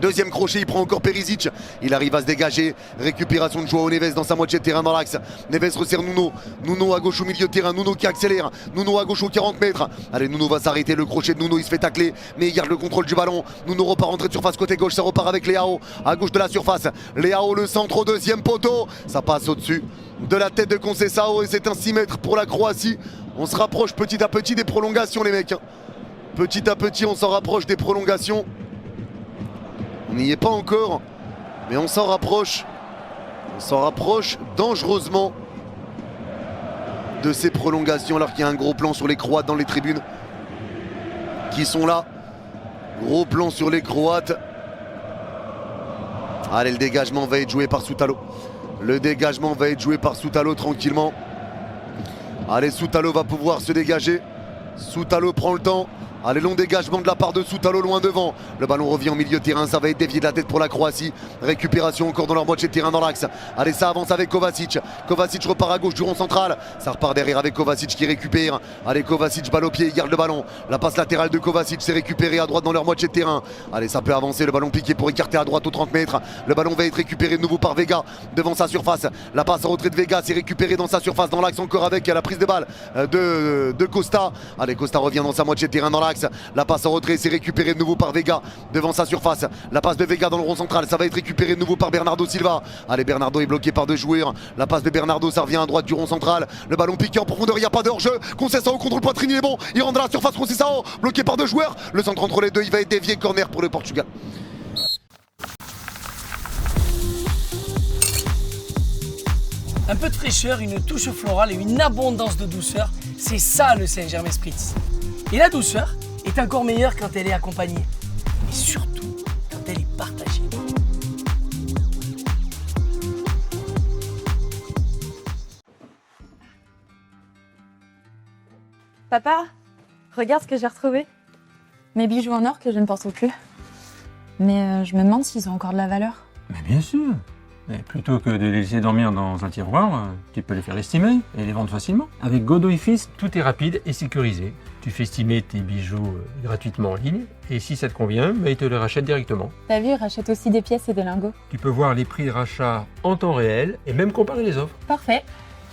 Deuxième crochet, il prend encore Perisic. Il arrive à se dégager. Récupération de Joao Neves dans sa moitié de terrain dans l'axe. Neves resserre Nuno. Nuno à gauche au milieu de terrain. Nuno qui accélère. Nuno à gauche aux 40 mètres. Allez, Nuno va s'arrêter. Le crochet de Nuno, il se fait tacler. Mais il garde le contrôle du ballon. Nuno repart entrée de surface côté gauche. Ça repart avec Leao à gauche de la surface. Leao le centre au deuxième poteau. Ça passe au-dessus de la tête de Conceição. Et c'est un 6 mètres pour la Croatie. On se rapproche petit à petit des prolongations, les mecs. Petit à petit, on s'en rapproche des prolongations. On n'y est pas encore, mais on s'en rapproche. On s'en rapproche dangereusement de ces prolongations, alors qu'il y a un gros plan sur les Croates dans les tribunes qui sont là. Gros plan sur les Croates. Allez, le dégagement va être joué par Soutalo. Le dégagement va être joué par Soutalo tranquillement. Allez, Soutalo va pouvoir se dégager. Soutalo prend le temps. Allez, long dégagement de la part de Soutalo loin devant. Le ballon revient au milieu de terrain, ça va être dévié de la tête pour la Croatie. Récupération encore dans leur moitié de terrain dans l'axe. Allez, ça avance avec Kovacic. Kovacic repart à gauche du rond central. Ça repart derrière avec Kovacic qui récupère. Allez, Kovacic balle au pied, il garde le ballon. La passe latérale de Kovacic, c'est récupéré à droite dans leur moitié de terrain. Allez, ça peut avancer, le ballon piqué pour écarter à droite aux 30 mètres. Le ballon va être récupéré de nouveau par Vega devant sa surface. La passe en retrait de Vega, c'est récupéré dans sa surface dans l'axe encore avec la prise de balle de Costa. Allez, Costa revient dans sa moitié de terrain dans l'axe. La passe en retrait, c'est récupéré de nouveau par Vega devant sa surface. La passe de Vega dans le rond central, ça va être récupéré de nouveau par Bernardo Silva. Allez, Bernardo est bloqué par deux joueurs. La passe de Bernardo, ça revient à droite du rond central. Le ballon piqué en profondeur, il n'y a pas de hors-jeu. Conceição contre le poitrine, il est bon. Il rentre dans la surface, Conceição bloqué par deux joueurs. Le centre entre les deux, il va être dévié. Corner pour le Portugal. Un peu de fraîcheur, une touche florale et une abondance de douceur, c'est ça le Saint-Germain Spritz. Et la douceur est encore meilleure quand elle est accompagnée. Et surtout, quand elle est partagée. Papa, regarde ce que j'ai retrouvé. Mes bijoux en or que je ne porte plus. Mais je me demande s'ils ont encore de la valeur. Mais bien sûr. Et plutôt que de les laisser dormir dans un tiroir, tu peux les faire estimer et les vendre facilement. Avec Godot & Fils, tout est rapide et sécurisé. Tu fais estimer tes bijoux gratuitement en ligne et si ça te convient, ils te les rachètent directement. T'as vu, ils rachètent aussi des pièces et des lingots. Tu peux voir les prix de rachat en temps réel et même comparer les offres. Parfait.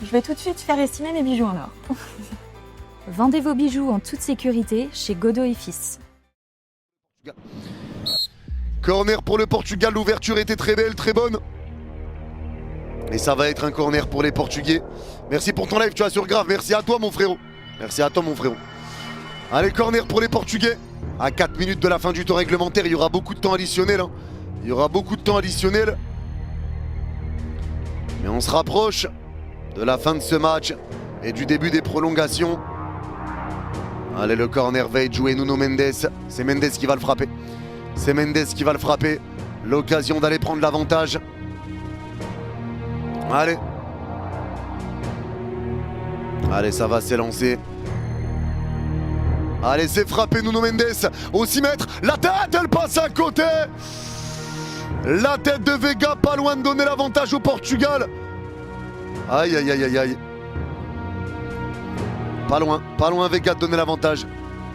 Je vais tout de suite faire estimer mes bijoux en or. Vendez vos bijoux en toute sécurité chez Godot & Fils. Corner pour le Portugal, l'ouverture était très belle, très bonne. Et ça va être un corner pour les Portugais. Merci pour ton live, tu assures grave. Merci à toi mon frérot. Merci à toi mon frérot. Allez, corner pour les Portugais. À 4 minutes de la fin du temps réglementaire, il y aura beaucoup de temps additionnel. Il y aura beaucoup de temps additionnel. Mais on se rapproche de la fin de ce match et du début des prolongations. Allez, le corner va être joué. Nuno Mendes. C'est Mendes qui va le frapper. C'est Mendes qui va le frapper. L'occasion d'aller prendre l'avantage. Allez. Allez, ça va s'élancer. Allez, c'est frappé Nuno Mendes. Au 6 mètres. La tête, elle passe à côté. La tête de Vega, pas loin de donner l'avantage au Portugal. Aïe, aïe, aïe, aïe, aïe. Pas loin Vega de donner l'avantage.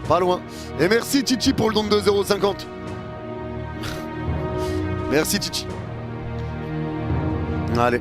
Pas loin. Et merci Titi pour le don de 2,50 €. Merci Titi. Allez.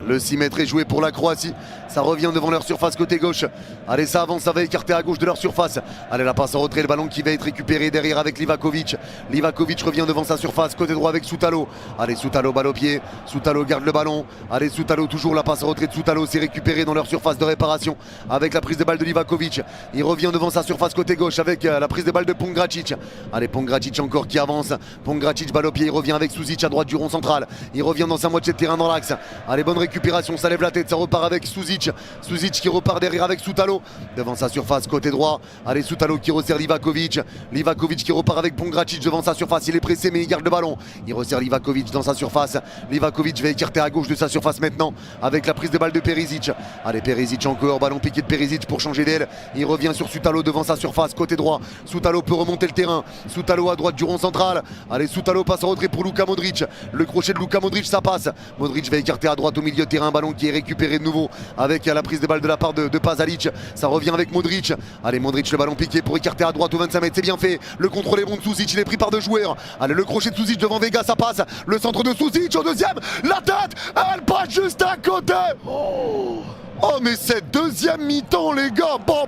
Le 6 mètres est joué pour la Croatie. Ça revient devant leur surface côté gauche. Allez, ça avance, ça va écarter à gauche de leur surface. Allez, la passe en retrait, le ballon qui va être récupéré derrière avec Livakovic. Livakovic revient devant sa surface, côté droit avec Soutalo. Allez, Soutalo, balle au pied. Soutalo garde le ballon. Allez, Soutalo, toujours la passe en retrait de Soutalo. C'est récupéré dans leur surface de réparation avec la prise de balle de Livakovic. Il revient devant sa surface côté gauche avec la prise de balle de Pongracic. Allez, Pongracic encore qui avance. Pongracic, balle au pied. Il revient avec Suzic à droite du rond central. Il revient dans sa moitié de terrain dans l'axe. Allez, bonne récupération. Ça lève la tête. Ça repart avec Suzic. Suzic qui repart derrière avec Soutalo devant sa surface côté droit. Allez, Soutalo qui resserre Livakovic. Livakovic qui repart avec Pongracic devant sa surface. Il est pressé mais il garde le ballon. Il resserre Livakovic dans sa surface. Livakovic va écarter à gauche de sa surface maintenant avec la prise de balle de Perisic. Allez, Perisic encore. Ballon piqué de Perisic pour changer d'aile. Il revient sur Soutalo devant sa surface côté droit. Soutalo peut remonter le terrain. Soutalo à droite du rond central. Allez, Soutalo passe en retrait pour Luka Modric. Le crochet de Luka Modric, ça passe. Modric va écarter à droite au milieu milieu de terrain, ballon qui est récupéré de nouveau avec la prise de balle de la part de Pasalic. Ça revient avec Modric. Allez, Modric, le ballon piqué pour écarter à droite au 25 mètres, c'est bien fait. Le contrôle est bon de Susic, il est pris par deux joueurs. Allez, le crochet de Susic devant Vega, ça passe. Le centre de Susic au deuxième, la tête, elle passe juste à côté. Oh, mais cette deuxième mi-temps, les gars, bon.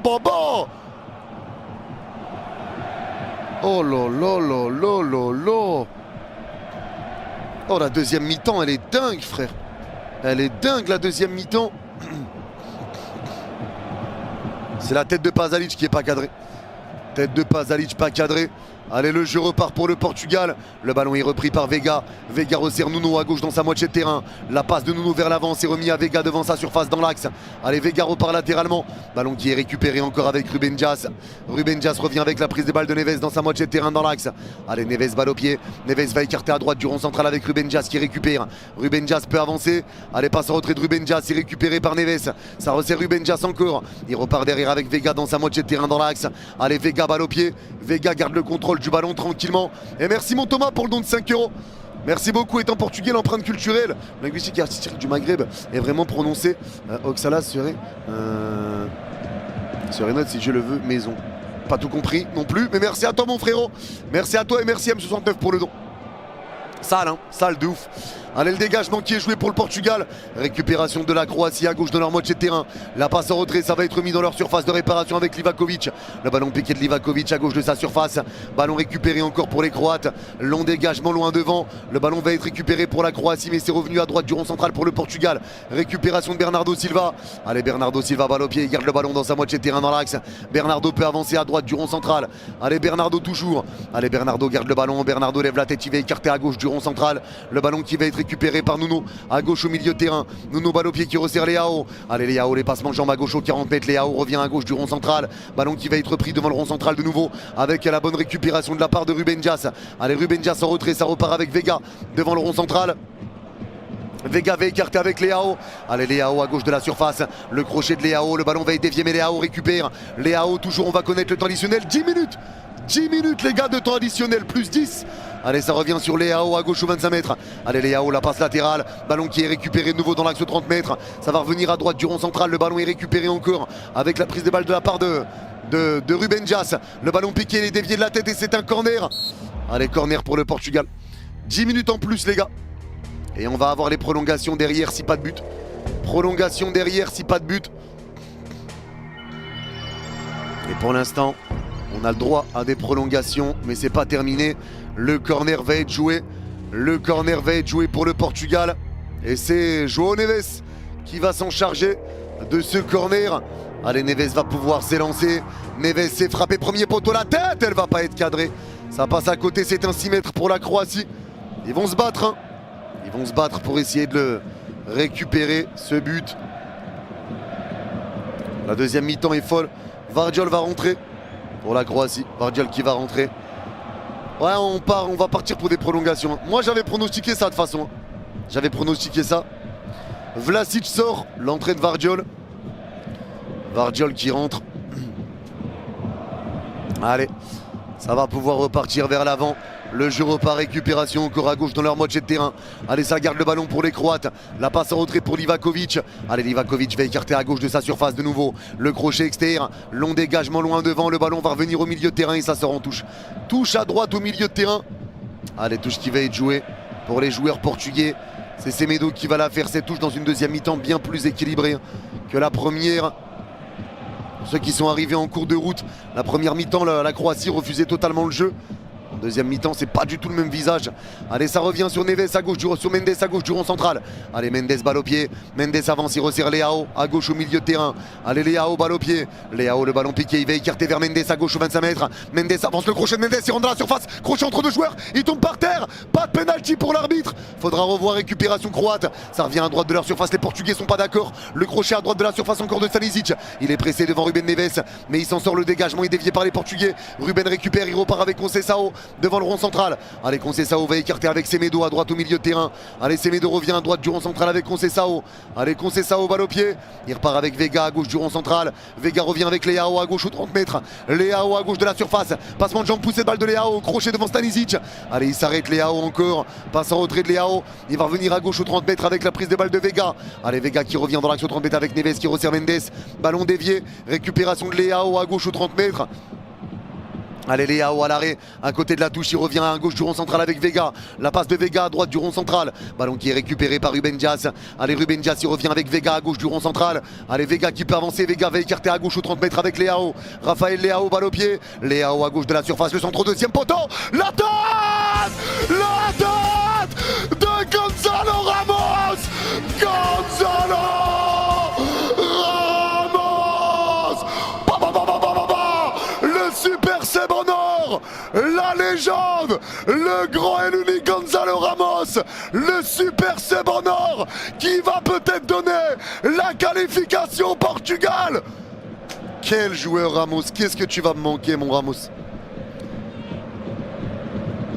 Oh là là là là là là. Oh, la deuxième mi-temps, elle est dingue, frère. Elle est dingue, la deuxième mi-temps. C'est la tête de Pasalic qui est pas cadrée. Tête de Pasalic pas cadrée. Allez, le jeu repart pour le Portugal. Le ballon est repris par Vega. Vega resserre Nuno à gauche dans sa moitié de terrain. La passe de Nuno vers l'avant, c'est remis à Vega devant sa surface dans l'axe. Allez, Vega repart latéralement. Ballon qui est récupéré encore avec Ruben Dias. Ruben Dias revient avec la prise de balle de Neves dans sa moitié de terrain dans l'axe. Allez, Neves balle au pied. Neves va écarter à droite du rond central avec Ruben Dias qui récupère. Ruben Dias peut avancer. Allez, passe en retrait de Ruben Dias, c'est récupéré par Neves. Ça resserre Ruben Dias encore. Il repart derrière avec Vega dans sa moitié de terrain dans l'axe. Allez, Vega balle au pied. Vega garde le contrôle du ballon tranquillement. Et merci mon Thomas pour le don de 5 €. Merci beaucoup. Étant portugais, l'empreinte culturelle, linguistique et artistique du Maghreb est vraiment prononcée. Oxala serait note si je le veux maison. Pas tout compris non plus, mais merci à toi mon frérot. Merci à toi et merci M69 pour le don. Sale, hein, sale de ouf. Allez, le dégagement qui est joué pour le Portugal. Récupération de la Croatie à gauche de leur moitié de terrain. La passe en retrait, ça va être mis dans leur surface de réparation avec Livakovic. Le ballon piqué de Livakovic à gauche de sa surface. Ballon récupéré encore pour les Croates. Long dégagement loin devant. Le ballon va être récupéré pour la Croatie, mais c'est revenu à droite du rond central pour le Portugal. Récupération de Bernardo Silva. Allez, Bernardo Silva balle au pied, il garde le ballon dans sa moitié de terrain dans l'axe. Bernardo peut avancer à droite du rond central. Allez, Bernardo toujours. Allez, Bernardo garde le ballon. Bernardo lève la tête, il va écarter à gauche du rond central. Le ballon qui va être récupéré par Nuno à gauche au milieu de terrain. Nuno balle au pied qui resserre Leao. Allez, Leao, les passements de jambes à gauche au 40 mètres. Leao revient à gauche du rond central. Ballon qui va être pris devant le rond central de nouveau avec la bonne récupération de la part de Ruben Dias. Allez, Ruben Dias en retrait, ça repart avec Vega devant le rond central. Vega va écarter avec Leao. Allez, Leao à gauche de la surface. Le crochet de Leao. Le ballon va être dévié, mais Leao récupère. Leao toujours, on va connaître le temps additionnel. 10 minutes. 10 minutes les gars de temps additionnel, plus 10. Allez, ça revient sur Leao à gauche au 25 mètres. Allez, Leao, la passe latérale. Ballon qui est récupéré de nouveau dans l'axe 30 mètres. Ça va revenir à droite du rond central. Le ballon est récupéré encore avec la prise de balle de la part de Ruben Dias. Le ballon piqué, il est dévié de la tête et c'est un corner. Allez, corner pour le Portugal. 10 minutes en plus les gars. Et on va avoir les prolongations derrière si pas de but. Prolongation derrière si pas de but. Et pour l'instant, on a le droit à des prolongations, mais c'est pas terminé. Le corner va être joué. Le corner va être joué pour le Portugal. Et c'est João Neves qui va s'en charger de ce corner. Allez, Neves va pouvoir s'élancer. Neves s'est frappé premier poteau, la tête, elle va pas être cadrée. Ça passe à côté, c'est un 6 mètres pour la Croatie. Ils vont se battre, hein. Ils vont se battre pour essayer de le récupérer, ce but. La deuxième mi-temps est folle. Vardiol va rentrer pour la Croatie. Vardiol qui va rentrer. Ouais, on va partir pour des prolongations. Moi, j'avais pronostiqué ça de toute façon. J'avais pronostiqué ça. Vlasic sort, l'entrée de Vardiol. Vardiol qui rentre. Allez, ça va pouvoir repartir vers l'avant. Le jeu repart, récupération encore à gauche dans leur moitié de terrain. Allez, ça garde le ballon pour les Croates. La passe en retrait pour Livakovic. Allez, Livakovic va écarter à gauche de sa surface de nouveau. Le crochet extérieur, long dégagement loin devant. Le ballon va revenir au milieu de terrain et ça sort en touche. Touche à droite au milieu de terrain. Allez, touche qui va être jouée pour les joueurs portugais. C'est Semedo qui va la faire, cette touche dans une deuxième mi-temps bien plus équilibrée que la première. Ceux qui sont arrivés en cours de route, la première mi-temps, la Croatie refusait totalement le jeu. En deuxième mi-temps, c'est pas du tout le même visage. Allez, ça revient sur Neves à gauche, sur Mendes à gauche du rond central. Allez, Mendes balle au pied. Mendes avance, il resserre Leao à gauche au milieu de terrain. Allez, Leao balle au pied. Leao, le ballon piqué, il va écarter vers Mendes à gauche au 25 mètres. Mendes avance, le crochet de Mendes, il rentre dans la surface. Crochet entre deux joueurs, il tombe par terre. Pas de pénalty pour l'arbitre. Faudra revoir récupération croate. Ça revient à droite de leur surface, les Portugais sont pas d'accord. Le crochet à droite de la surface encore de Stanisic. Il est pressé devant Ruben Neves, mais il s'en sort, le dégagement est dévié par les Portugais. Ruben récupère, il repart avec Conceição. devant le rond central. Allez, Conceição va écarter avec Semedo à droite au milieu de terrain. Allez, Semedo revient à droite du rond central avec Conceição. Allez, Conceição balle au pied. Il repart avec Vega à gauche du rond central. Vega revient avec Leao à gauche aux 30 mètres. Leao à gauche de la surface. Passement de jambe poussé de balle de Leao. Crochet devant Stanisic. Allez, il s'arrête Leao encore. Passe en retrait de Leao. Il va revenir à gauche aux 30 mètres avec la prise de balle de Vega. Allez, Vega qui revient dans l'axe aux 30 mètres avec Neves qui resserre Mendes. Ballon dévié. Récupération de Leao à gauche aux 30 mètres. Allez, Leao à l'arrêt, à côté de la touche, il revient à gauche du rond central avec Vega. La passe de Vega à droite du rond central. Ballon qui est récupéré par Ruben Dias. Allez, Ruben Dias, il revient avec Vega à gauche du rond central. Allez, Vega qui peut avancer. Vega va écarter à gauche aux 30 mètres avec Leao. Raphaël Leao, balle au pied. Leao à gauche de la surface, le centre au deuxième poteau. La tête de Gonzalo Ramos. Gonzalo Super Seb en or, la légende, le grand et l'unique Gonzalo Ramos, le Super Seb en or qui va peut-être donner la qualification au Portugal. Quel joueur Ramos, qu'est-ce que tu vas me manquer mon Ramos.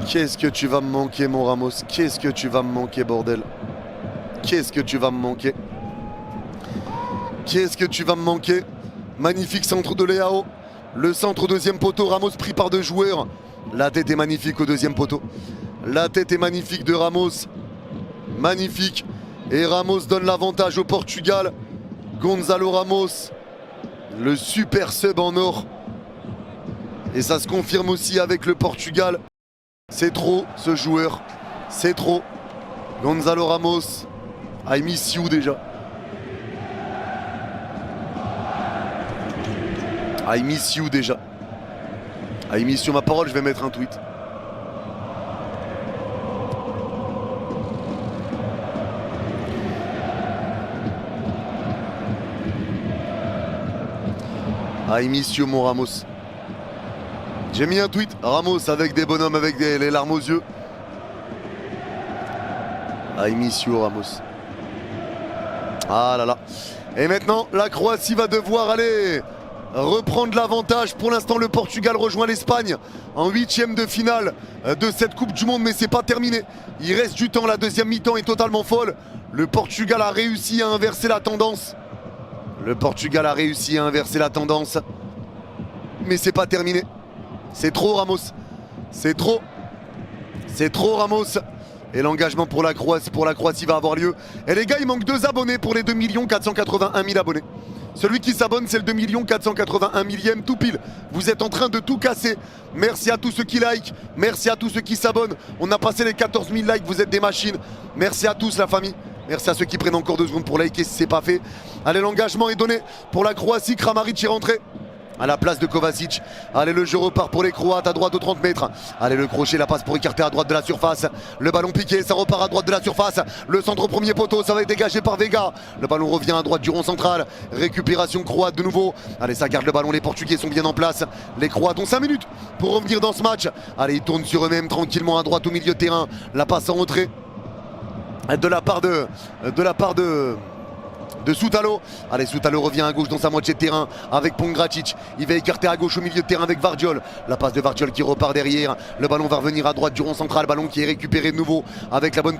Qu'est-ce que tu vas me manquer mon Ramos, qu'est-ce que tu vas me manquer bordel. Qu'est-ce que tu vas me manquer. Qu'est-ce que tu vas me manquer. Magnifique centre de Leao. Le centre au deuxième poteau, Ramos pris par deux joueurs. La tête est magnifique au deuxième poteau. La tête est magnifique de Ramos. Magnifique. Et Ramos donne l'avantage au Portugal. Gonzalo Ramos, le super sub en or. Et ça se confirme aussi avec le Portugal. C'est trop ce joueur. C'est trop. Gonzalo Ramos. I miss you déjà. I miss you déjà. I miss you, ma parole, je vais mettre un tweet. I miss you, mon Ramos. J'ai mis un tweet, Ramos avec des bonhommes avec les larmes aux yeux. I miss you, Ramos. Ah là là. Et maintenant, la Croatie va devoir aller reprendre l'avantage. Pour l'instant, le Portugal rejoint l'Espagne en 8e de finale de cette Coupe du Monde, mais c'est pas terminé. Il reste du temps, la deuxième mi-temps est totalement folle. Le Portugal a réussi à inverser la tendance. Le Portugal a réussi à inverser la tendance. Mais c'est pas terminé. C'est trop Ramos. C'est trop. C'est trop Ramos. Et l'engagement pour la Croatie va avoir lieu. Et les gars, il manque 2 abonnés pour les 2 481 000 abonnés. Celui qui s'abonne, c'est le 2 481 000e tout pile. Vous êtes en train de tout casser. Merci à tous ceux qui like. Merci à tous ceux qui s'abonnent. On a passé les 14 000 likes, vous êtes des machines. Merci à tous la famille. Merci à ceux qui prennent encore 2 secondes pour liker si c'est pas fait. Allez, l'engagement est donné pour la Croatie. Kramaric est rentré à la place de Kovacic. Allez, le jeu repart pour les Croates à droite aux 30 mètres. Allez, le crochet, la passe pour écarter à droite de la surface. Le ballon piqué, ça repart à droite de la surface. Le centre au premier poteau, ça va être dégagé par Vega. Le ballon revient à droite du rond central. Récupération croate de nouveau. Allez, ça garde le ballon, les Portugais sont bien en place. Les Croates ont 5 minutes pour revenir dans ce match. Allez, ils tournent sur eux-mêmes tranquillement à droite au milieu de terrain. La passe en retrait de la part de Soutalo. Allez, Soutalo revient à gauche dans sa moitié de terrain avec Pongracic. Il va écarter à gauche au milieu de terrain avec Vardiol. La passe de Vardiol qui repart derrière. Le ballon va revenir à droite du rond central. Ballon qui est récupéré de nouveau avec la bonne